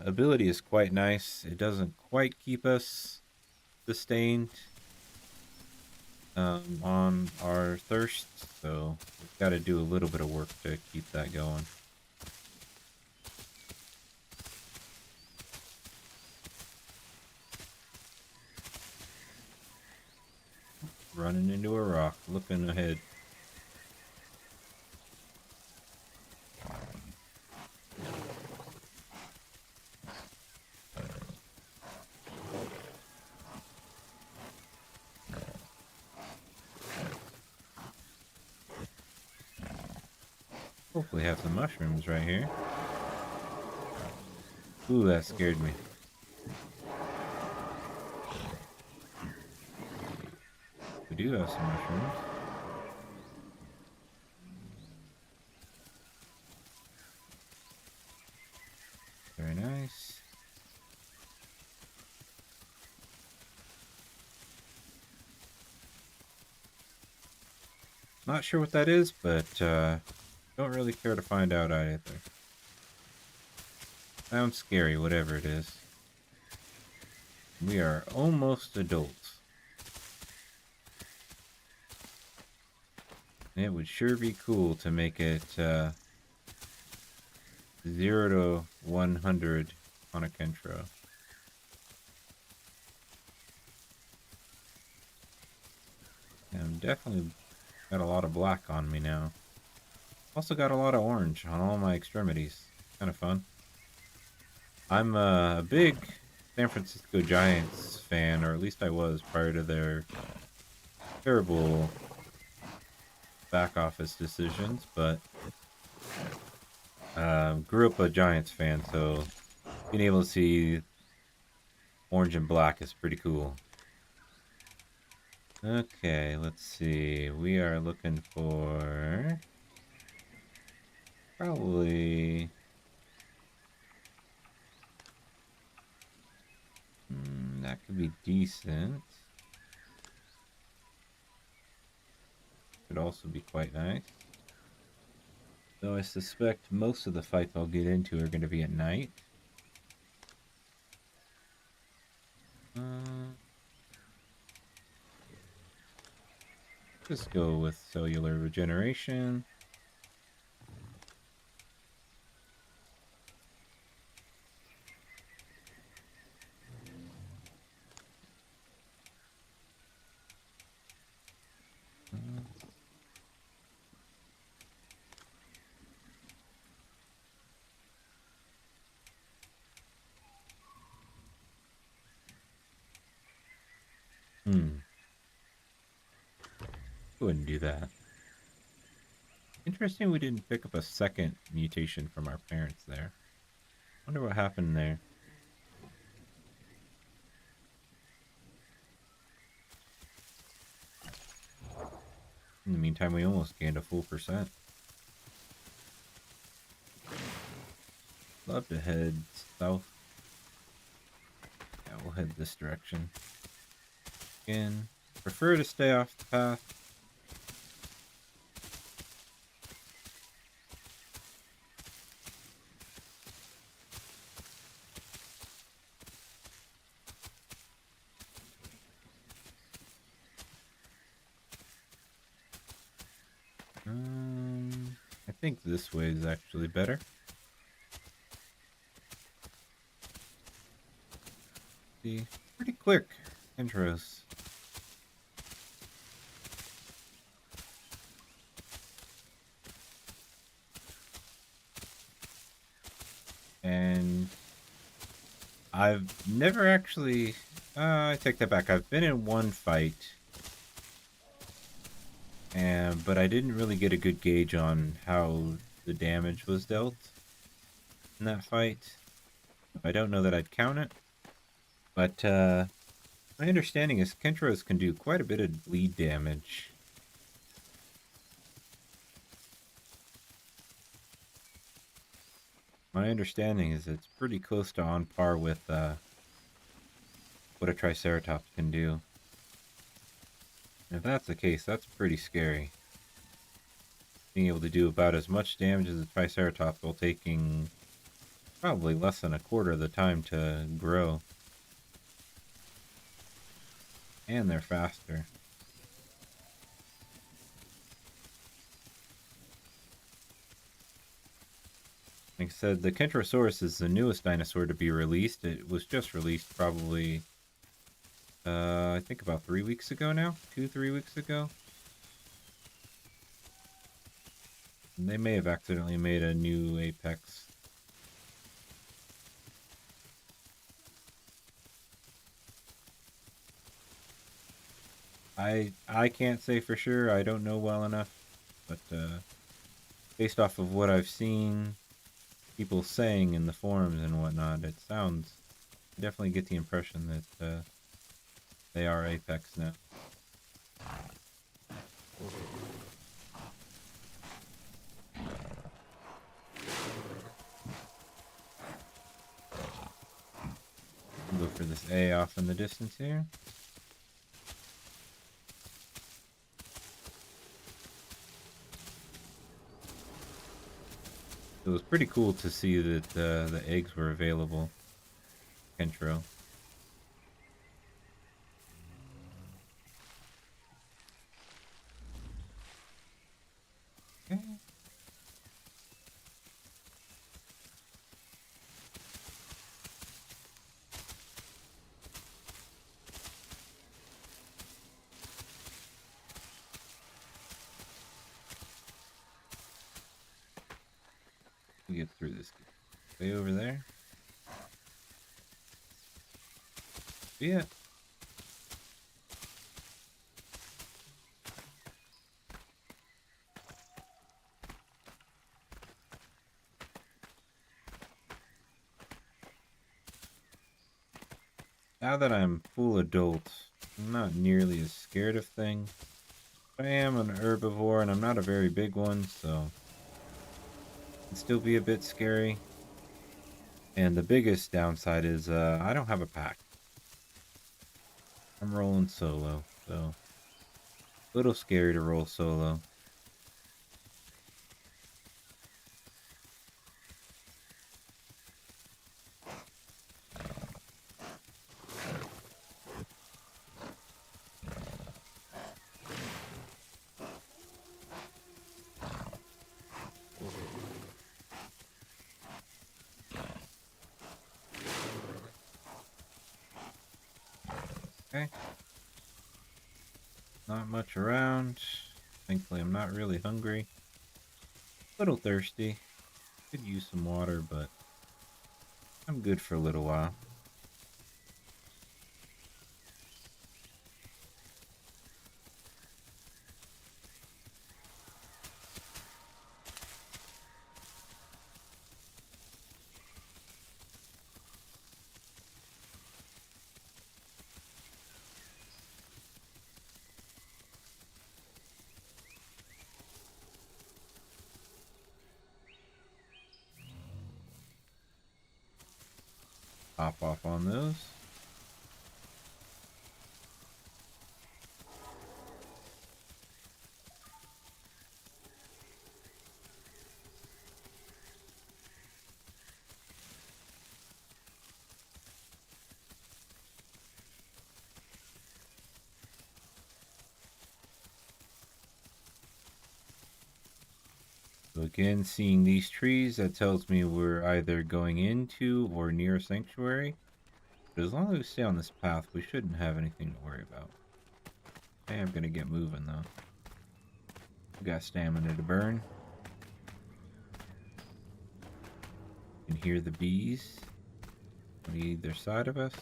ability is quite nice, it doesn't quite keep us sustained on our thirst, so we've got to do a little bit of work to keep that going. Running into a rock, looking ahead. Hopefully have some mushrooms right here. Ooh, that scared me. We do have some mushrooms. Very nice. Not sure what that is, but don't really care to find out either. Sounds scary, whatever it is. We are almost adults. It would sure be cool to make it 0 to 100 on a Kentro. I'm definitely got a lot of black on me now. Also got a lot of orange on all my extremities. Kind of fun. I'm a big San Francisco Giants fan, or at least I was prior to their terrible back office decisions, but grew up a Giants fan, so being able to see orange and black is pretty cool. Okay, let's see. We are looking for probably that could be decent. Could also be quite nice. Though I suspect most of the fights I'll get into are going to be at night. Uh, just go with cellular regeneration. Uh, hmm. Go ahead and do that. Interesting we didn't pick up a second mutation from our parents there. Wonder what happened there. In the meantime, we almost gained a full percent. Love to head south. Yeah, we'll head this direction. Again, prefer to stay off the path. I think this way is actually better. See, pretty quick intros. And I've never actually, I take that back. I've been in one fight, but I didn't really get a good gauge on how the damage was dealt in that fight. I don't know that I'd count it, but my understanding is Kentros can do quite a bit of bleed damage. My understanding is it's pretty close to on par with what a Triceratops can do. And if that's the case, that's pretty scary. Being able to do about as much damage as a Triceratops while taking probably less than a quarter of the time to grow. And they're faster. Like I said, the Kentrosaurus is the newest dinosaur to be released. It was just released probably, I think about 3 weeks ago now? 2-3 weeks ago? And they may have accidentally made a new Apex. I can't say for sure. I don't know well enough, but based off of what I've seen people saying in the forums and whatnot, it sounds, I definitely get the impression that they are Apex now. Go for this A off in the distance here. It was pretty cool to see that the eggs were available. Kentro. Okay. get through this gate? Way over there? Yeah. Now that I'm full adult, I'm not nearly as scared of things. I am an herbivore and I'm not a very big one, so it can still be a bit scary. And the biggest downside is I don't have a pack. I'm rolling solo, so a little scary to roll solo. Okay. Not much around. Thankfully, I'm not really hungry. A little thirsty. Could use some water, but I'm good for a little while. Hop off on those. So again, seeing these trees, that tells me we're either going into or near a sanctuary. But as long as we stay on this path, we shouldn't have anything to worry about. I am going to get moving, though. We got stamina to burn. You can hear the bees on either side of us.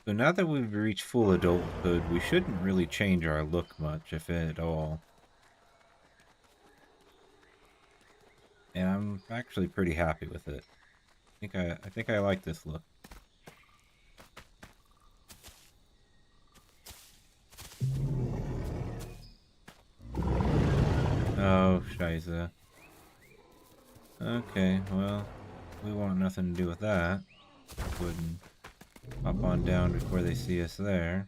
So now that we've reached full adulthood, we shouldn't really change our look much, if at all. And I'm actually pretty happy with it. I think I like this look. Oh, Shiza. Okay, well, we want nothing to do with that. Go ahead and hop on down before they see us there.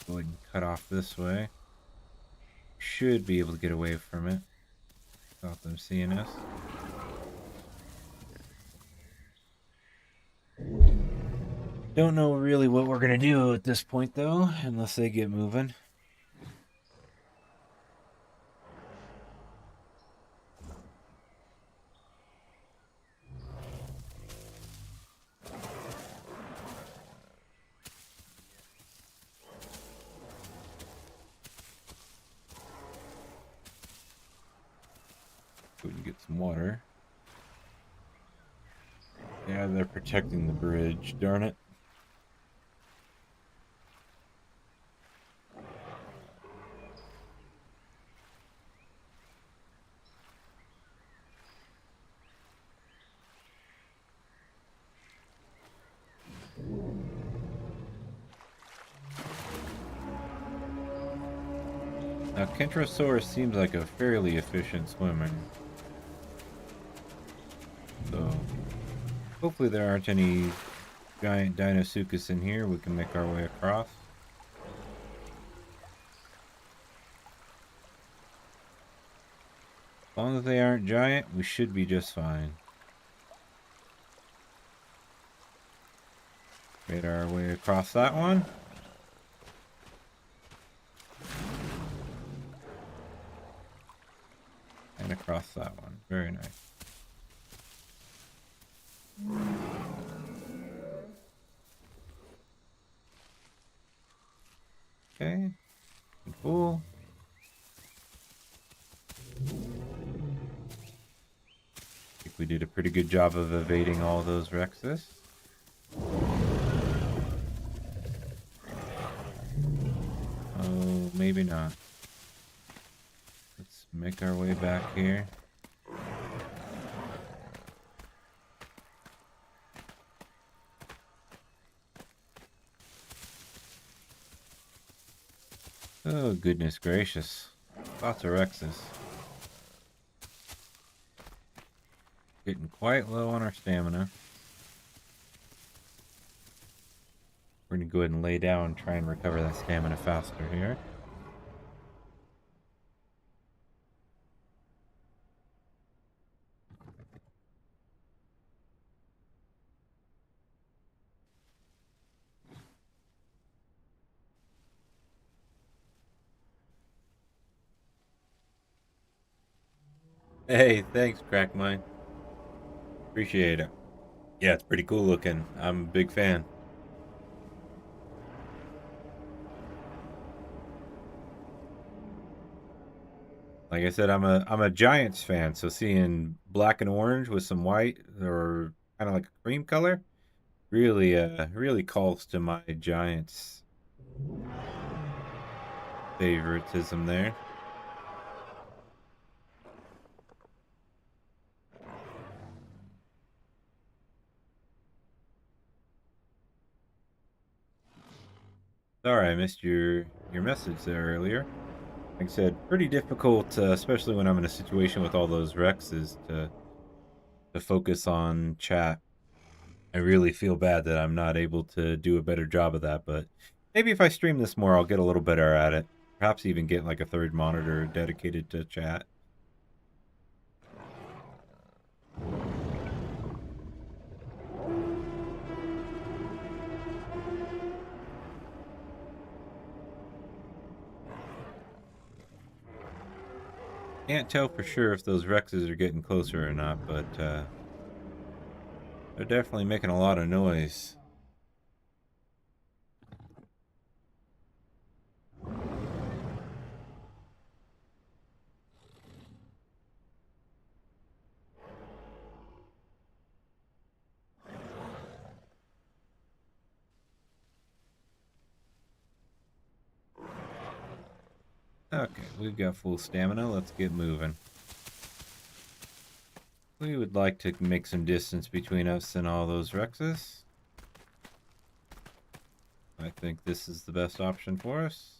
Go ahead and cut off this way. Should be able to get away from it without them seeing us. Don't know really what we're gonna do at this point though, unless they get moving. Go and get some water. Yeah, they're protecting the bridge, darn it. Now, Kentrosaurus seems like a fairly efficient swimmer. So, Hopefully there aren't any giant Dinosuchus in here. We can make our way across. As long as they aren't giant, we should be just fine. Made our way across that one. And across that one. Very nice. Okay. Cool. I think we did a pretty good job of evading all those Rexes. Oh, maybe not. Let's make our way back here. Oh, goodness gracious. Lots of Rexes. Getting quite low on our stamina. We're going to go ahead and lay down and try and recover that stamina faster here. Hey, thanks, Crackmine. Appreciate it. Yeah, it's pretty cool looking. I'm a big fan. Like I said, I'm a Giants fan, so seeing black and orange with some white or kind of like a cream color really calls to my Giants favoritism there. Sorry, I missed your message there earlier. Like I said, pretty difficult, especially when I'm in a situation with all those Rexes, to focus on chat. I really feel bad that I'm not able to do a better job of that, but maybe if I stream this more, I'll get a little better at it. Perhaps even get like a third monitor dedicated to chat. Can't tell for sure if those Rexes are getting closer or not, but they're definitely making a lot of noise. Okay, we've got full stamina. Let's get moving. We would like to make some distance between us and all those Rexes. I think this is the best option for us.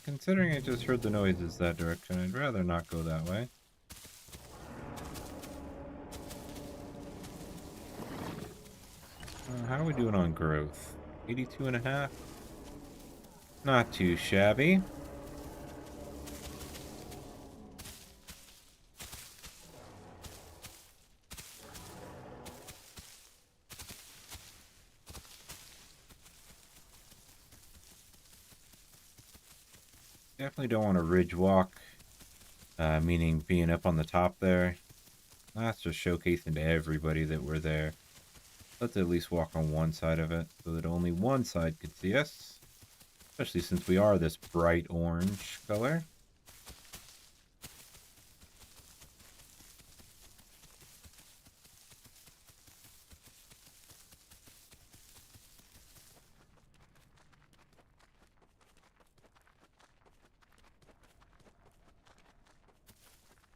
Considering I just heard the noises that direction, I'd rather not go that way. How are we doing on growth? 82.5? Not too shabby. Definitely don't want to ridge walk, meaning being up on the top there. That's just showcasing to everybody that we're there. Let's at least walk on one side of it so that only one side could see us. Especially since we are this bright orange color.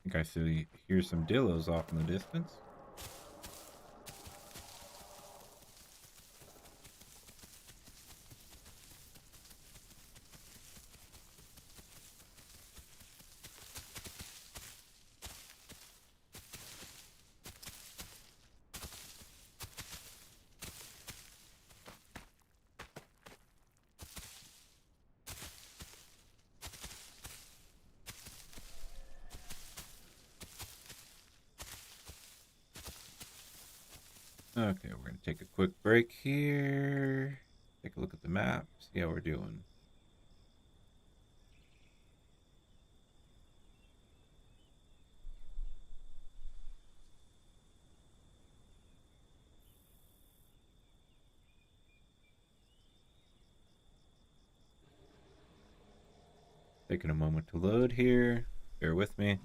think I see hear some dillos off in the distance. Okay, we're going to take a quick break here. Take a look at the map, see how we're doing. Taking a moment to load here. Bear with me.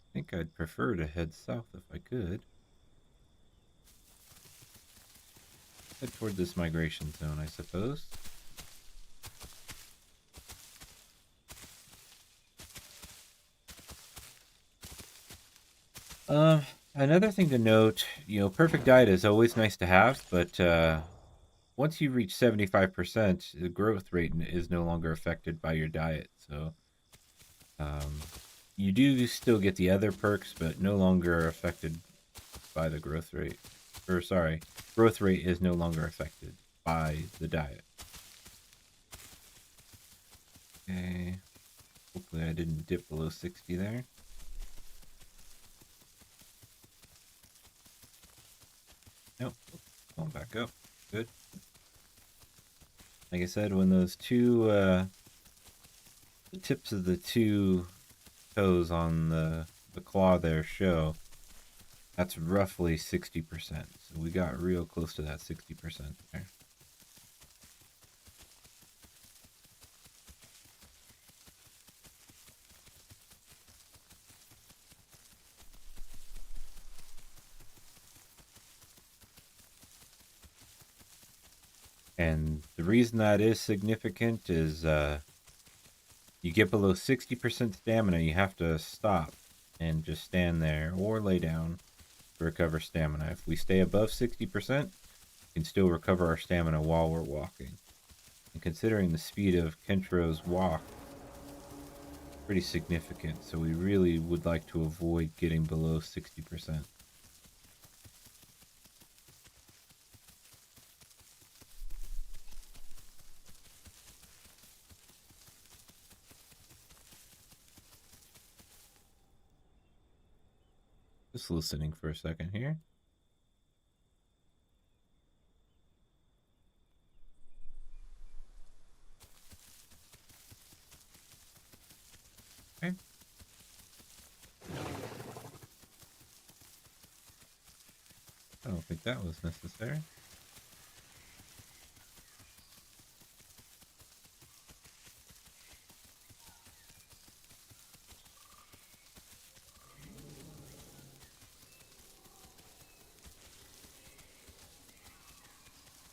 I think I'd prefer to head south if I could. Head toward this migration zone, I suppose. Another thing to note, perfect diet is always nice to have, but once you reach 75%, the growth rate is no longer affected by your diet. So um, you do still get the other perks, but no longer affected by the growth rate. Or sorry, growth rate is no longer affected by the diet. Okay. Hopefully I didn't dip below 60 there. Nope. Going back up. Good. Like I said, when those two, the tips of the two toes on the claw there show, that's roughly 60%. So we got real close to that 60% there. And the reason that is significant is you get below 60% stamina, you have to stop and just stand there or lay down to recover stamina. If we stay above 60%, we can still recover our stamina while we're walking. And considering the speed of Kentro's walk, pretty significant, so we really would like to avoid getting below 60%. Just listening for a second here. Okay. I don't think that was necessary.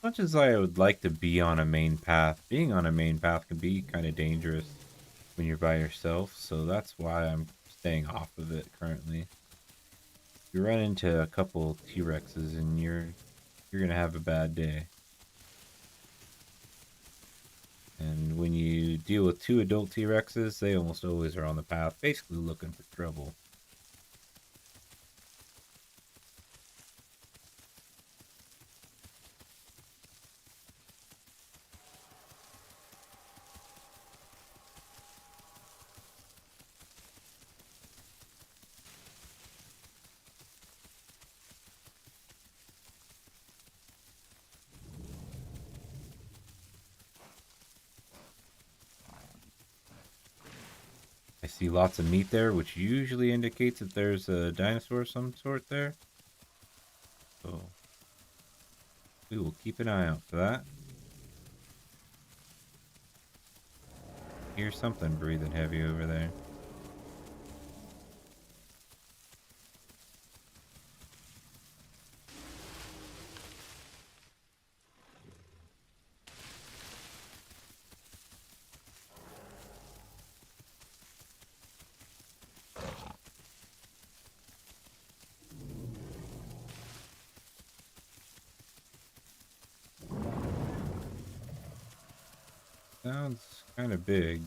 Much as I would like to be on a main path, being on a main path can be kind of dangerous when you're by yourself, so that's why I'm staying off of it currently. You run into a couple T-Rexes and you're gonna have a bad day. And when you deal with two adult T-Rexes, they almost always are on the path, basically looking for trouble. I see lots of meat there, which usually indicates that there's a dinosaur of some sort there. So we will keep an eye out for that. Here's something breathing heavy over there. Sounds kind of big.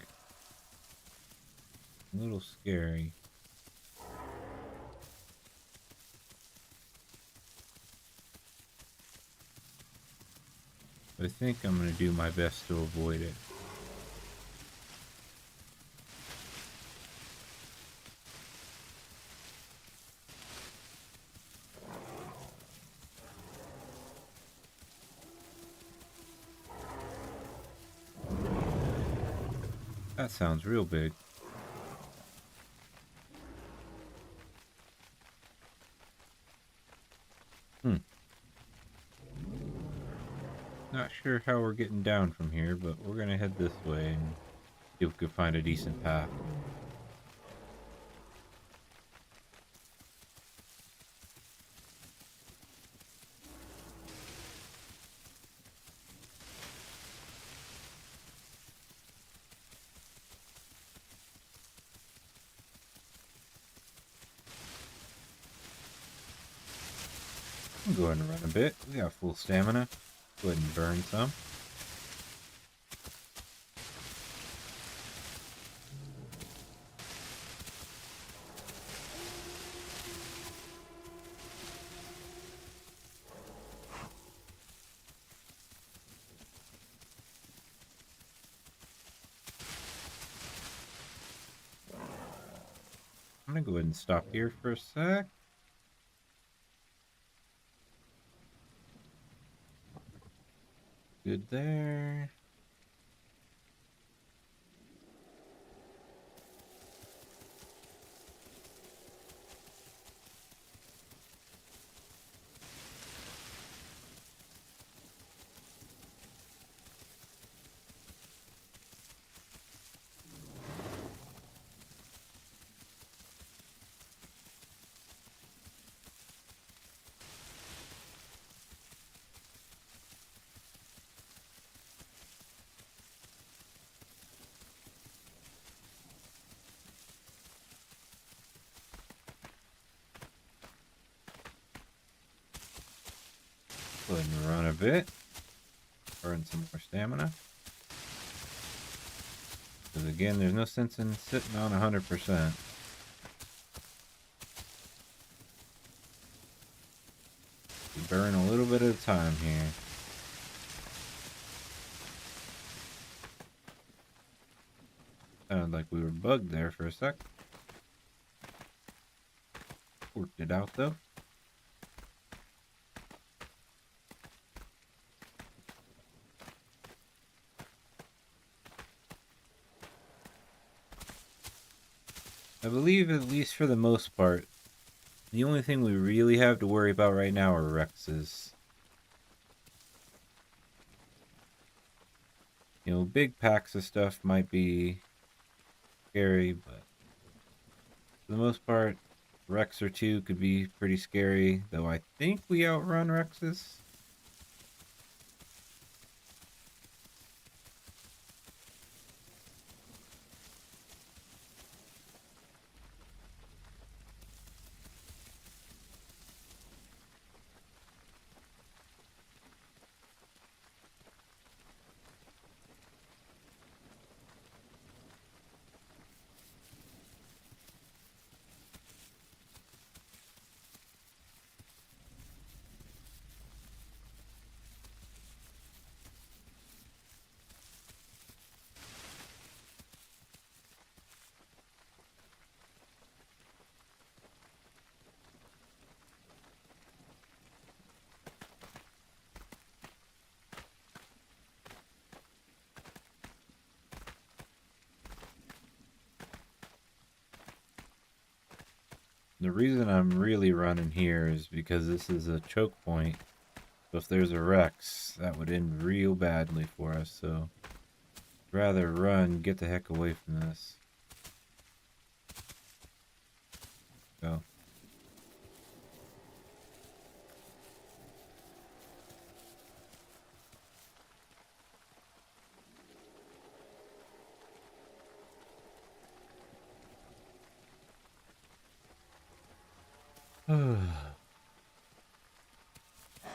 A little scary. But I think I'm going to do my best to avoid it. That sounds real big. Hmm. Not sure how we're getting down from here, but we're going to head this way and see if we can find a decent path. I'm going to run a bit. We got full stamina. Go ahead and burn some. I'm going to go ahead and stop here for a sec. Good there. Go ahead and run a bit. Burn some more stamina. Because again, there's no sense in sitting on 100%. We burn a little bit at a time here. Sounded like we were bugged there for a sec. Worked it out though. I believe, at least for the most part, the only thing we really have to worry about right now are Rexes. You know, big packs of stuff might be scary, but for the most part, Rex or two could be pretty scary, though I think we outrun Rexes. The reason I'm really running here is because this is a choke point. So if there's a Rex, that would end real badly for us, so I'd rather run, get the heck away from this. Go.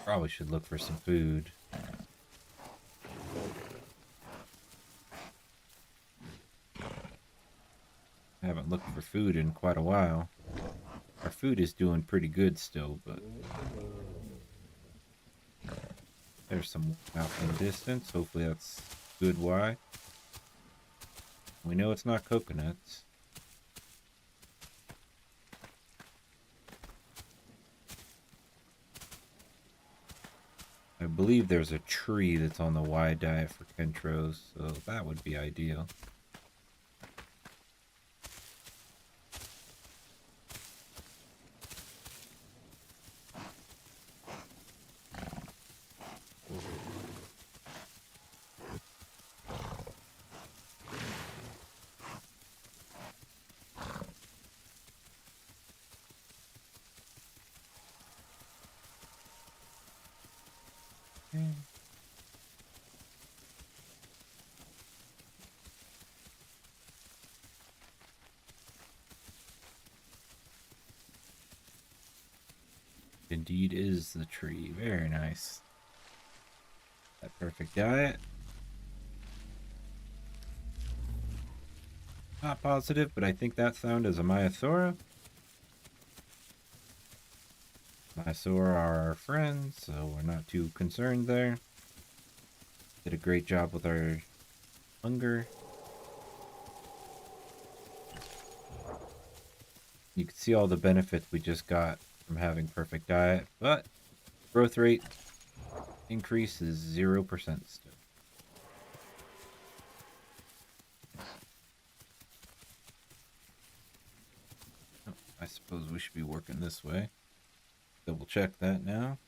Probably should look for some food. haven't looked for food in quite a while. Our food is doing pretty good still, but there's some out in the distance. Hopefully that's good. Why? We know it's not coconuts. I believe there's a tree that's on the Y diet for Kentros, so that would be ideal. Indeed is the tree. Very nice. That perfect diet. Not positive, but I think that sound is a Myothora. Myothora are our friends, so we're not too concerned there. Did a great job with our hunger. You can see all the benefits we just got from having perfect diet, but growth rate increase is 0% still. Oh, I suppose we should be working this way. Double check that now.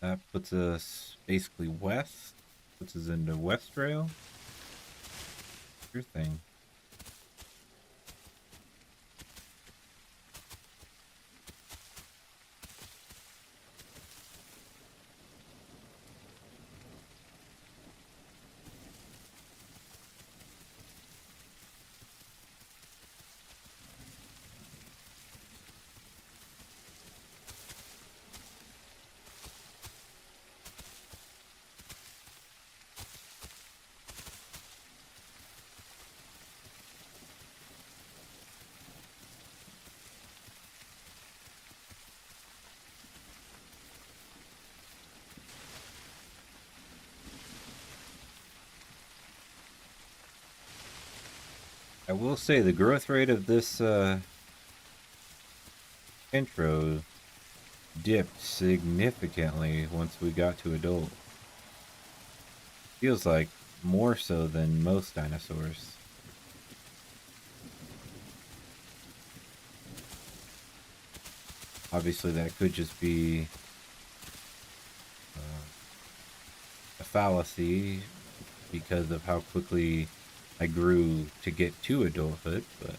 That puts us basically west. Puts us into West Rail. Sure thing. I will say the growth rate of this intro dipped significantly once we got to adult. Feels like more so than most dinosaurs. Obviously that could just be a fallacy because of how quickly I grew to get to adulthood, but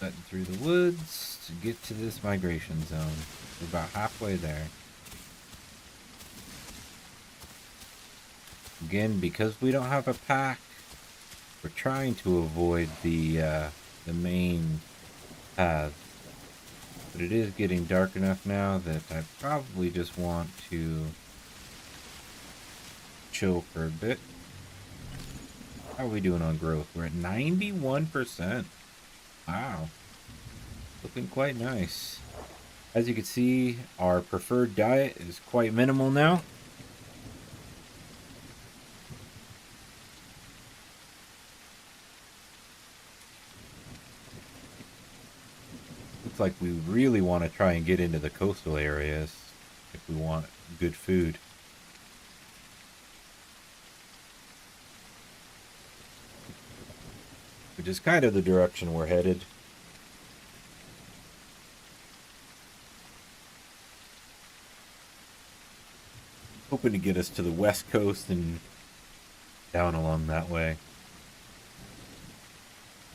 cutting through the woods to get to this migration zone. We're about halfway there. Again, because we don't have a pack, we're trying to avoid the main path. But it is getting dark enough now that I probably just want to chill for a bit. How are we doing on growth? We're at 91%. Wow. Looking quite nice. As you can see, our preferred diet is quite minimal now. looks like we really want to try and get into the coastal areas if we want good food. Which is kind of the direction we're headed. Hoping to get us to the west coast and down along that way.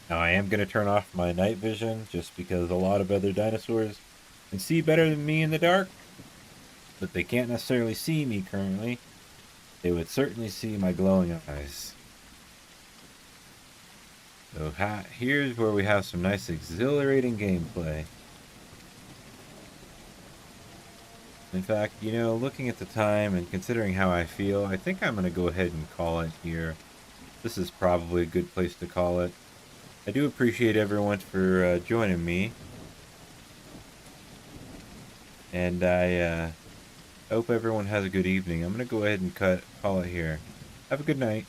Now I am going to turn off my night vision just because a lot of other dinosaurs can see better than me in the dark. But they can't necessarily see me currently. They would certainly see my glowing eyes. So here's where we have some nice exhilarating gameplay. In fact, you know, looking at the time and considering how I feel, I think I'm going to go ahead and call it here. This is probably a good place to call it. I do appreciate everyone for joining me. And I hope everyone has a good evening. I'm going to go ahead and call it here. Have a good night.